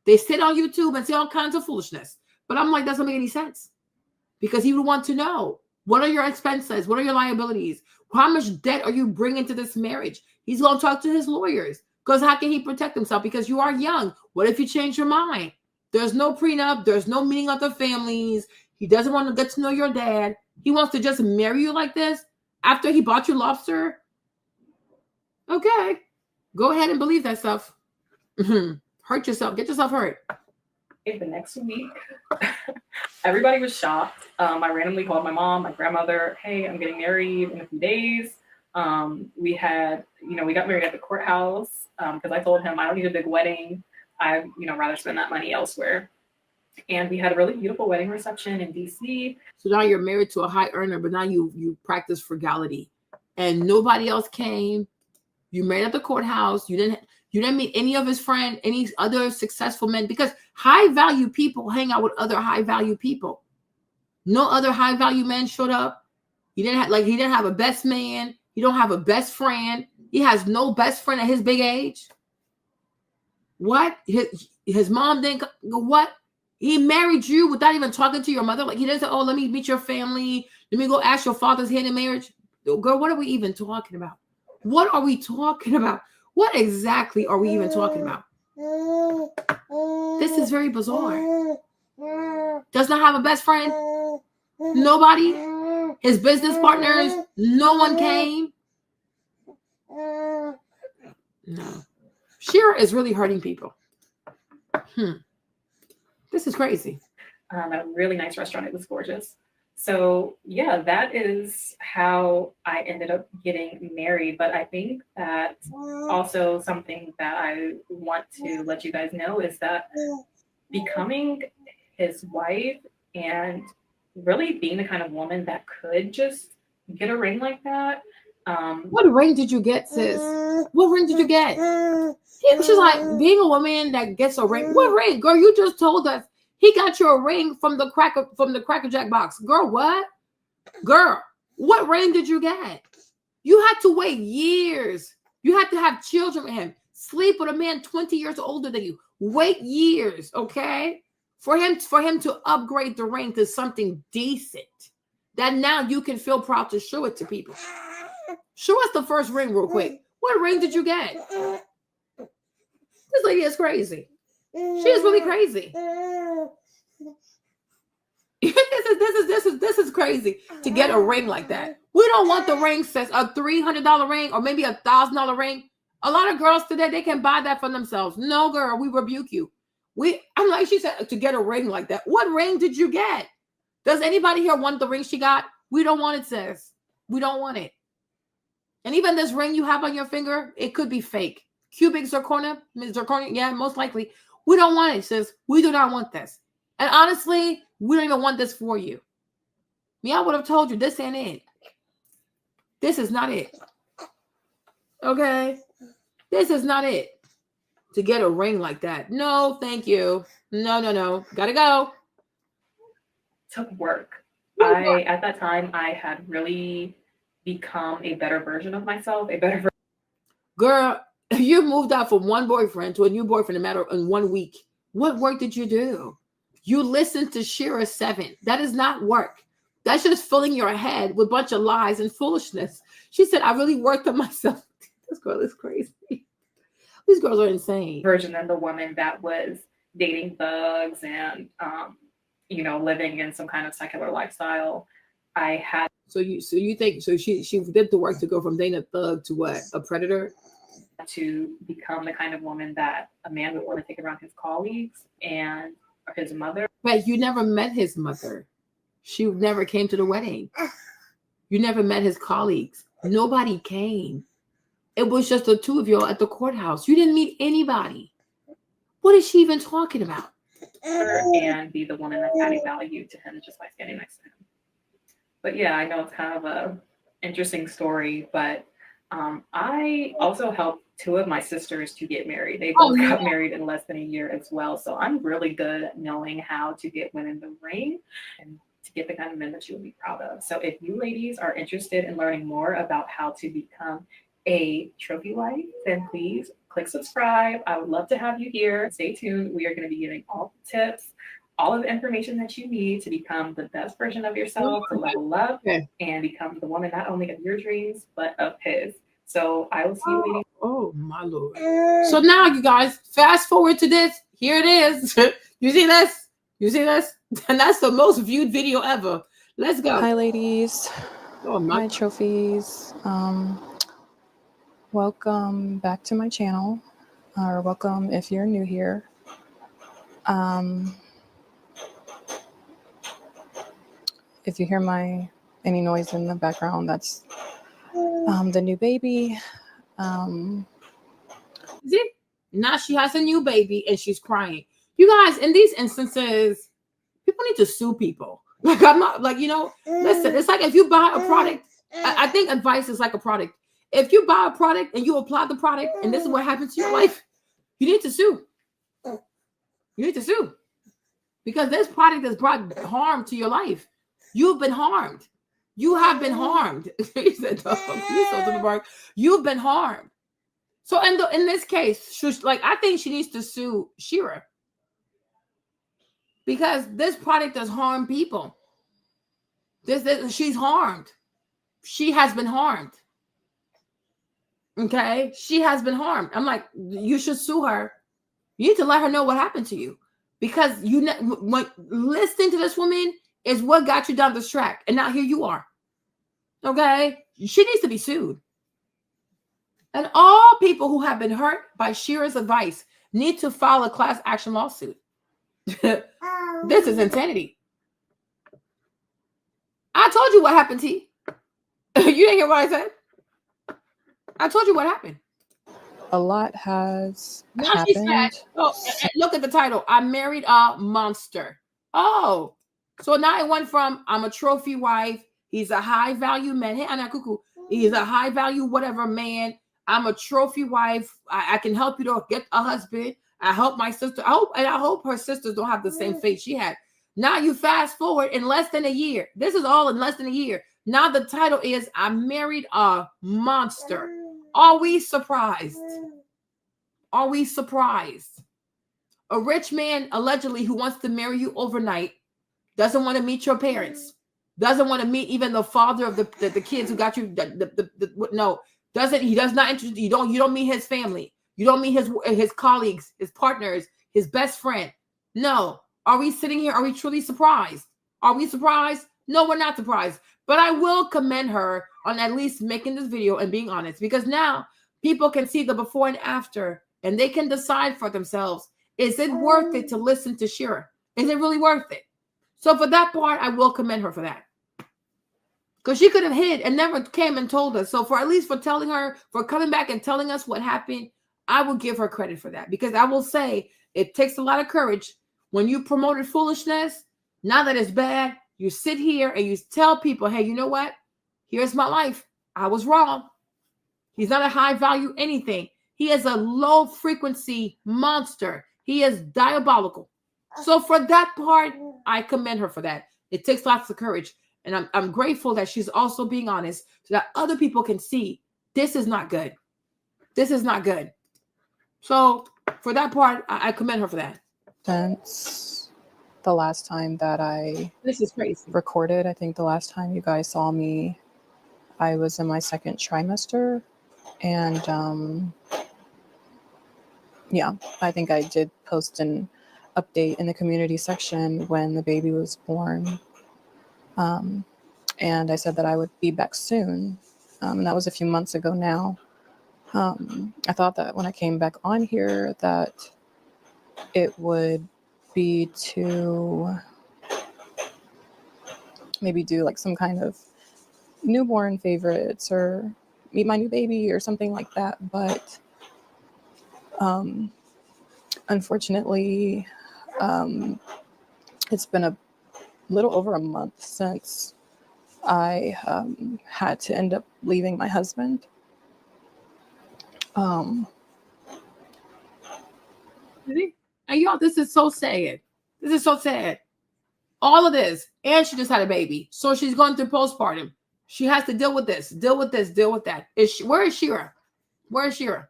They sit on YouTube and say all kinds of foolishness. But I'm like, that doesn't make any sense. Because he would want to know, what are your expenses? What are your liabilities? How much debt are you bringing to this marriage? He's going to talk to his lawyers. Because how can he protect himself? Because you are young. What if you change your mind? There's no prenup. There's no meeting of the families. He doesn't want to get to know your dad. He wants to just marry you like this after he bought you lobster. Okay. Go ahead and believe that stuff. Hurt yourself. Get yourself hurt. The next week, everybody was shocked. I randomly called my mom, my grandmother, hey, I'm getting married in a few days. We got married at the courthouse because I told him I don't need a big wedding. I'd rather spend that money elsewhere. And we had a really beautiful wedding reception in DC. So now you're married to a high earner, but now you practice frugality, and nobody else came. You married at the courthouse. You didn't meet any of his friends, any other successful men, because high value people hang out with other high value people. No other high value men showed up. He didn't have a best man. He don't have a best friend. He has no best friend at his big age. What? His mom didn't go, what? He married you without even talking to your mother. Like, he doesn't say, oh, let me meet your family. Let me go ask your father's hand in marriage. Girl, what are we even talking about? What are we talking about? What exactly are we even talking about? This is very bizarre. Does not have a best friend? Nobody? His business partners? No one came? No. Shira is really hurting people. This is crazy. At a really nice restaurant. It was gorgeous. So yeah, that is how I ended up getting married. But I think that also something that I want to let you guys know is that becoming his wife and really being the kind of woman that could just get a ring like that. What ring did you get, sis? What ring did you get? She's like, being a woman that gets a ring. What ring? Girl, you just told us he got you a ring from the Cracker Jack box. Girl, what? Girl, what ring did you get? You had to wait years. You had to have children with him. Sleep with a man 20 years older than you. Wait years, okay? For him to upgrade the ring to something decent that now you can feel proud to show it to people. Show us the first ring real quick. What ring did you get? This lady is crazy. She is really crazy. This is crazy to get a ring like that. We don't want the ring, sis. A $300 ring or maybe $1,000 ring. A lot of girls today, they can buy that for themselves. No, girl, we rebuke you. I'm like she said, to get a ring like that. What ring did you get? Does anybody here want the ring she got? We don't want it, sis. We don't want it. And even this ring you have on your finger, it could be fake. Cubic zirconia, yeah, most likely. We don't want it, sis. We do not want this. And honestly, we don't even want this for you. Me, I would have told you this ain't it. This is not it. Okay? This is not it. To get a ring like that. No, thank you. No. Gotta go. Took work. At that time, I had really become a better version of myself, Girl, you moved out from one boyfriend to a new boyfriend in 1 week. What work did you do? You listened to Shira 7. That is not work. That's just filling your head with a bunch of lies and foolishness. She said, I really worked on myself. This girl is crazy. These girls are insane. Version than the woman that was dating thugs and living in some kind of secular lifestyle. I had. So you think she did the work to go from dating a thug to what? A predator? To become the kind of woman that a man would want to take around his colleagues and his mother. But you never met his mother. She never came to the wedding. You never met his colleagues. Nobody came. It was just the two of you at the courthouse. You didn't meet anybody. What is she even talking about? And be the woman that's adding value to him just by standing next to him. But yeah, I know it's kind of a interesting story, but I also helped two of my sisters to get married. They both got married in less than a year as well. So I'm really good at knowing how to get women the ring and to get the kind of men that you will be proud of. So if you ladies are interested in learning more about how to become a trophy wife, then please click subscribe. I would love to have you here. Stay tuned. We are going to be giving all the tips, all of the information that you need to become the best version of yourself, to level up and become the woman not only of your dreams, but of his. So I will see you ladies. Oh my Lord. So now you guys, fast forward to this. Here it is. You see this? You see this? And that's the most viewed video ever. Let's go. Hi ladies. Oh my trophies. Welcome back to my channel. or welcome if you're new here. If you hear any noise in the background, that's the new baby. See? Now she has a new baby and she's crying. You guys, in these instances, people need to sue people. Like, I'm not like, listen, it's like if you buy a product, I think advice is like a product. If you buy a product and you apply the product and this is what happens to your life, you need to sue. You need to sue. Because this product has brought harm to your life. You've been harmed. You have been harmed. He said, you've been harmed. So in this case, I think she needs to sue Shira. Because this product has harmed people. She's harmed. She has been harmed. Okay? She has been harmed. I'm like, you should sue her. You need to let her know what happened to you. Because listening to this woman is what got you down this track. And now here you are. Okay? She needs to be sued. And all people who have been hurt by Shira's advice need to file a class action lawsuit. This is insanity. I told you what happened, T. You didn't hear what I said? I told you what happened. A lot has Now happened. she said, look at the title. I married a monster. Oh, so now it went from I'm a trophy wife. He's a high value man. Hey, Anna Kuku. He's a high value whatever man. I'm a trophy wife. I can help you to get a husband. I help my sister. I hope her sisters don't have the same fate she had. Now you fast forward in less than a year. This is all in less than a year. Now the title is I married a monster. Are we surprised? Are we surprised? A rich man allegedly who wants to marry you overnight doesn't want to meet your parents. Doesn't want to meet even the father of the kids who got you. No. He does not interest you. You don't meet his family. You don't meet his colleagues, his partners, his best friend. No. Are we sitting here? Are we truly surprised? Are we surprised? No, we're not surprised. But I will commend her on at least making this video and being honest, because now people can see the before and after and they can decide for themselves, is it worth it to listen to Shira? Is it really worth it? So for that part, I will commend her for that. Because she could have hid and never came and told us. So for telling her, for coming back and telling us what happened, I will give her credit for that. Because I will say it takes a lot of courage when you promoted foolishness. Now that it's bad, you sit here and you tell people, hey, you know what? Here's my life. I was wrong. He's not a high value anything. He is a low frequency monster. He is diabolical. So for that part, I commend her for that. It takes lots of courage. And I'm grateful that she's also being honest so that other people can see this is not good. This is not good. So for that part, I commend her for that. Since the last time that this is crazy recorded, I think the last time you guys saw me, I was in my second trimester. And yeah, I think I did post an update in the community section when the baby was born. And I said that I would be back soon. And that was a few months ago now. I thought that when I came back on here that it would be to maybe do like some kind of newborn favorites or meet my new baby or something like that. But unfortunately, it's been a little over a month since I had to end up leaving my husband. And y'all, this is so sad. This is so sad. All of this, and she just had a baby, so she's going through postpartum. She has to deal with this, deal with this, deal with that. Where is Shira? Where is Shira?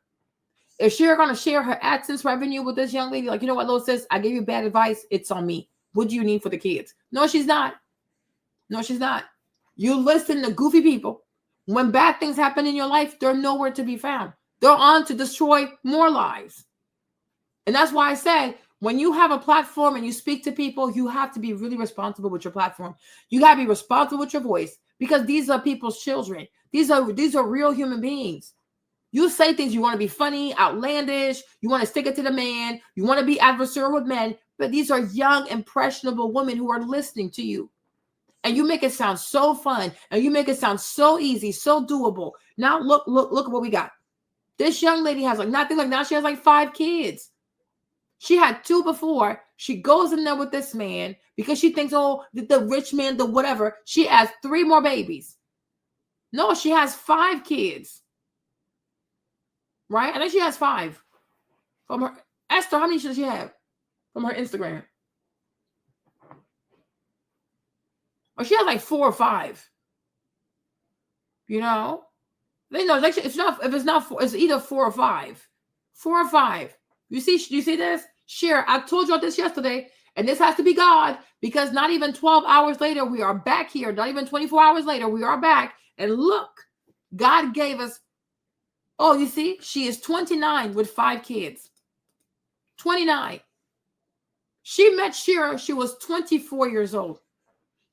Is Shira going to share her AdSense revenue with this young lady? Like, you know what, little sis, I gave you bad advice. It's on me. What do you need for the kids? No, she's not. No, she's not. You listen to goofy people. When bad things happen in your life, they're nowhere to be found. They're on to destroy more lives. And that's why I said, when you have a platform and you speak to people, you have to be really responsible with your platform. You got to be responsible with your voice, because these are people's children. These are real human beings. You say things, you want to be funny, outlandish, you want to stick it to the man, you want to be adversarial with men, but these are young, impressionable women who are listening to you. And you make it sound so fun, and you make it sound so easy, so doable. Now look at what we got. This young lady has now she has like 5 kids. She had 2 before. She goes in there with this man because she thinks, oh, the rich man, the whatever. She has 3 more babies. No, she has 5 kids. Right? I think she has 5. From her Esther, how many should she have? From her Instagram. Or she has like 4 or 5. You know? It's not 4, it's either 4 or 5. 4 or 5. You see this? Share. I told you all this yesterday, and this has to be God, because not even 12 hours later, we are back here. Not even 24 hours later, we are back. And look, God gave us, oh, you see, she is 29 with 5 kids. 29. She met Shira, she was 24 years old.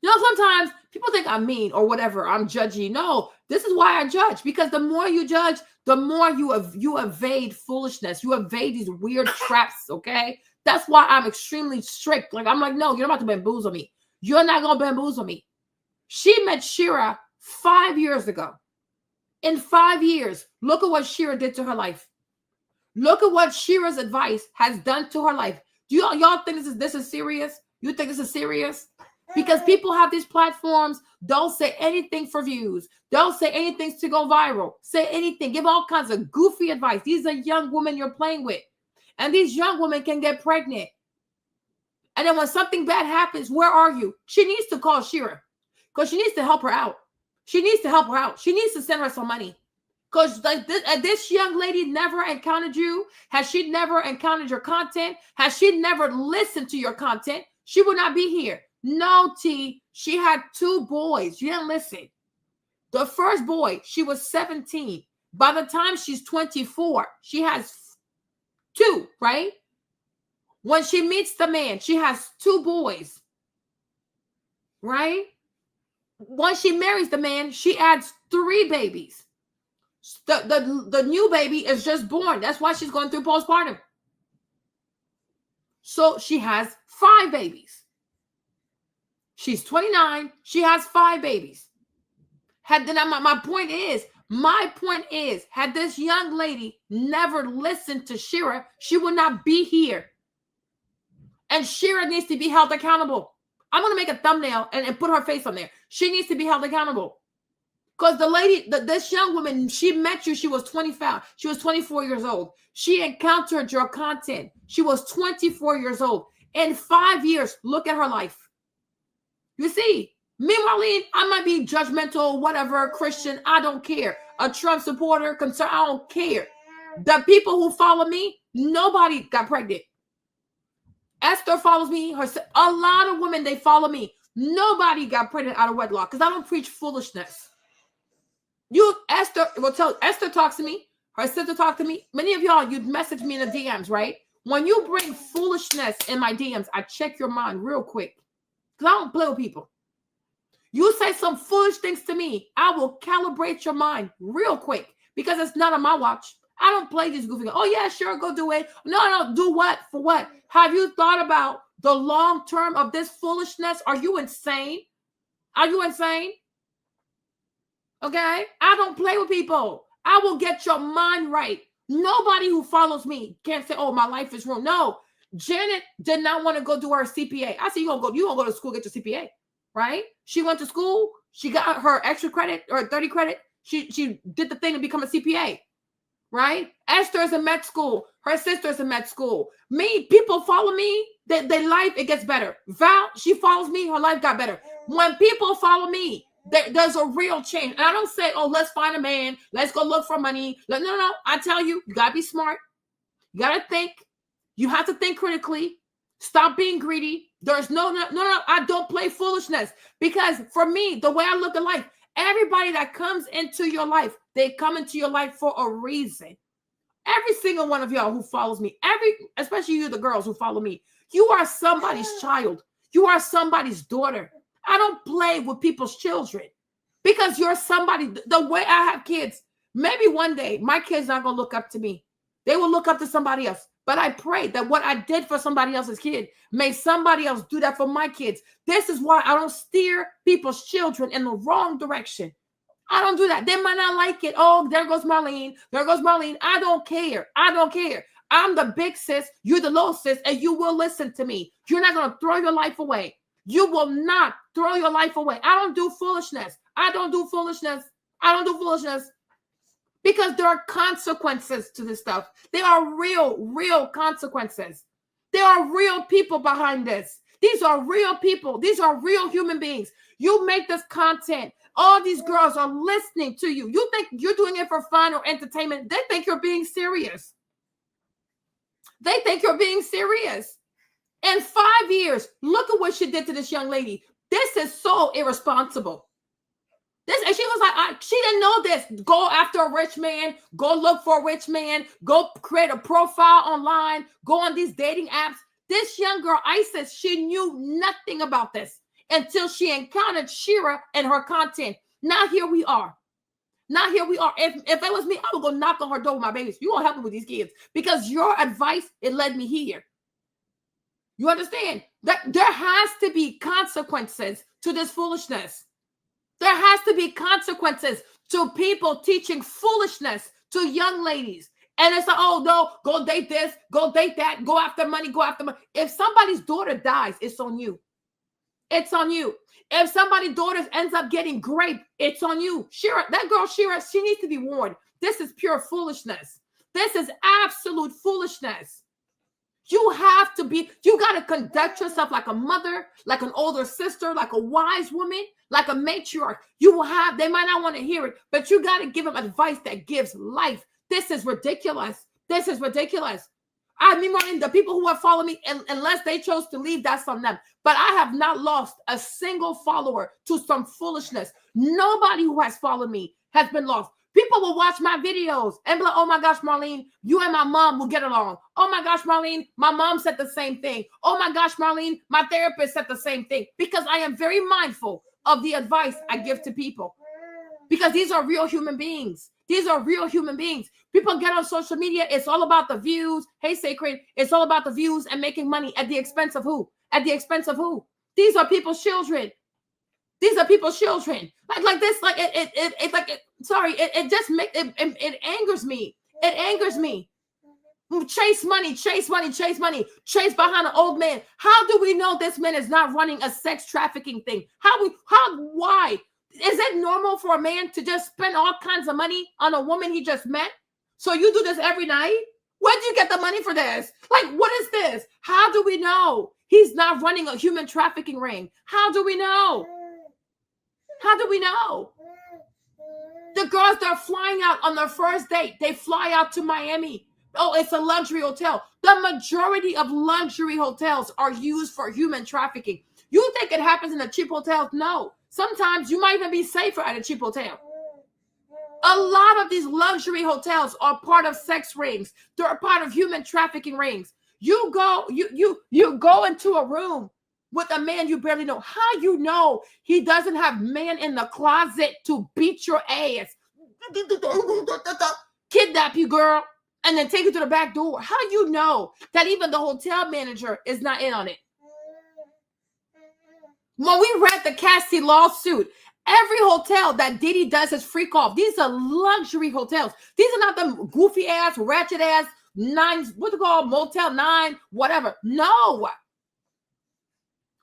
You know, sometimes people think I'm mean or whatever. I'm judgy. No, this is why I judge, because the more you judge, the more you evade foolishness. You evade these weird traps, okay? That's why I'm extremely strict. Like, I'm like, no, you're not about to bamboozle me. You're not going to bamboozle me. She met Shira 5 years ago. In 5 years, look at what Shira did to her life. Look at what Shira's advice has done to her life. Do y'all think this is serious? You think this is serious? Because people have these platforms, don't say anything for views. Don't say anything to go viral. Say anything. Give all kinds of goofy advice. These are young women you're playing with. And these young women can get pregnant. And then when something bad happens, where are you? She needs to call Shira, because she needs to help her out. She needs to help her out. She needs to send her some money. Because like this young lady never encountered you. Has she never encountered your content? Has she never listened to your content? She would not be here. No, T. She had 2 boys. You didn't listen. The first boy, she was 17. By the time she's 24, she has 2, right? When she meets the man, she has 2 boys, right? Once she marries the man, she adds 3 babies. The new baby is just born. That's why she's going through postpartum. So she has 5 babies. She's 29. She has 5 babies. My point is, had this young lady never listened to Shira, she would not be here. And Shira needs to be held accountable. I'm going to make a thumbnail and put her face on there. She needs to be held accountable. Because the lady, this young woman, she met you, she was 25. She was 24 years old. She encountered your content. She was 24 years old. In 5 years, look at her life. You see, meanwhile, I might be judgmental, whatever, Christian, I don't care. A Trump supporter, concerned, I don't care. The people who follow me, nobody got pregnant. Esther follows me. A lot of women, they follow me. Nobody got pregnant out of wedlock, because I don't preach foolishness. Esther talks to me. Her sister talks to me. Many of y'all, you'd message me in the DMs, right? When you bring foolishness in my DMs, I check your mind real quick. Because I don't play with people. You say some foolish things to me, I will calibrate your mind real quick, because it's not on my watch. I don't play these goofy. Oh, yeah, sure, go do it. No, do what? For what? Have you thought about the long term of this foolishness? Are you insane? Are you insane? Okay? I don't play with people. I will get your mind right. Nobody who follows me can't say, oh, my life is ruined. No. Janet did not want to go do her CPA. I said, you gonna go to school, get your CPA, right? She went to school, she got her extra credit or 30 credit. She did the thing to become a CPA, right? Esther is in med school, her sister's in med school. People follow me, their life, it gets better. Val, she follows me, her life got better. When people follow me, there's a real change. And I don't say, oh, let's find a man, let's go look for money. No. I tell you, you gotta be smart. You gotta think. You have to think critically. Stop being greedy. There's no, I don't play foolishness, because for me, the way I look at life, everybody that comes into your life, they come into your life for a reason. Every single one of y'all who follows me, especially you, the girls who follow me, you are somebody's child. You are somebody's daughter. I don't play with people's children, because you're somebody. The way I have kids, Maybe one day my kids not gonna look up to me. They will look up to somebody else. But I pray that what I did for somebody else's kid, may somebody else do that for my kids. This is why I don't steer people's children in the wrong direction. I don't do that. They might not like it. Oh, there goes Marlene. There goes Marlene. I don't care. I don't care. I'm the big sis. You're the little sis, and you will listen to me. You're not going to throw your life away. You will not throw your life away. I don't do foolishness. I don't do foolishness. I don't do foolishness. Because there are consequences to this stuff. There are real consequences. There are real people behind this. These are real people. These are real human beings. You make this content. All these girls are listening to you. You think you're doing it for fun or entertainment. They think you're being serious. They think you're being serious. In 5 years, look at what she did to this young lady. This is so irresponsible. And she was like, she didn't know this. Go after a rich man. Go look for a rich man. Go create a profile online. Go on these dating apps. This young girl, Isis, she knew nothing about this until she encountered Shira and her content. Now here we are. Now here we are. If it was me, I would go knock on her door with my babies. You gonna help me with these kids because your advice, it led me here. You understand that there has to be consequences to this foolishness. There has to be consequences to people teaching foolishness to young ladies. And it's like, oh, no, go date this, go date that, go after money, go after money. If somebody's daughter dies, it's on you. It's on you. If somebody's daughter ends up getting raped, it's on you. Shira, that girl, Shira, she needs to be warned. This is pure foolishness. This is absolute foolishness. You have to be, you got to conduct yourself like a mother, like an older sister, like a wise woman, like a matriarch. You will have, they might not want to hear it, but you got to give them advice that gives life. This is ridiculous. This is ridiculous. I mean, the people who have followed me, unless they chose to leave, that's on them. But I have not lost a single follower to some foolishness. Nobody who has followed me has been lost. People will watch my videos and be like, oh my gosh, Marlene, you and my mom will get along. Oh my gosh, Marlene, my mom said the same thing. Oh my gosh, Marlene, my therapist said the same thing. Because I am very mindful of the advice I give to people. Because these are real human beings. These are real human beings. People get on social media. It's all about the views. Hey, Sacred, it's all about the views and making money at the expense of who? At the expense of who? These are people's children. These are people's children. Like this, like it just makes it angers me. It angers me. Chase money, chase money, chase money, chase behind an old man. How do we know this man is not running a sex trafficking thing? Why? Is it normal for a man to just spend all kinds of money on a woman he just met? So you do this every night? Where do you get the money for this? Like, what is this? How do we know he's not running a human trafficking ring? How do we know? How do we know? The girls that are flying out on their first date, they fly out to Miami. Oh, it's a luxury hotel. The majority of luxury hotels are used for human trafficking. You think it happens in the cheap hotels? No. Sometimes you might even be safer at a cheap hotel. A lot of these luxury hotels are part of sex rings. They're a part of human trafficking rings. You go into a room with a man you barely know. How you know he doesn't have man in the closet to beat your ass, kidnap you, girl, and then take you to the back door? How you know that even the hotel manager is not in on it? When we read the Cassie lawsuit, every hotel that Diddy does his freak off. These are luxury hotels. These are not them goofy ass, ratchet ass nines, what's it called, Motel 9, whatever. No.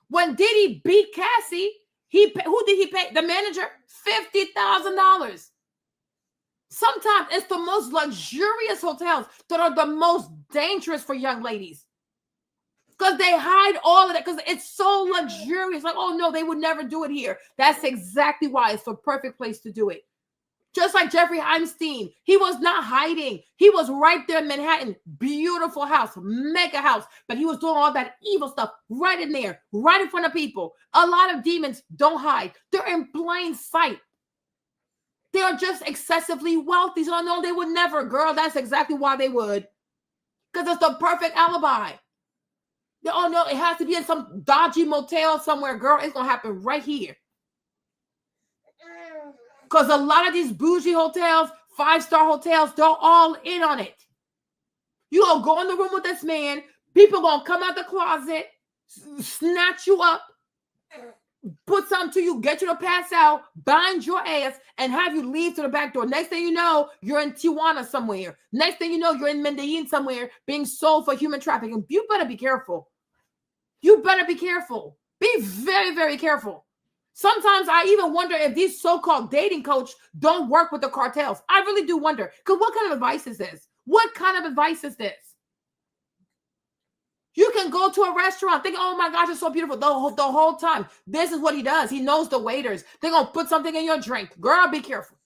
When Diddy beat Cassie, who did he pay? The manager? $50,000. Sometimes it's the most luxurious hotels that are the most dangerous for young ladies. Because they hide all of that because it's so luxurious. Like, oh no, they would never do it here. That's exactly why it's the perfect place to do it. Just like Jeffrey Epstein, he was not hiding. He was right there in Manhattan. Beautiful house, mega house. But he was doing all that evil stuff right in there, right in front of people. A lot of demons don't hide. They're in plain sight. They are just excessively wealthy. So no, they would never, girl. That's exactly why they would. Because it's the perfect alibi. Oh no, it has to be in some dodgy motel somewhere, girl. It's going to happen right here. Because a lot of these bougie hotels, 5-star hotels, they're all in on it. You gonna go in the room with this man, people gonna come out the closet, snatch you up, put something to you, get you to pass out, bind your ass, and have you leave to the back door. Next thing you know, you're in Tijuana somewhere. Next thing you know, you're in Medellin somewhere being sold for human trafficking. You better be careful. You better be careful. Be very, very careful. Sometimes I even wonder if these so-called dating coaches don't work with the cartels. I really do wonder. Because what kind of advice is this? What kind of advice is this? You can go to a restaurant, think, oh my gosh, it's so beautiful the whole time. This is what he does. He knows the waiters. They're going to put something in your drink. Girl, be careful.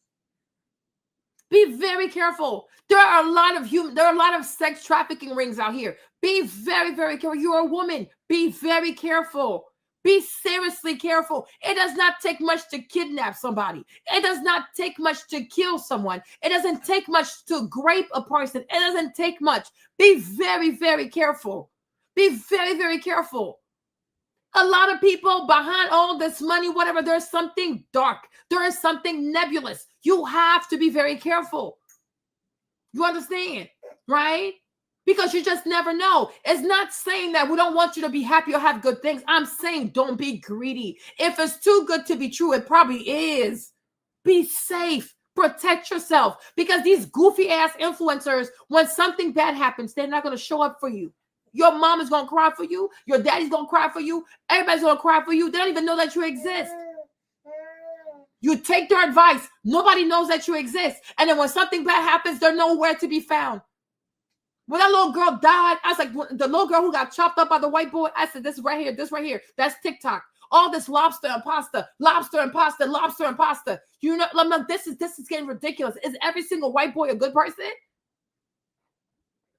Be very careful. There are a lot of sex trafficking rings out here. Be very, very careful. You're a woman. Be very careful. Be seriously careful. It does not take much to kidnap somebody. It does not take much to kill someone. It doesn't take much to grape a person. It doesn't take much. Be very, very careful. Be very, very careful. A lot of people behind all this money, whatever, there's something dark. There is something nebulous. You have to be very careful. You understand, right? Because you just never know. It's not saying that we don't want you to be happy or have good things. I'm saying don't be greedy. If it's too good to be true, it probably is. Be safe. Protect yourself. Because these goofy ass influencers, when something bad happens, they're not going to show up for you. Your mom is going to cry for you. Your daddy's going to cry for you. Everybody's going to cry for you. They don't even know that you exist. You take their advice. Nobody knows that you exist. And then when something bad happens, they're nowhere to be found. When that little girl died, I was like, the little girl who got chopped up by the white boy, I said, this right here. That's TikTok. All this lobster and pasta. You know, like, this is getting ridiculous. Is every single white boy a good person?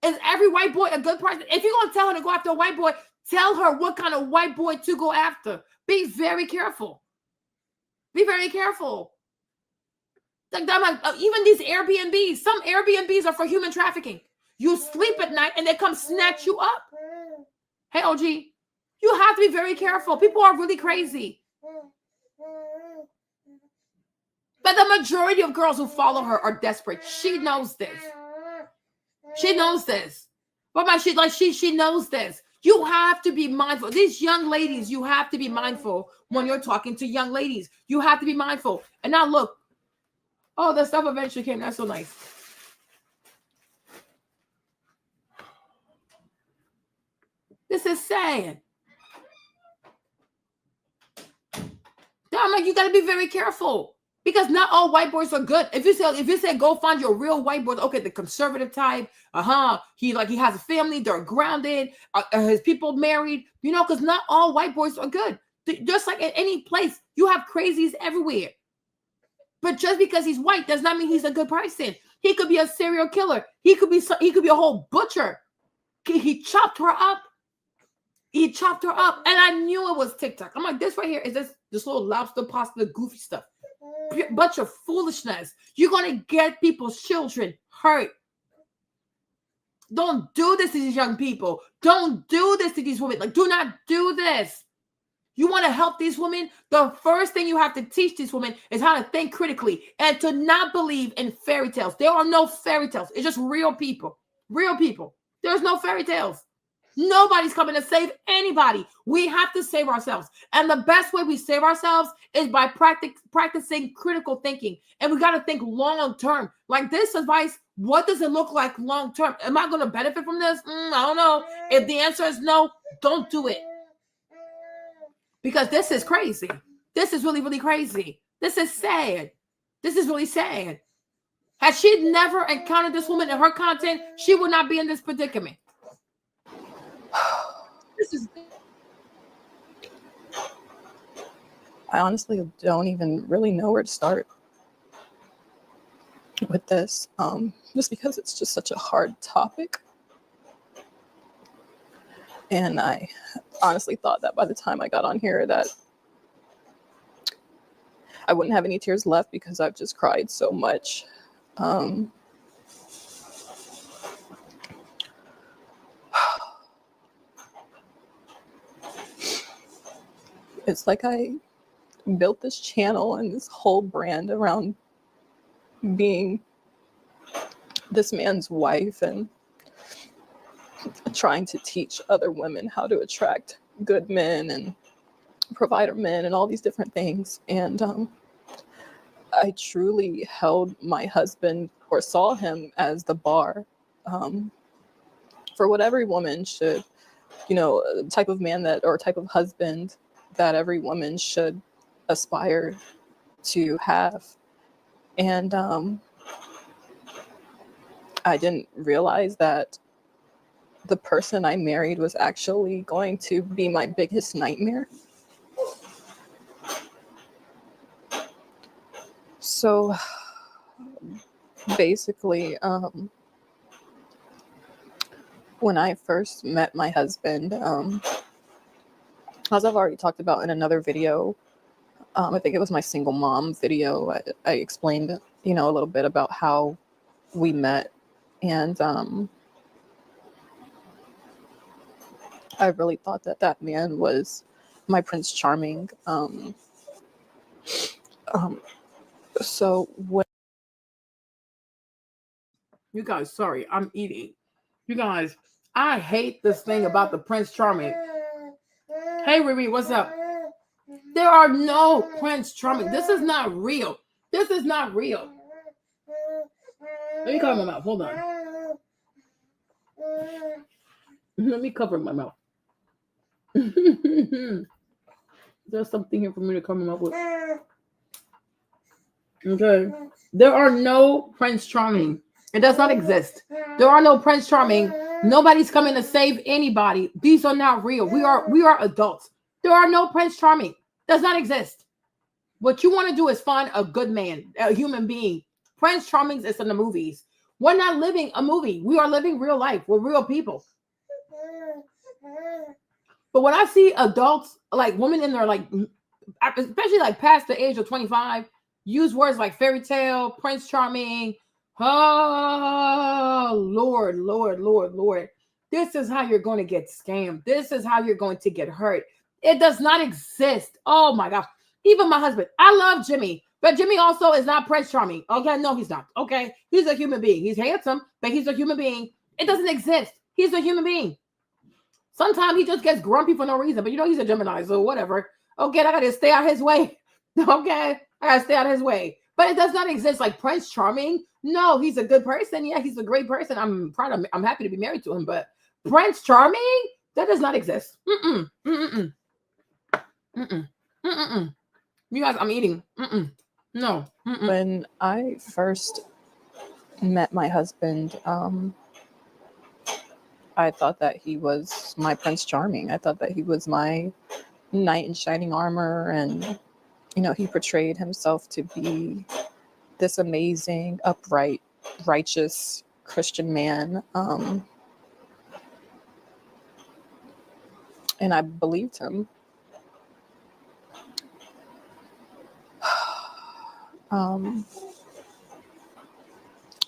Is every white boy a good person? If you're going to tell her to go after a white boy, tell her what kind of white boy to go after. Be very careful. Be very careful. Like, even these Airbnbs, some Airbnbs are for human trafficking. You sleep at night and they come snatch you up. Hey, OG, you have to be very careful. People are really crazy. But the majority of girls who follow her are desperate. She knows this. She knows this. She knows this. You have to be mindful. These young ladies, you have to be mindful when you're talking to young ladies. You have to be mindful. And now look. Oh, the stuff eventually came. That's so nice. This is sad. I'm like, you got to be very careful. Because not all white boys are good. If you say go find your real white boy, okay, the conservative type, he has a family, they're grounded, his people married, you know, because not all white boys are good. Just like in any place, you have crazies everywhere. But just because he's white does not mean he's a good person. He could be a serial killer. He could be a whole butcher. He chopped her up. And I knew it was TikTok. I'm like, this right here is this little lobster pasta, goofy stuff. Bunch of foolishness. You're going to get people's children hurt. Don't do this to these young people. Don't do this to these women. Like, do not do this. You want to help these women? The first thing you have to teach these women is how to think critically and to not believe in fairy tales. There are no fairy tales. It's just real people. Real people. There's no fairy tales. Nobody's coming to save anybody. We have to save ourselves. And the best way we save ourselves is by practicing critical thinking. And we got to think long term. Like this advice, what does it look like long term? Am I going to benefit from this? I don't know. If the answer is no, don't do it. Because this is crazy. This is really, really crazy. This is sad. This is really sad. Had she never encountered this woman in her content, she would not be in this predicament. I honestly don't even really know where to start with this, just because it's just such a hard topic. And I honestly thought that by the time I got on here that I wouldn't have any tears left because I've just cried so much. It's like I built this channel and this whole brand around being this man's wife and trying to teach other women how to attract good men and provider men and all these different things. And I truly held my husband or saw him as the bar for what every woman should, type of man that or type of husband that every woman should aspire to have. And I didn't realize that the person I married was actually going to be my biggest nightmare. So basically, when I first met my husband, as I've already talked about in another video, I think it was my single mom video, I explained, a little bit about how we met. And I really thought that man was my Prince Charming. So when You guys, sorry, I'm eating. You guys, I hate this thing about the Prince Charming. Hey, Riri, what's up? There are no Prince Charming. This is not real. This is not real. Let me cover my mouth. Hold on. Let me cover my mouth. There's something here for me to cover my mouth with. Okay. There are no Prince Charming. It does not exist. There are no Prince Charming. Nobody's coming to save anybody. These are not real. We are adults. There are no Prince Charming. Does not exist. What you want to do is find a good man, a human being. Prince Charmings is in the movies. We're not living a movie. We are living real life. We're real people. But when I see adults, like women in their especially like past the age of 25, use words like fairy tale, Prince Charming. Oh, Lord, Lord, Lord, Lord. This is how you're going to get scammed. This is how you're going to get hurt. It does not exist. Oh my gosh. Even my husband. I love Jimmy, but Jimmy also is not Prince Charming. Okay, no, he's not. Okay, he's a human being. He's handsome, but he's a human being. It doesn't exist. He's a human being. Sometimes he just gets grumpy for no reason, but he's a Gemini, so whatever. Okay, I gotta stay out his way. Okay, I gotta stay out his way. But it does not exist like Prince Charming. No, he's a good person. Yeah, he's a great person. I'm happy to be married to him. But Prince Charming, that does not exist. Mm-mm. Mm-mm. Mm-mm. Mm-mm. You guys, I'm eating. Mm-mm. No. Mm-mm. when I first met my husband, I thought that he was my Prince Charming. I thought that he was my knight in shining armor, and he portrayed himself to be this amazing, upright, righteous Christian man. And I believed him. I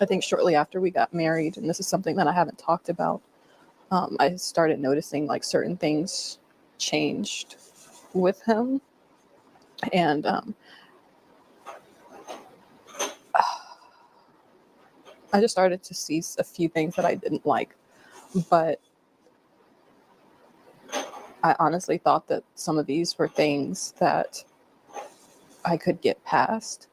think shortly after we got married, and this is something that I haven't talked about, I started noticing like certain things changed with him. And I just started to see a few things that I didn't like. But I honestly thought that some of these were things that I could get past.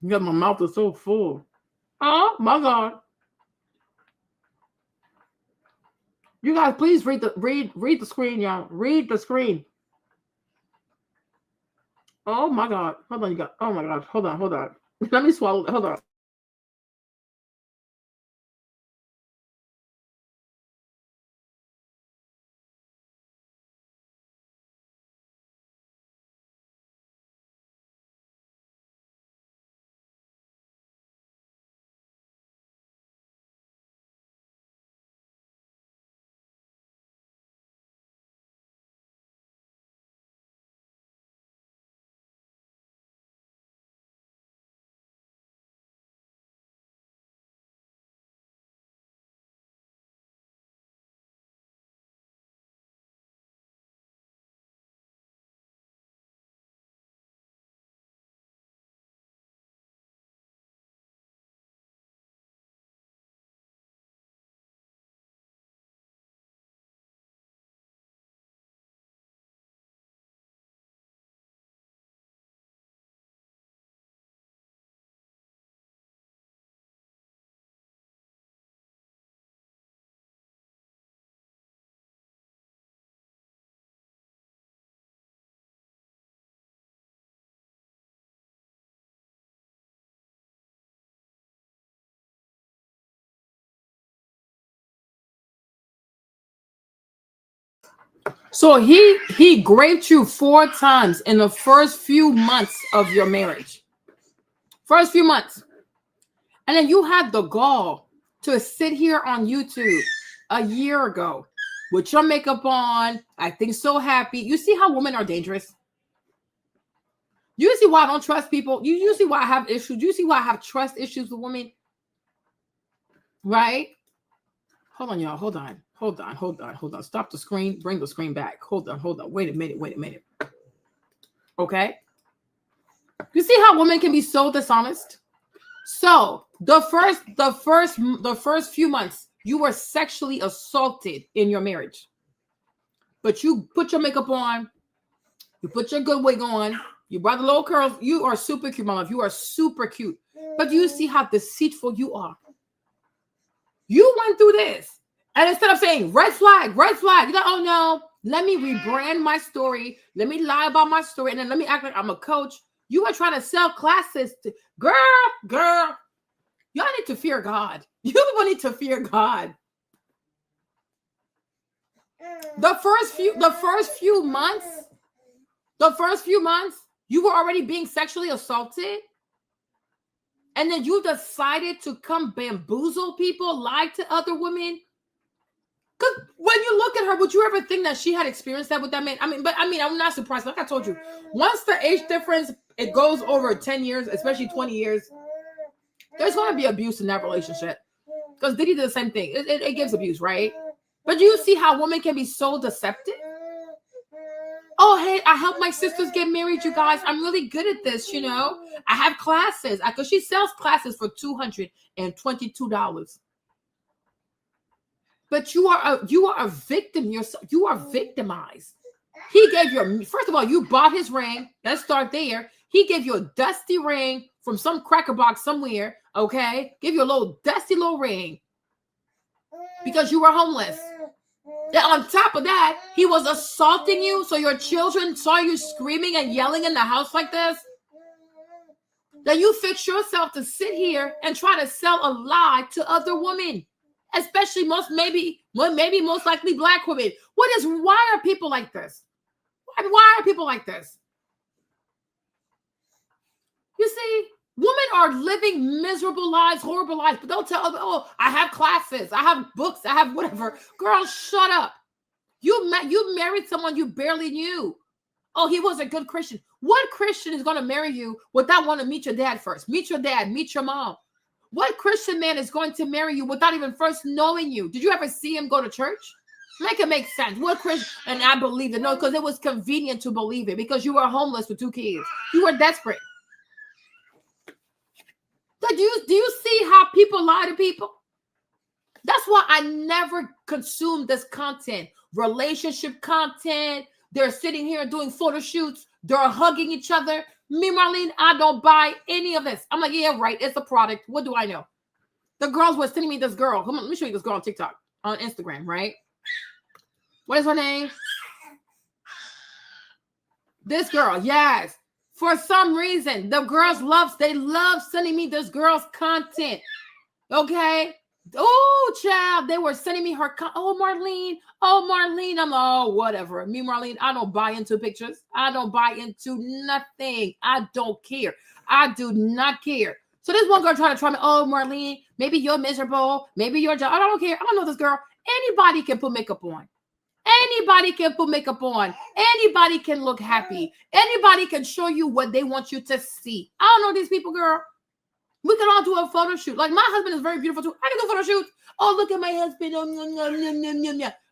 Yeah, my mouth is so full. Oh my God. You guys, please read the screen, y'all. Read the screen. Oh my God. Hold on, you guys. Oh my God. Hold on. Let me swallow. Hold on. So he raped you 4 times in the first few months of your marriage. First few months. And then you had the gall to sit here on YouTube a year ago with your makeup on, acting so happy. You see how women are dangerous? You see why I don't trust people? You see why I have issues? You see why I have trust issues with women? Right? Hold on, y'all. Hold on. Stop the screen. Bring the screen back. Hold on. Wait a minute. Okay? You see how women can be so dishonest? So the first few months, you were sexually assaulted in your marriage. But you put your makeup on, you put your good wig on, you brought the little curls. You are super cute, my love. You are super cute. But you see how deceitful you are. You went through this. And instead of saying red flag, you're like, oh no, let me rebrand my story. Let me lie about my story. And then let me act like I'm a coach. You were trying to sell classes. Girl, y'all need to fear God. You people need to fear God. The first few months, you were already being sexually assaulted. And then you decided to come bamboozle people, lie to other women. Because when you look at her, would you ever think that she had experienced that with that man? I'm not surprised. Like I told you, once the age difference, it goes over 10 years, especially 20 years, there's going to be abuse in that relationship. Because Diddy did the same thing. It gives abuse, right? But you see how women can be so deceptive? Oh, hey, I help my sisters get married, you guys. I'm really good at this, you know. I have classes. Because she sells classes for $222. But you are a victim yourself. You are victimized. He gave you first of all, you bought his ring. Let's start there. He gave you a dusty ring from some cracker box somewhere, okay? Give you a little dusty little ring because you were homeless. And on top of that, he was assaulting you, so your children saw you screaming and yelling in the house like this. Then you fix yourself to sit here and try to sell a lie to other women, especially most likely Black women. Why are people like this? Why are people like this? You see, women are living miserable lives, horrible lives, but they'll tell, oh, I have classes, I have books, I have whatever. Girl, shut up. You married someone you barely knew. Oh, he was a good Christian. What Christian is going to marry you without wanting to meet your dad first? Meet your dad, meet your mom. What Christian man is going to marry you without even first knowing you? Did you ever see him go to church? Make it make sense. What Christian? And I believed it. No, because it was convenient to believe it because you were homeless with 2 kids. You were desperate. Do you see how people lie to people? That's why I never consume this content. Relationship content. They're sitting here doing photo shoots. They're hugging each other. Me, Marlene, I don't buy any of this. I'm like, yeah, right. It's a product. What do I know? The girls were sending me this girl. Come on, let me show you this girl on TikTok, on Instagram, right? What is her name? This girl, yes. For some reason, the girls love sending me this girl's content. Okay? Oh, child, they were sending me her oh, Marlene. I'm like, oh, whatever. Me, Marlene, I don't buy into pictures. I don't buy into nothing. I don't care. I do not care. So this one girl trying to try me, oh, Marlene, maybe you're miserable. Maybe you're I don't care. I don't know this girl. Anybody can put makeup on. Anybody can put makeup on. Anybody can look happy. Anybody can show you what they want you to see. I don't know these people, girl. We can all do a photo shoot. Like, my husband is very beautiful too. I can do photo shoots. Oh, look at my husband.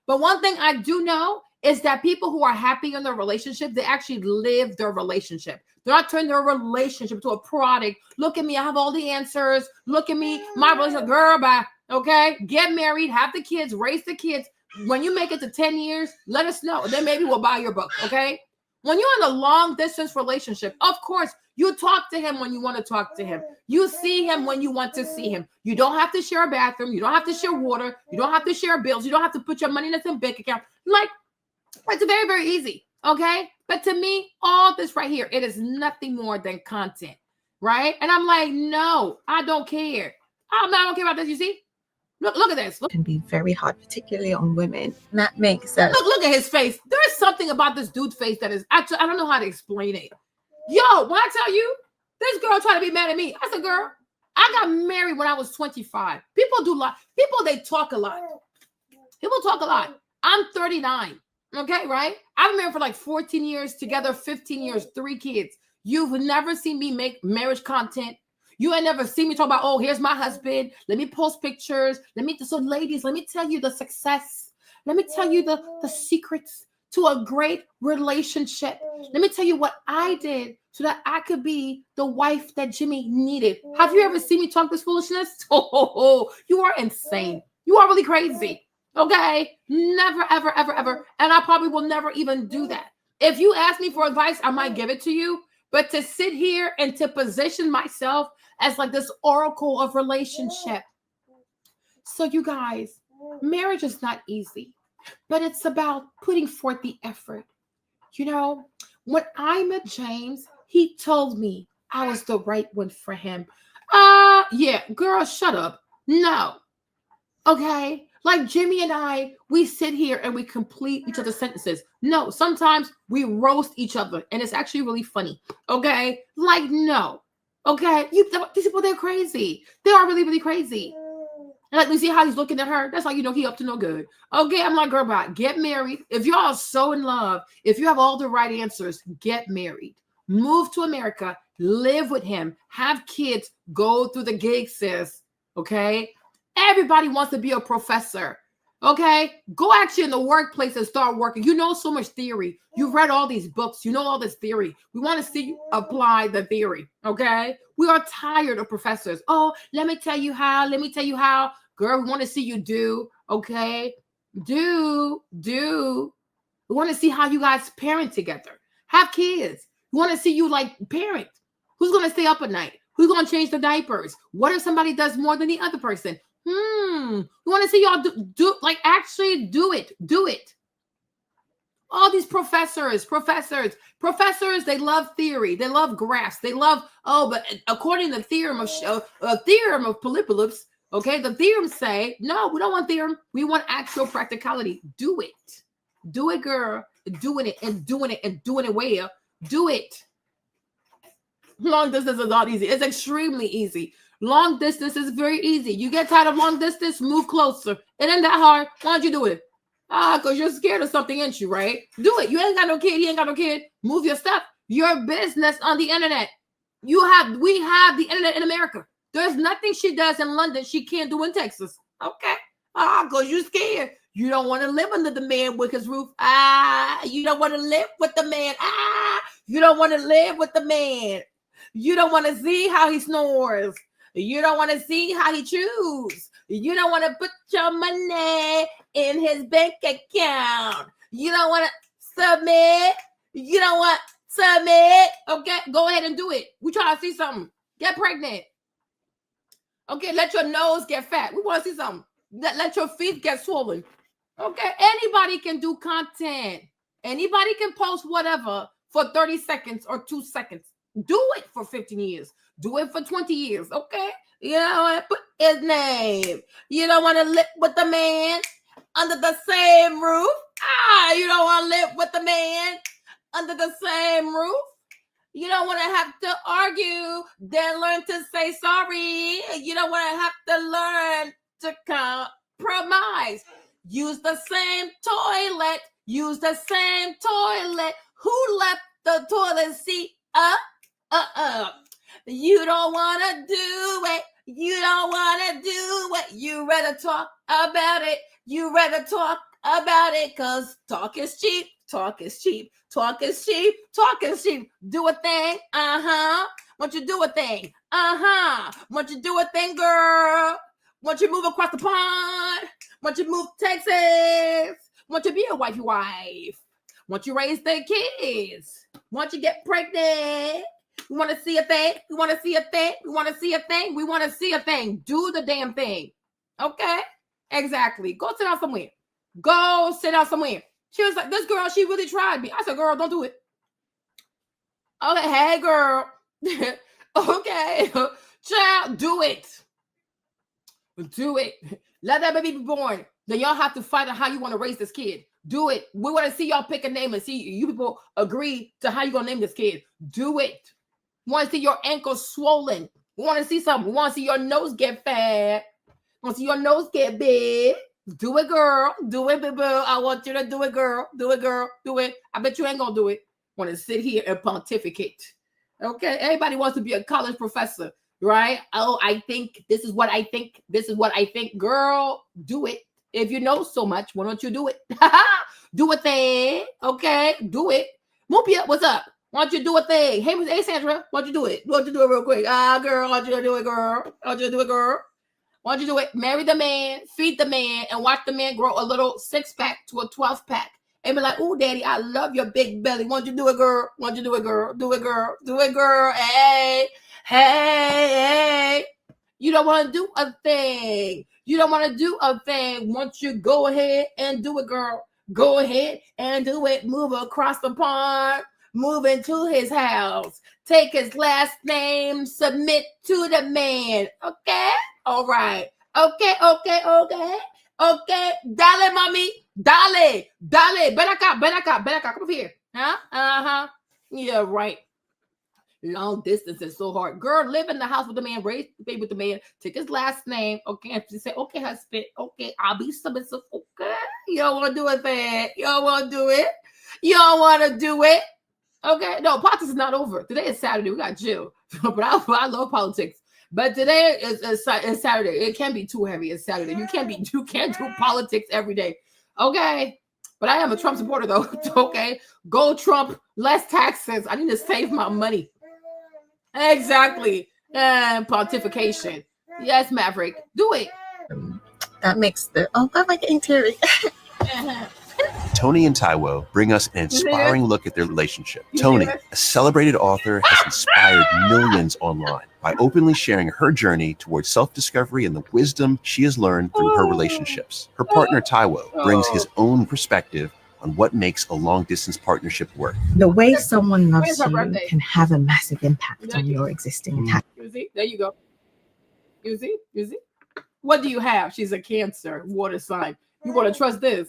But one thing I do know is that people who are happy in their relationship, they actually live their relationship. They're not turning their relationship to a product. Look at me. I have all the answers. Look at me. My relationship, girl, bye. Okay? Get married. Have the kids. Raise the kids. When you make it to 10 years, let us know. Then maybe we'll buy your book. Okay? When you're in a long distance relationship, of course, you talk to him when you want to talk to him. You see him when you want to see him. You don't have to share a bathroom. You don't have to share water. You don't have to share bills. You don't have to put your money in the same bank account. Like, it's very, very easy. Okay? But to me, all this right here, it is nothing more than content. Right? And I'm like, no, I don't care. I don't care about this. You see? Look at this. can be very hard, particularly on women. And that makes us Look at his face. There's something about this dude's face that is actually, I don't know how to explain it. Yo, when I tell you, this girl tried to be mad at me. I said, girl, I got married when I was 25. People do lot. People, they talk a lot. People talk a lot. I'm 39. Okay, right? I've been married for like 14 years, together 15 years, 3 kids. You've never seen me make marriage content. You ain't never seen me talk about, oh, here's my husband. Let me post pictures. So ladies, let me tell you the success. Let me tell you the secrets to a great relationship. Let me tell you what I did so that I could be the wife that Jimmy needed. Have you ever seen me talk this foolishness? Oh, you are insane. You are really crazy. Okay? Never, ever, ever, ever. And I probably will never even do that. If you ask me for advice, I might give it to you. But to sit here and to position myself as like this oracle of relationship. So you guys, marriage is not easy, but it's about putting forth the effort. You know, when I met James, he told me I was the right one for him. Yeah, girl, shut up. No. Okay. Like Jimmy and I, we sit here and we complete each other's sentences. No, sometimes we roast each other and it's actually really funny. Okay. Like, no. Okay. These people, they're crazy. They are really, really crazy. And like, we see how he's looking at her. That's how you know he up to no good. Okay. I'm like, girl, bye. Get married. If y'all are so in love, if you have all the right answers, get married. Move to America. Live with him. Have kids. Go through the gig, sis. Okay. Everybody wants to be a professor. Okay. Go actually in the workplace and start working. You know so much theory. You've read all these books. You know all this theory. We want to see you apply the theory. Okay. We are tired of professors. Oh, let me tell you how. Let me tell you how. Girl, we want to see you do. Okay. Do. We want to see how you guys parent together. Have kids. We want to see you like parent. Who's going to stay up at night? Who's going to change the diapers? What if somebody does more than the other person? We want to see y'all do like actually do it. Do it. All these professors, they love theory. They love graphs. They love, but according to the theorem of Polypolis, okay, the theorems say, no, we don't want theorem. We want actual practicality. Do it. Do it, girl. Doing it and doing it and doing it well. Do it. Long distance is not easy. It's extremely easy. Long distance is very easy. You get tired of long distance, move closer. It ain't that hard. Why don't you do it? Because you're scared of something, ain't you, right? Do it. You ain't got no kid. He ain't got no kid. Move your stuff. Your business on the internet. We have the internet in America. There's nothing she does in London she can't do in Texas. Okay. Because you're scared. You don't want to live under the man with his roof. You don't want to live with the man. You don't want to live with the man. You don't want to see how he snores. You don't want to see how he chews. You don't want to put your money in his bank account. You don't want to submit. You don't want to submit. Okay, go ahead and do it. We trying to see something. Get pregnant. Okay, let your nose get fat. We want to see something. Let your feet get swollen. Okay, anybody can do content. Anybody can post whatever for 30 seconds or 2 seconds. Do it for 15 years. Do it for 20 years, okay? You know what? Put his name. You don't want to live with the man under the same roof. You don't want to live with the man under the same roof. You don't want to have to argue, then learn to say sorry. You don't want to have to learn to compromise. Use the same toilet. Use the same toilet. Who left the toilet seat up? You don't want to do it. You don't want to do it. You rather talk about it. You rather talk about it because talk is cheap. Talk is cheap. Talk is cheap. Talk is cheap. Do a thing. Want you to do a thing. Want you to do a thing, girl. Want you to move across the pond. Want you to move to Texas. Want you to be a wifey wife. Want you to raise their kids. Want you to get pregnant. We want to see a thing. We want to see a thing. We want to see a thing. We want to see a thing. Do the damn thing. Okay? Exactly. Go sit down somewhere. Go sit down somewhere. She was like, this girl, she really tried me. I said, girl, don't do it. Okay, hey, girl. Okay. Child, do it. Do it. Let that baby be born. Then y'all have to fight on how you want to raise this kid. Do it. We want to see y'all pick a name and see you people agree to how you going to name this kid. Do it. We want to see your ankles swollen. We want to see something. We want to see your nose get fat. We want to see your nose get big. Do it, girl. Do it, baby. I want you to do it, girl. Do it, girl. Do it. I bet you ain't going to do it. Want to sit here and pontificate. Okay? Everybody wants to be a college professor, right? Oh, I think this is what I think. This is what I think. Girl, do it. If you know so much, why don't you do it? Do a thing. Okay? Do it. Mupia, what's up? Why don't you do a thing? Hey, Sandra, why don't you do it? Why don't you do it real quick? Girl, why don't you do it, girl? Why don't you do it, girl? Why don't you do it? Marry the man, feed the man, and watch the man grow a little 6-pack to a 12-pack. And be like, oh, daddy, I love your big belly. Why don't you do it, girl? Why don't you do it, girl? Do it, girl. Do it, girl. Hey, hey, hey. You don't want to do a thing. You don't want to do a thing. Once you go ahead and do it, girl. Go ahead and do it. Move across the pond. Move into his house. Take his last name. Submit to the man. Okay? All right. Okay. Okay. Dale, mommy. Dale. Ven acá. Come up here. Huh? Uh-huh. Yeah, right. Long distance is so hard. Girl, live in the house with the man, raise the baby with the man, take his last name. Okay. And she say, okay, husband. Okay, I'll be submissive. Okay. You don't want to do it. You don't want to do it. You don't want to do it. Okay. No, politics is not over. Today is Saturday. We got Jill. But I love politics. But today is Saturday. It can't be too heavy. It's Saturday. You can't do politics every day. Okay. But I am a Trump supporter though. Okay. Go Trump. Less taxes. I need to save my money. Exactly. And pontification. Yes, Maverick. Do it. That makes the why am I getting teary? Tony and Taiwo bring us an inspiring look at their relationship. Tony, a celebrated author, has inspired millions online by openly sharing her journey towards self-discovery and the wisdom she has learned through her relationships. Her partner Taiwo brings his own perspective on what makes a long-distance partnership work. The way someone loves you can have a massive impact on your existing attachment. You see? There you go. You see? What do you have? She's a Cancer, water sign. You want to trust this?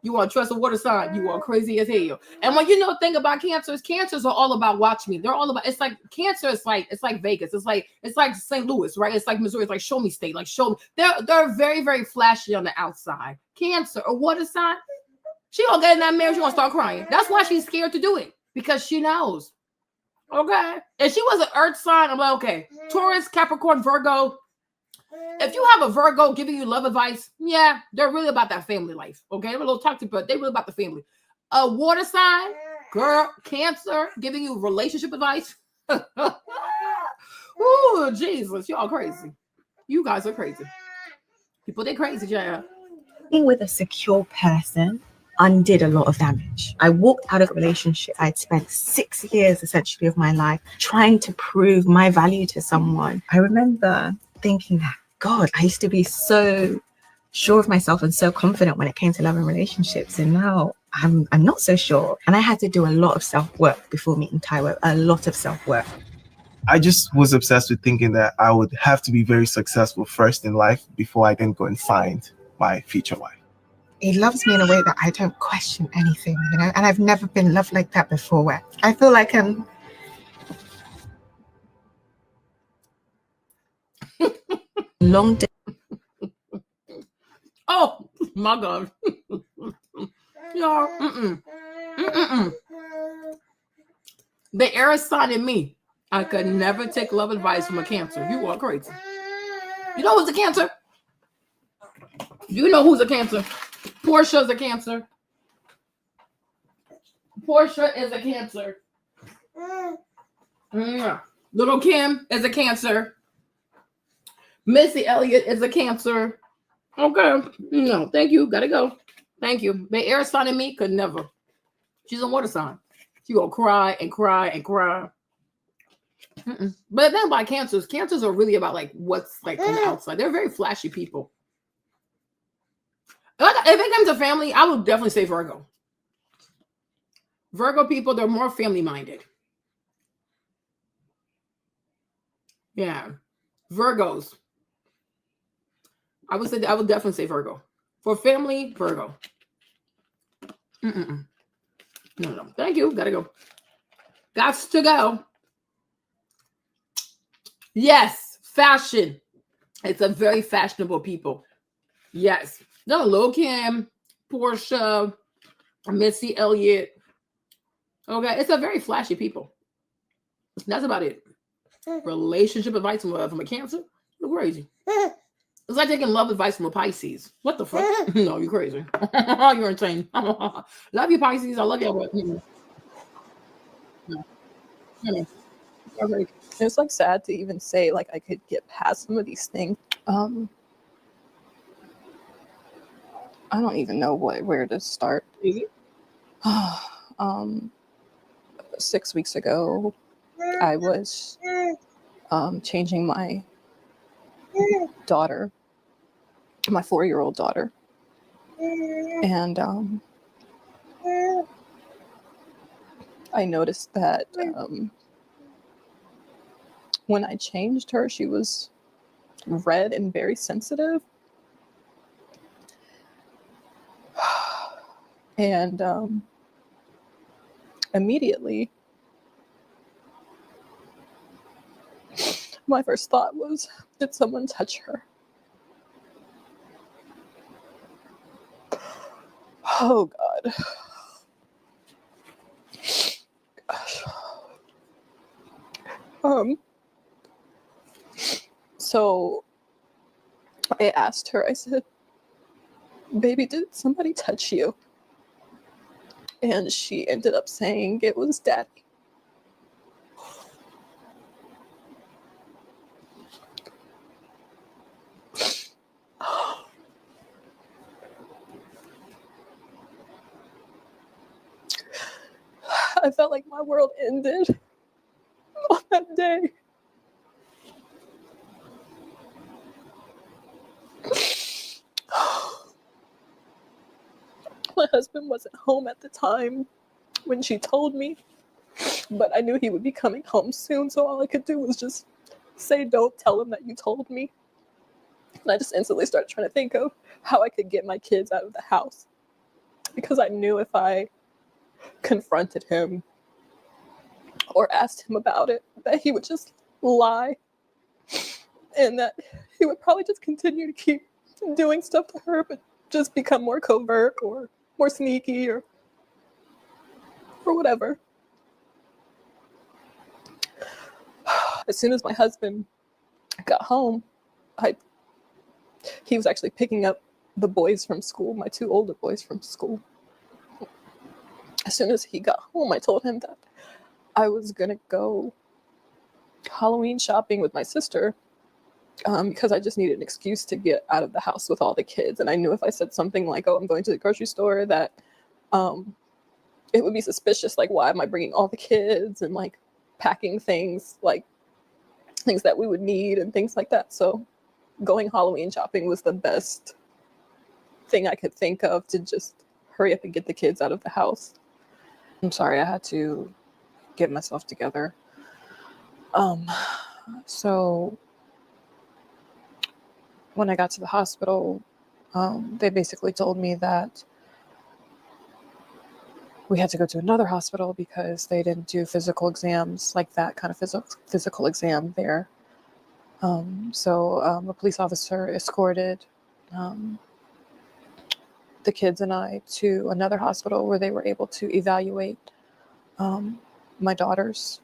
You want to trust a water sign? You are crazy as hell. And when you know the thing about cancers are all about watch me. They're all about, it's like Cancer. It's like Vegas. It's like St. Louis, right? It's like Missouri. It's like show me state. Like show me. They're very, very flashy on the outside. Cancer, a water sign. She gonna get in that marriage. She gonna start crying. That's why she's scared to do it, because she knows. Okay. If she was an earth sign, I'm like, okay. Taurus, Capricorn, Virgo. If you have a Virgo giving you love advice, yeah, they're really about that family life. Okay, they're a little toxic, but they're really about the family. A water sign, girl, Cancer, giving you relationship advice. Ooh, Jesus, y'all crazy. You guys are crazy. People, they're crazy, yeah. Being with a secure person undid a lot of damage. I walked out of a relationship. I'd spent 6 years essentially of my life trying to prove my value to someone. I remember thinking that, God, I used to be so sure of myself and so confident when it came to love and relationships. And now I'm not so sure. And I had to do a lot of self-work before meeting Taiwo, a lot of self-work. I just was obsessed with thinking that I would have to be very successful first in life before I then go and find my future wife. He loves me in a way that I don't question anything, you know, and I've never been loved like that before, where I feel like I'm long day. Oh my God. Y'all, the air sign in me. I could never take love advice from a Cancer. You are crazy. You know who's a Cancer? You know who's a Cancer? Portia's a Cancer. Portia is a Cancer. Little Kim is a Cancer. Missy Elliott is a Cancer. Okay. No, thank you. Gotta go. Thank you. The air sign in me could never. She's a water sign. She gonna cry and cry and cry. But then by Cancers are really about like what's like on the outside. They're very flashy people. If it comes to family, I would definitely say Virgo. Virgo people, they're more family minded. Yeah. Virgos. I would definitely say Virgo. For family, Virgo. Mm-mm. No. Thank you. Gotta go. Gots to go. Yes, fashion. It's a very fashionable people. Yes. No, Lil Kim, Portia, Missy Elliott. Okay, it's a very flashy people. That's about it. Relationship advice from a Cancer? You're crazy. It's like taking love advice from a Pisces. What the fuck? No, you're crazy. You're insane. Love you, Pisces. I love you. It's like sad to even say like I could get past some of these things. I don't even know where to start. 6 weeks ago, I was changing my daughter, my 4-year-old daughter, and I noticed that when I changed her, she was red and very sensitive. And immediately, my first thought was, did someone touch her? Oh, God. Gosh. So I asked her, I said, baby, did somebody touch you? And she ended up saying it was daddy. I felt like my world ended on that day. My husband wasn't home at the time when she told me, but I knew he would be coming home soon, so all I could do was just say, don't tell him that you told me. And I just instantly started trying to think of how I could get my kids out of the house, because I knew if I confronted him or asked him about it, that he would just lie, and that he would probably just continue to keep doing stuff to her, but just become more covert or more sneaky or whatever. As soon as my husband got home, he was actually picking up the boys from school, my 2 older boys from school. As soon as he got home, I told him that I was gonna go Halloween shopping with my sister, because I just needed an excuse to get out of the house with all the kids. And I knew if I said something like, oh, I'm going to the grocery store, that it would be suspicious. Like, why am I bringing all the kids and like packing things, like things that we would need and things like that. So going Halloween shopping was the best thing I could think of to just hurry up and get the kids out of the house. I'm sorry, I had to get myself together. So when I got to the hospital, they basically told me that we had to go to another hospital because they didn't do physical exams, like that kind of physical exam there. So a police officer escorted the kids and I to another hospital where they were able to evaluate my daughters.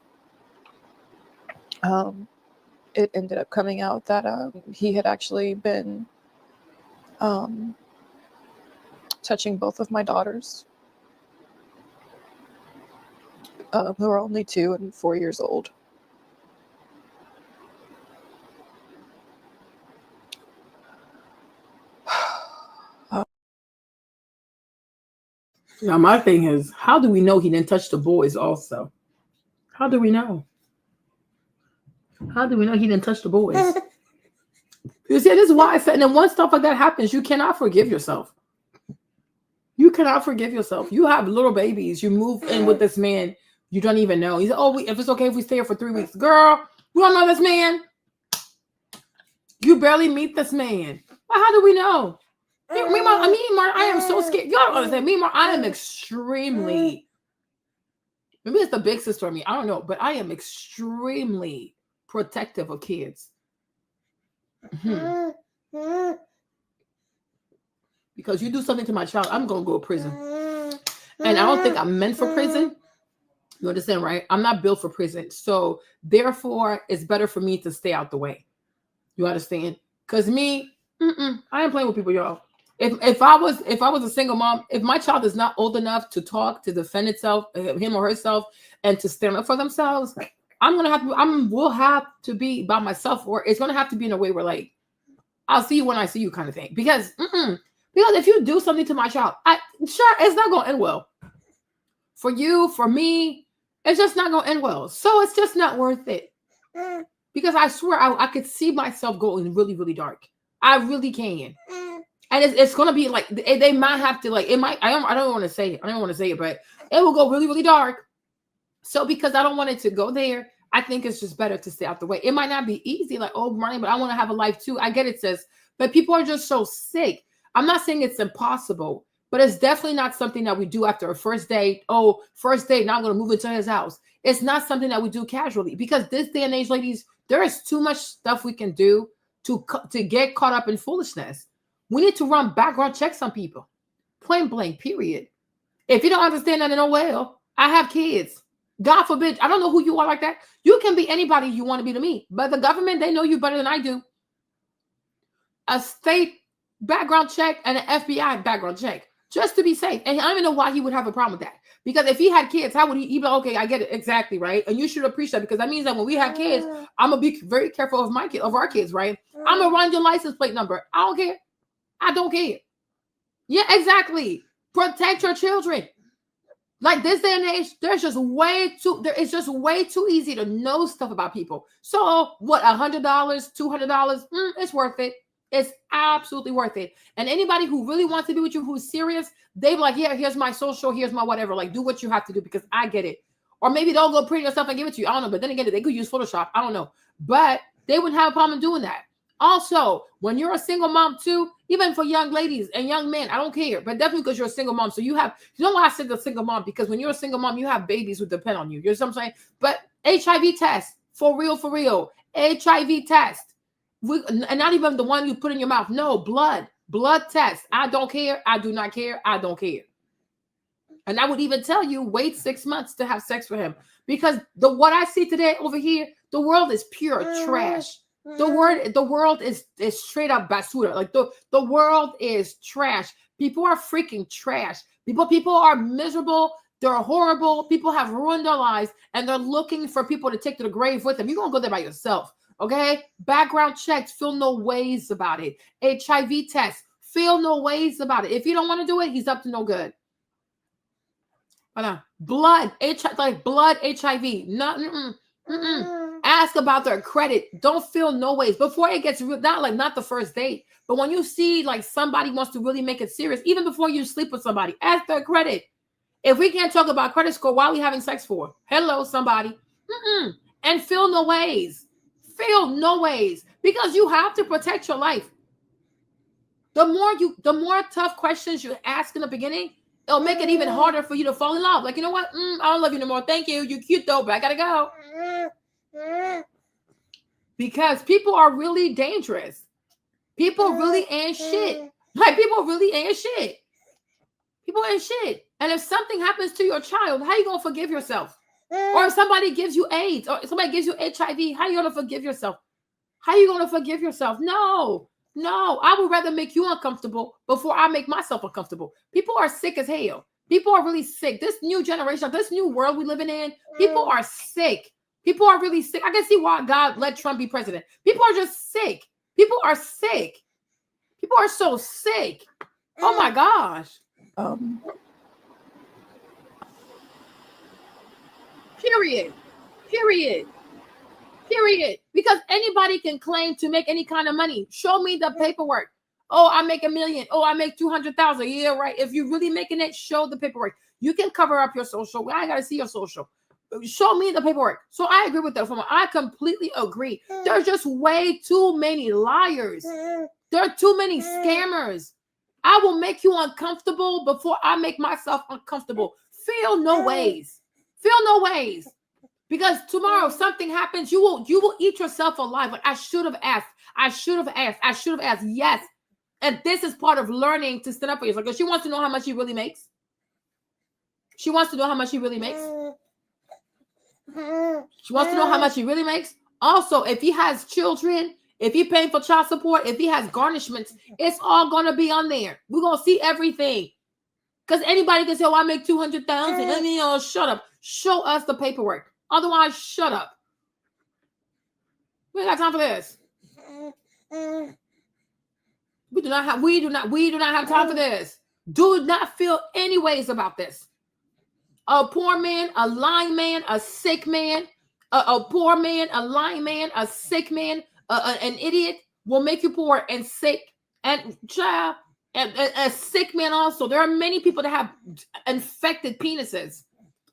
It ended up coming out that he had actually been touching both of my daughters, who are only 2 and 4 years old. Now, my thing is, how do we know he didn't touch the boys also? How do we know? How do we know he didn't touch the boys? You see, this is why I said, and then once stuff like that happens, you cannot forgive yourself. You cannot forgive yourself. You have little babies. You move in with this man. You don't even know. He said, oh, if it's okay if we stay here for 3 weeks. Girl, we don't know this man. You barely meet this man. How do we know? Meanwhile, I am so scared. Y'all don't understand. Meanwhile, I am extremely, maybe it's the big sister of me. I don't know, but I am extremely protective of kids. Because you do something to my child, I'm going to go to prison. And I don't think I'm meant for prison. You understand, right? I'm not built for prison. So therefore, it's better for me to stay out the way. You understand? Because me, I ain't playing with people, y'all. If I was a single mom, if my child is not old enough to talk, to defend itself, him or herself, and to stand up for themselves, we'll have to be by myself, or it's gonna have to be in a way where like, I'll see you when I see you kind of thing. Because if you do something to my child, it's not gonna end well. For you, for me, it's just not gonna end well. So it's just not worth it. Because I swear I could see myself going really, really dark. I really can. And it's gonna be like they might have to like it might. I don't want to say it. I don't want to say it, but it will go really, really dark. So because I don't want it to go there, I think it's just better to stay out the way. It might not be easy, like running, but I want to have a life too. I get it, sis. But people are just so sick. I'm not saying it's impossible, but it's definitely not something that we do after a first date. Oh, first date. Now I'm gonna move into his house. It's not something that we do casually because this day and age, ladies, there is too much stuff we can do to get caught up in foolishness. We need to run background checks on people. Plain blank, period. If you don't understand that, I have kids. God forbid, I don't know who you are like that. You can be anybody you want to be to me. But the government, they know you better than I do. A state background check and an FBI background check. Just to be safe. And I don't even know why he would have a problem with that. Because if he had kids, how would he be like, okay, I get it exactly, right? And you should appreciate that because that means that when we have kids, I'm gonna be very careful of our kids, right? I'm gonna run your license plate number. I don't care. I don't care. Yeah, exactly. Protect your children. Like this day and age, it's just way too easy to know stuff about people. So what, $100, $200? It's worth it. It's absolutely worth it. And anybody who really wants to be with you, who's serious, they're like, yeah, here's my social, here's my whatever. Like, do what you have to do because I get it. Or maybe they'll go print yourself and give it to you. I don't know. But then again, they could use Photoshop. I don't know. But they wouldn't have a problem doing that. Also, when you're a single mom too, even for young ladies and young men, I don't care. But definitely because you're a single mom. So you know why I said the single mom? Because when you're a single mom, you have babies who depend on you. You know what I'm saying? But HIV test, for real. HIV test. And not even the one you put in your mouth. No, blood test. I don't care. I do not care. I don't care. And I would even tell you, wait 6 months to have sex with him. Because what I see today over here, the world is pure trash. The world is straight up basura. Like the world is trash. People are freaking trash. People are miserable. They're horrible. People have ruined their lives and they're looking for people to take to the grave with them. You're gonna go there by yourself. Okay? Background checks, feel no ways about it. HIV test, feel no ways about it. If you don't want to do it, he's up to no good. Blood, HIV. Ask about their credit. Don't feel no ways before it gets not the first date, but when you see like somebody wants to really make it serious, even before you sleep with somebody, ask their credit. If we can't talk about credit score, why are we having sex for? Hello, somebody. And feel no ways. Feel no ways because you have to protect your life. The more tough questions you ask in the beginning, it'll make it even harder for you to fall in love. Like, you know what? I don't love you no more. Thank you. You're cute though, but I gotta go. Because people are really dangerous. People really ain't shit. Like, people really ain't shit. People ain't shit. And if something happens to your child, how you gonna forgive yourself? Or if somebody gives you AIDS, or if somebody gives you HIV, how you gonna forgive yourself? How you gonna forgive yourself? No, I would rather make you uncomfortable before I make myself uncomfortable. People are sick as hell. People are really sick. This new generation, this new world we living in, people are sick. People are really sick. I can see why God let Trump be president. People are just sick. People are sick. People are so sick. Oh my gosh. Period. Because anybody can claim to make any kind of money. Show me the paperwork. Oh, I make $1 million. Oh, I make 200,000. Yeah, right. If you're really making it, show the paperwork. You can cover up your social. I gotta see your social. Show me the paperwork. So I agree with that. I completely agree. There's just way too many liars. There are too many scammers. I will make you uncomfortable before I make myself uncomfortable. Feel no ways. Feel no ways. Because tomorrow something happens, you will eat yourself alive. Like, I should have asked. I should have asked. I should have asked. Yes. And this is part of learning to stand up for yourself. Because she wants to know how much he really makes. She wants to know how much he really makes. She wants to know how much he really makes. Also, if he has children, if he's paying for child support, if he has garnishments, it's all going to be on there. We're going to see everything. Because anybody can say, oh, I make 200,000. I mean, oh, shut up. Show us the paperwork. Otherwise, shut up. We ain't got time for this. We do not have time for this. Do not feel any ways about this. A poor man, a lying man, a sick man, a poor man, a lying man, a sick man, an idiot will make you poor and sick. And child, a sick man also. There are many people that have infected penises.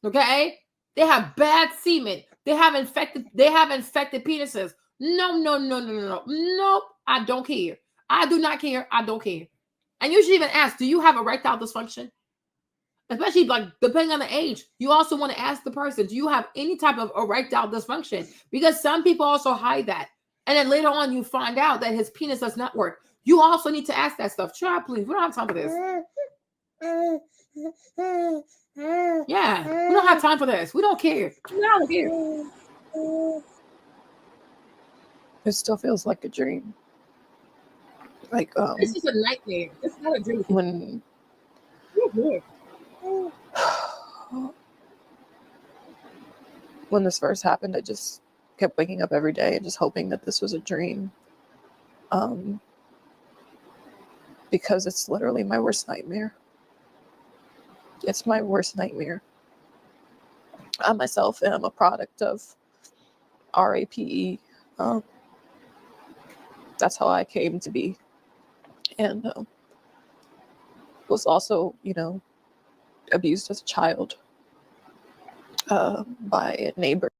Okay? They have bad semen. They have infected penises. No. Nope. I don't care. I do not care. I don't care. And you should even ask, do you have erectile dysfunction? Especially like depending on the age, you also want to ask the person, do you have any type of erectile dysfunction? Because some people also hide that. And then later on, you find out that his penis does not work. You also need to ask that stuff. Try, please. We don't have time for this. Yeah, we don't have time for this. We don't care. We don't care. It still feels like a dream. Like This is a nightmare. It's not a dream. when when this first happened, I just kept waking up every day and just hoping that this was a dream. Because it's literally my worst nightmare. It's my worst nightmare. I myself am a product of RAPE. That's how I came to be. And was also, abused as a child by a neighbor.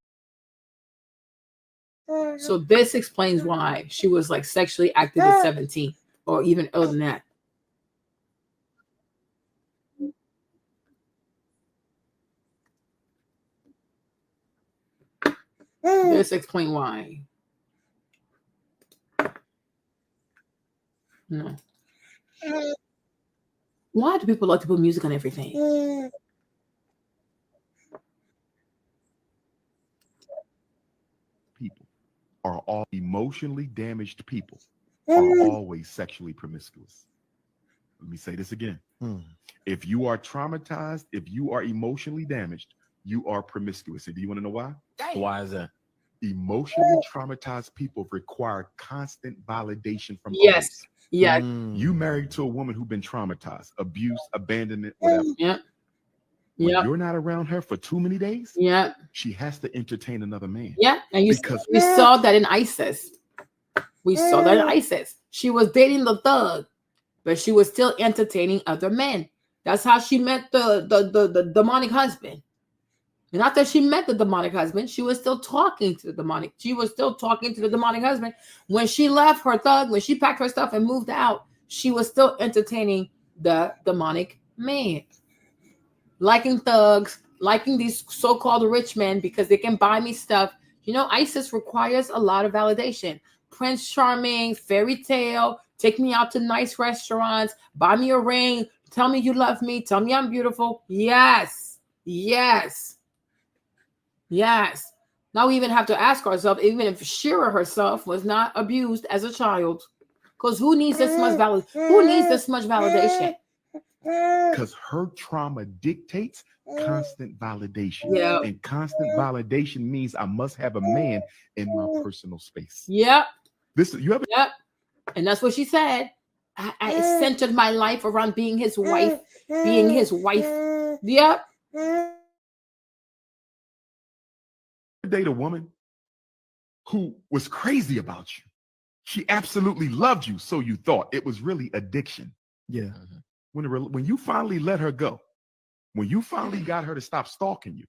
So this explains why she was like sexually active at 17 or even older than that. This explains why. No. Why do people like to put music on everything? People are all emotionally damaged people are always sexually promiscuous. Let me say this again. If you are traumatized, if you are emotionally damaged, you are promiscuous. And do you want to know why? Why is that? Emotionally traumatized people require constant validation from Yes. others. Yeah. You married to a woman who's been traumatized, abuse, abandonment, whatever. Yeah. When Yeah. you're not around her for too many days, Yeah. she has to entertain another man. Yeah. And Because- we saw that in ISIS. We saw that in ISIS. She was dating the thug, but she was still entertaining other men. That's how she met the demonic husband. And after she met the demonic husband, she was still talking to the demonic. She was still talking to the demonic husband. When she left her thug, when she packed her stuff and moved out, she was still entertaining the demonic man. Liking thugs, liking these so-called rich men because they can buy me stuff. ISIS requires a lot of validation. Prince Charming, fairy tale, take me out to nice restaurants, buy me a ring, tell me you love me, tell me I'm beautiful. Yes. Now we even have to ask ourselves, even if Shira herself was not abused as a child, because who needs this much validation? Because her trauma dictates constant validation. Yeah. And constant validation means I must have a man in my personal space. Yep. Yep. And that's what she said. I centered my life around being his wife. Yep. Date a woman who was crazy about you. She absolutely loved you, so you thought. It was really addiction. Yeah. When you finally let her go, when you finally got her to stop stalking you,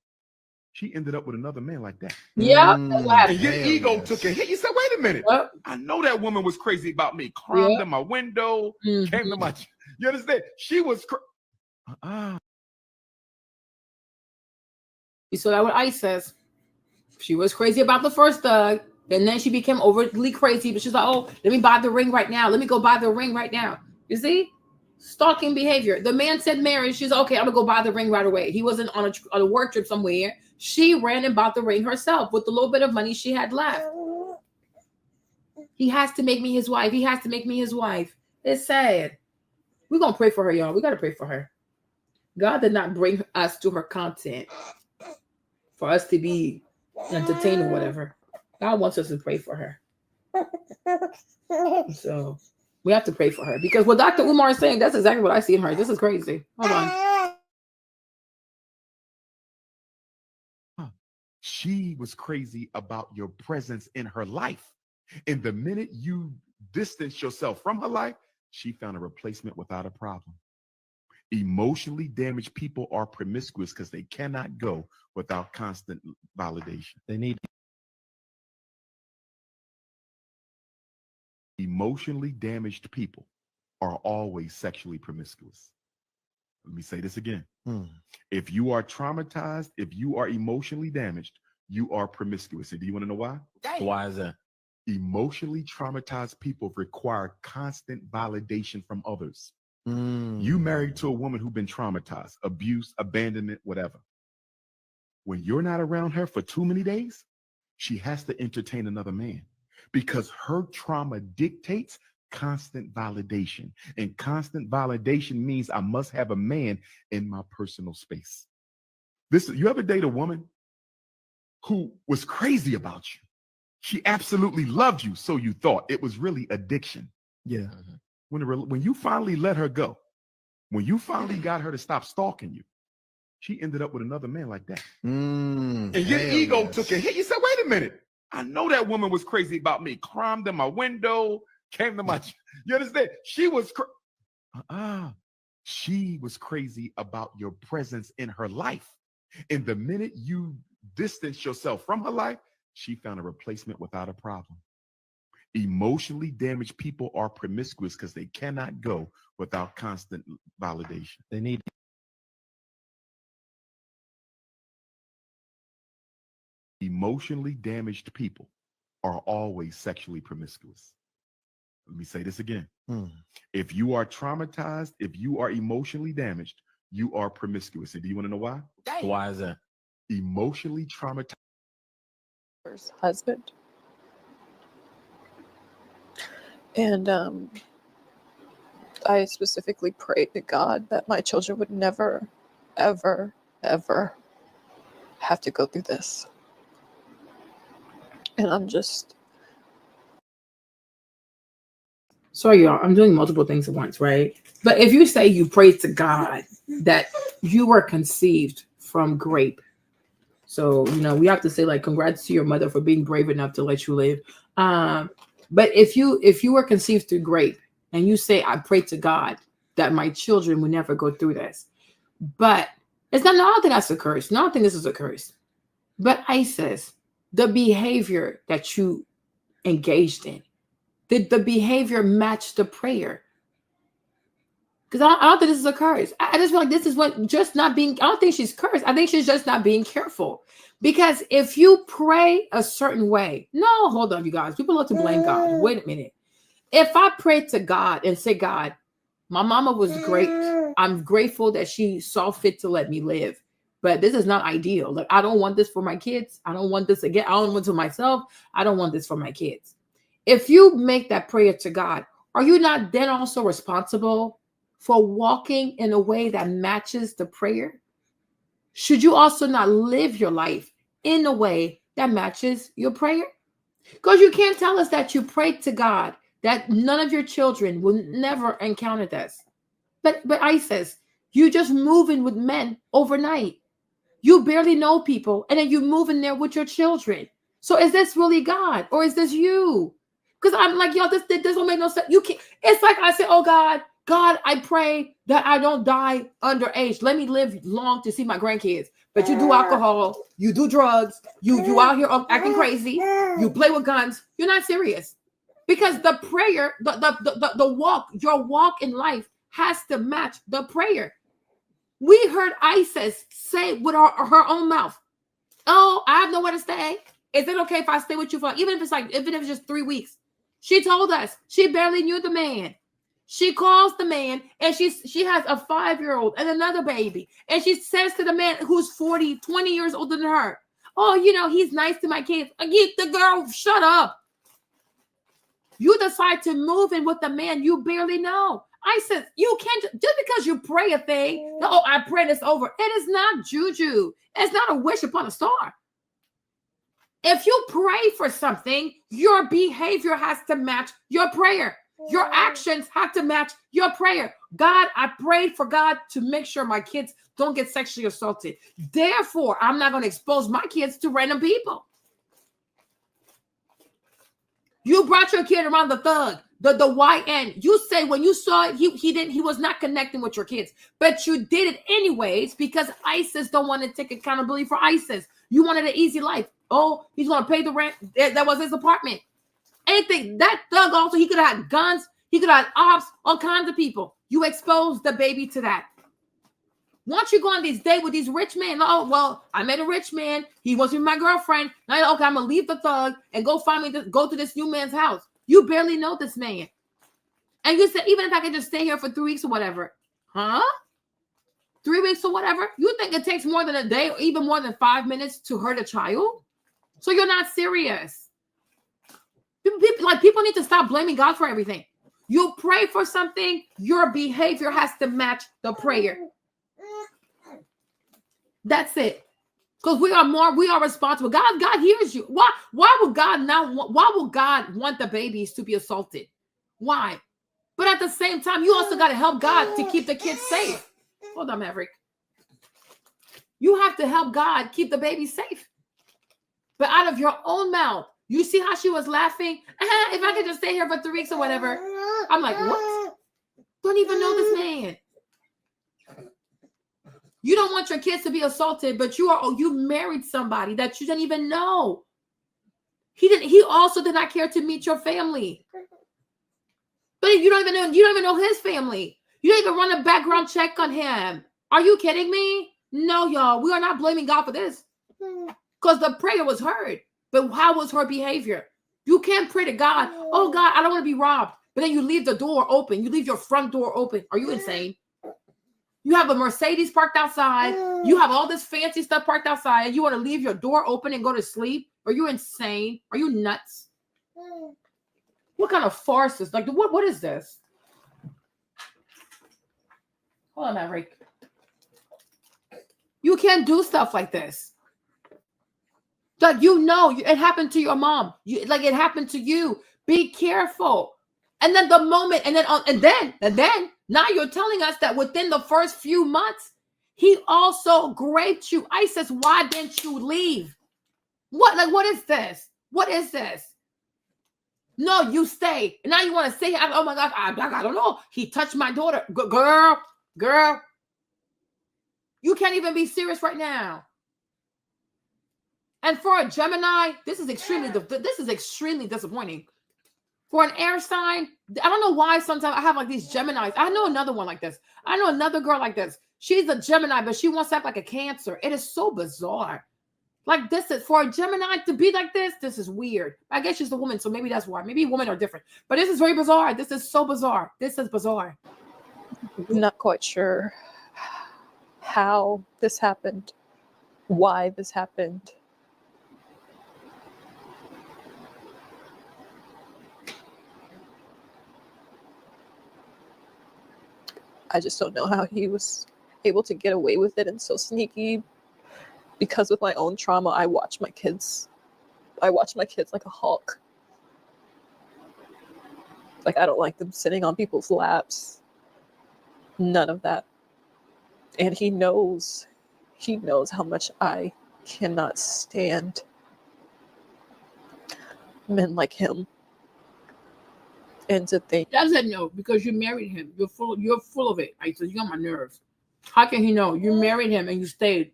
she ended up with another man like that. Yep. And your ego took a hit. You said, wait a a minute. Yep. I know that woman was crazy about me. Climbed Yep. in my window, came to Mhm. my. You understand? She was. You saw that with Isis. She was crazy about the first thug, and then she became overly crazy. But she's like, "Oh, let me buy the ring right now. Let me go buy the ring right now." You see, stalking behavior. The man said marriage. She's like, "Okay, I'm gonna go buy the ring right away." He wasn't on a work trip somewhere. She ran and bought the ring herself with the little bit of money she had left. He has to make me his wife. He has to make me his wife. It's sad. We're gonna pray for her, y'all. We gotta pray for her. God did not bring us to her content for us to be entertained or whatever. God wants us to pray for her. So we have to pray for her because what Dr. Umar is saying, that's exactly what I see in her. This is crazy. Hold on. She was crazy about your presence in her life. And the minute you distance yourself from her life, she found a replacement without a problem. Emotionally damaged people are promiscuous because they cannot go without constant validation. They need Emotionally damaged people are always sexually promiscuous. Let me say this again. If you are traumatized, if you are emotionally damaged, you are promiscuous. And do you want to know why? Why is that? Emotionally traumatized people require constant validation from others. Mm. You married to a woman who's been traumatized, abuse, abandonment, whatever. When you're not around her for too many days, she has to entertain another man because her trauma dictates constant validation. And constant validation means I must have a man in my personal space. You ever date a woman who was crazy about you? She absolutely loved you, so you thought. It was really addiction. Yeah. When you finally let her go, when you finally got her to stop stalking you, she ended up with another man like that. And your ego took a hit. You said, wait a minute. I know that woman was crazy about me. Climbed in my window, came to my. You understand? She was she was crazy about your presence in her life. And the minute you distance yourself from her life, she found a replacement without a problem. Emotionally damaged people are promiscuous because they cannot go without constant validation. They need Emotionally damaged people are always sexually promiscuous. Let me say this again. If you are traumatized, if you are emotionally damaged, you are promiscuous. And do you want to know why? Why is that? Emotionally traumatized husband. And I specifically prayed to God that my children would never, ever, ever have to go through this. And I'm just... Sorry, y'all. I'm doing multiple things at once, right? But if you say you prayed to God that you were conceived from grape, so we have to say like congrats to your mother for being brave enough to let you live. But if you were conceived through grape and you say I prayed to God that my children would never go through this, but it's not. No, I don't think that's a curse. No, I don't think this is a curse. But Isis, the behavior that you engaged in, did the behavior match the prayer? Because I don't think this is a curse. I just feel like this is what just not being. I don't think she's cursed. I think she's just not being careful. Because if you pray a certain way, no, hold on, you guys. People love to blame God. Wait a minute. If I pray to God and say, God, my mama was great. I'm grateful that she saw fit to let me live. But this is not ideal. Like, I don't want this for my kids. I don't want this again. I don't want it for myself. I don't want this for my kids. If you make that prayer to God, are you not then also responsible for walking in a way that matches the prayer? Should you also not live your life in a way that matches your prayer? Because you can't tell us that you prayed to God that none of your children will never encounter this. But Isis, you just move in with men overnight. You barely know people, and then you move in there with your children. So is this really God, or is this you? Because I'm like, yo, this don't make no sense. You can't. It's like I say, oh God, I pray that I don't die underage. Let me live long to see my grandkids. but you do alcohol, you do drugs, you out here acting crazy, you play with guns, you're not serious. Because the prayer, the walk, your walk in life has to match the prayer. We heard Isis say with her own mouth, oh, I have nowhere to stay. Is it okay if I stay with you for, even if it's just 3 weeks? She told us she barely knew the man. She calls the man and she has a 5-year-old and another baby. And she says to the man who's 20 years older than her, oh, you know, he's nice to my kids. The girl, shut up. You decide to move in with the man you barely know. I said, you can't, just because you pray a thing, oh, I pray this over. It is not juju. It's not a wish upon a star. If you pray for something, your behavior has to match your prayer. Your actions have to match your prayer. God, I prayed for God to make sure my kids don't get sexually assaulted. Therefore, I'm not going to expose my kids to random people. You brought your kid around the thug, the YN. You say when you saw it, he was not connecting with your kids, but you did it anyways because ISIS don't want to take accountability for ISIS. You wanted an easy life. Oh, he's going to pay the rent. That was his apartment. Anything. That thug also, he could have had guns. He could have had ops, all kinds of people. You exposed the baby to that. Once you go on this date with these rich men, oh, well, I met a rich man. He wants to be my girlfriend. Now, okay, I'm going to leave the thug and go to this new man's house. You barely know this man. And you said, even if I could just stay here for 3 weeks or whatever. Huh? 3 weeks or whatever? You think it takes more than a day or even more than 5 minutes to hurt a child? So you're not serious. People need to stop blaming God for everything. You pray for something, your behavior has to match the prayer. That's it. Because we are responsible. God hears you. Why would God want the babies to be assaulted? Why? But at the same time, you also got to help God to keep the kids safe. Hold on, Maverick. You have to help God keep the babies safe. But out of your own mouth, you see how she was laughing? If I could just stay here for 3 weeks or whatever. I'm like, what? Don't even know this man. You don't want your kids to be assaulted, but you married somebody that you didn't even know. He also did not care to meet your family. But you don't even know his family. You don't even run a background check on him. Are you kidding me? No, y'all. We are not blaming God for this. Because the prayer was heard. But how was her behavior? You can't pray to God, oh God, I don't want to be robbed. But then you leave the door open. You leave your front door open. Are you insane? You have a Mercedes parked outside. You have all this fancy stuff parked outside. And you want to leave your door open and go to sleep? Are you insane? Are you nuts? What kind of farce is like? What is this? Hold on, Maverick. You can't do stuff like this. Like, you know, it happened to your mom. It happened to you. Be careful. And then the moment, and then now you're telling us that within the first few months, he also raped you. ISIS, why didn't you leave? What is this? What is this? No, you stay. And now you want to say, oh my God, I don't know. He touched my daughter. Girl. You can't even be serious right now. And for a Gemini, this is extremely disappointing. For an air sign, I don't know why sometimes I have like these Geminis. I know another one like this. I know another girl like this. She's a Gemini, but she wants to act like a Cancer. It is so bizarre. Like, this is for a Gemini to be like this. This is weird. I guess she's a woman, so maybe that's why. Maybe women are different. But this is very bizarre. This is so bizarre. This is bizarre. Not quite sure how this happened, why this happened. I just don't know how he was able to get away with it and so sneaky, because with my own trauma, I watch my kids like a hawk. Like, I don't like them sitting on people's laps. None of that. And he knows how much I cannot stand men like him. And to think, Doesn't know because you married him. You're full of it. I said, you're on my nerves. How can he know? You married him and you stayed.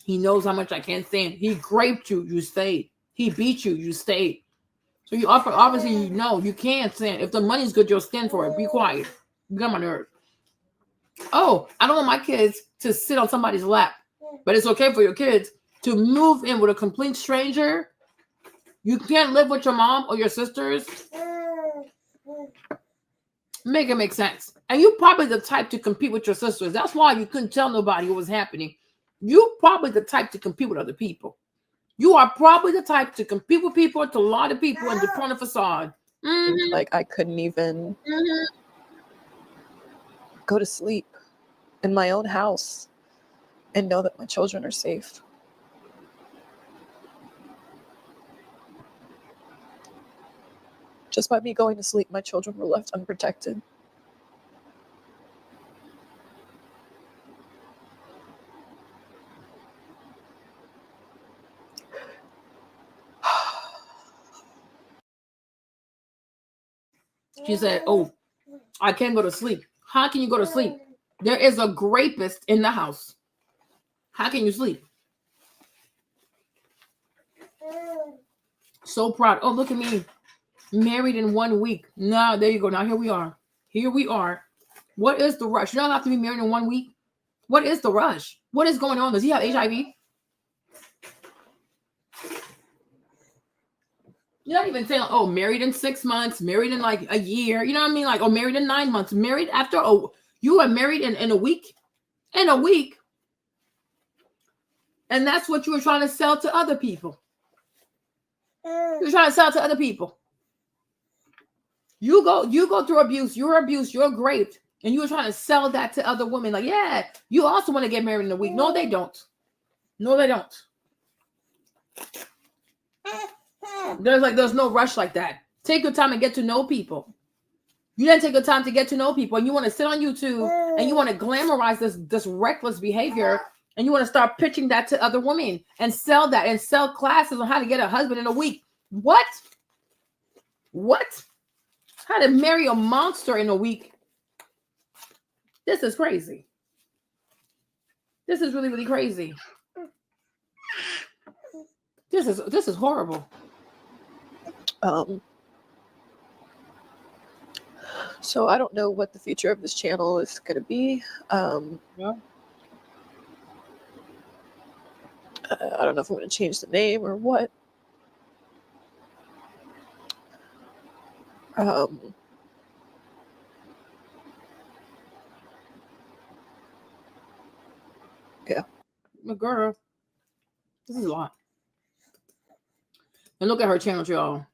He knows how much I can't stand. He raped you, you stayed. He beat you, you stayed. So you offer, obviously, you know you can't stand. If the money's good, you'll stand for it. Be quiet. You got my nerve. Oh, I don't want my kids to sit on somebody's lap, but it's okay for your kids to move in with a complete stranger. You can't live with your mom or your sisters. Make it make sense. And you're probably the type to compete with your sisters. That's why you couldn't tell nobody what was happening. You're probably the type to compete with other people. You are probably the type to compete with people, to lie to people, and to put on a facade. Mm-hmm. Like I couldn't even go to sleep in my own house and know that my children are safe. Just by me going to sleep, my children were left unprotected. She said, oh, I can't go to sleep. How can you go to sleep? There is a rapist in the house. How can you sleep? So proud. Oh, look at me. Married in 1 week. No, there you go. Now here we are. Here we are. What is the rush? You don't have to be married in 1 week. What is the rush? What is going on? Does he have HIV? You're not even saying, oh, married in 6 months, married in like a year. You know what I mean? Like, oh, married in 9 months, married after, oh, you are married in a week. In a week. And that's what you were trying to sell to other people. You're trying to sell to other people. You go through abuse, you're raped, and you were trying to sell that to other women. Like, yeah, you also want to get married in a week. No, they don't. No, they don't. There's no rush like that. Take your time and get to know people. You didn't take your time to get to know people, and you want to sit on YouTube and you want to glamorize this reckless behavior, and you want to start pitching that to other women and sell that and sell classes on how to get a husband in a week. What? How to marry a monster in a week? This is crazy. This is really, really crazy. This is horrible. So I don't know what the future of this channel is going to be. Yeah. I don't know if I'm going to change the name or what. Yeah. Girl, this is a lot. And look at her channel, y'all.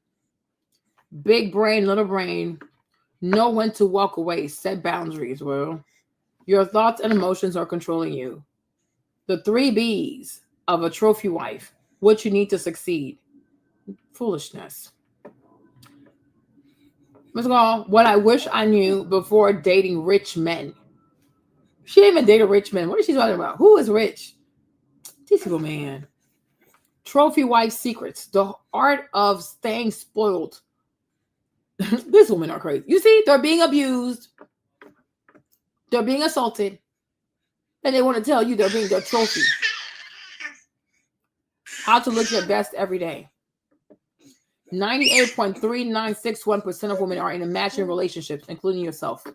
Big brain, little brain. Know when to walk away. Set boundaries. Well, your thoughts and emotions are controlling you. The 3 B's of a trophy wife. What you need to succeed. Foolishness. Let's go. What I wish I knew before dating rich men. She didn't even date a rich man. What is she talking about? Who is rich? These people, man. Trophy wife secrets. The art of staying spoiled. These women are crazy. You see, they're being abused. They're being assaulted. And they want to tell you they're being their trophy. How to look your best every day. 98.3961% of women are in imaginary relationships, including yourself.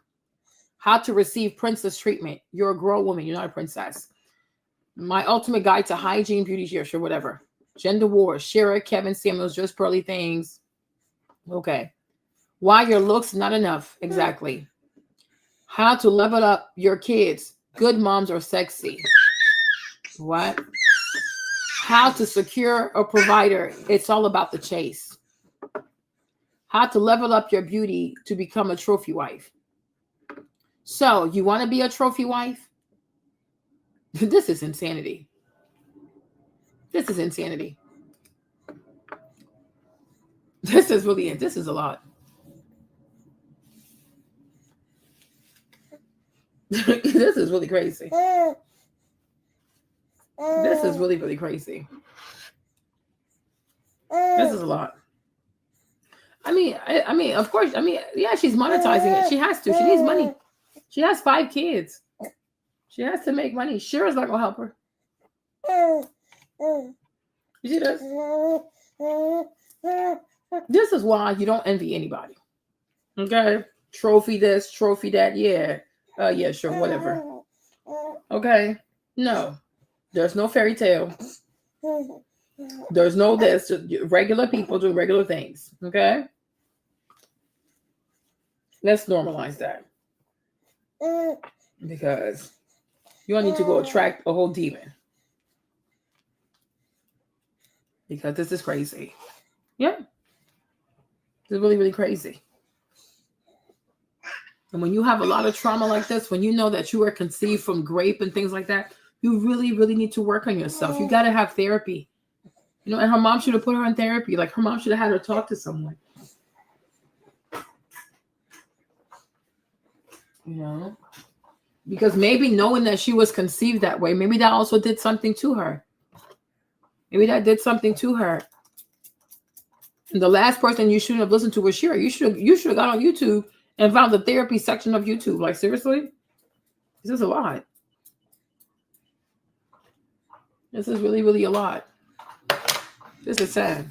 How to receive princess treatment. You're a grown woman. You're not a princess. My ultimate guide to hygiene, beauty, sure, whatever. Gender wars. Shira, Kevin Samuels, just pearly things. Okay. Why your looks not enough. Exactly. How to level up your kids. Good moms are sexy. What? How to secure a provider. It's all about the chase. How to level up your beauty to become a trophy wife. So, you want to be a trophy wife? This is insanity. This is insanity. This is really it. This is a lot. This is really crazy. This is really, really crazy. This is a lot. I mean, of course, yeah, she's monetizing it. She has to. She needs money. She has 5 kids. She has to make money. Shira's not gonna help her. You see this? This is why you don't envy anybody. Okay? Trophy this, trophy that. Yeah. Yeah, sure, whatever. Okay? No. There's no fairy tale. There's no this. Just regular people do regular things. Okay? Let's normalize that. Because you don't need to go attract a whole demon. Because this is crazy. Yeah. It's really, really crazy. And when you have a lot of trauma like this, when you know that you were conceived from grape and things like that, you really, really need to work on yourself. You got to have therapy. You know, and her mom should have put her in therapy. Like, her mom should have had her talk to someone. You know? Because maybe knowing that she was conceived that way, maybe that also did something to her. Maybe that did something to her. And the last person you shouldn't have listened to was Shira. You should have got on YouTube and found the therapy section of YouTube. Like, seriously? This is a lot. This is really, really a lot. This is sad.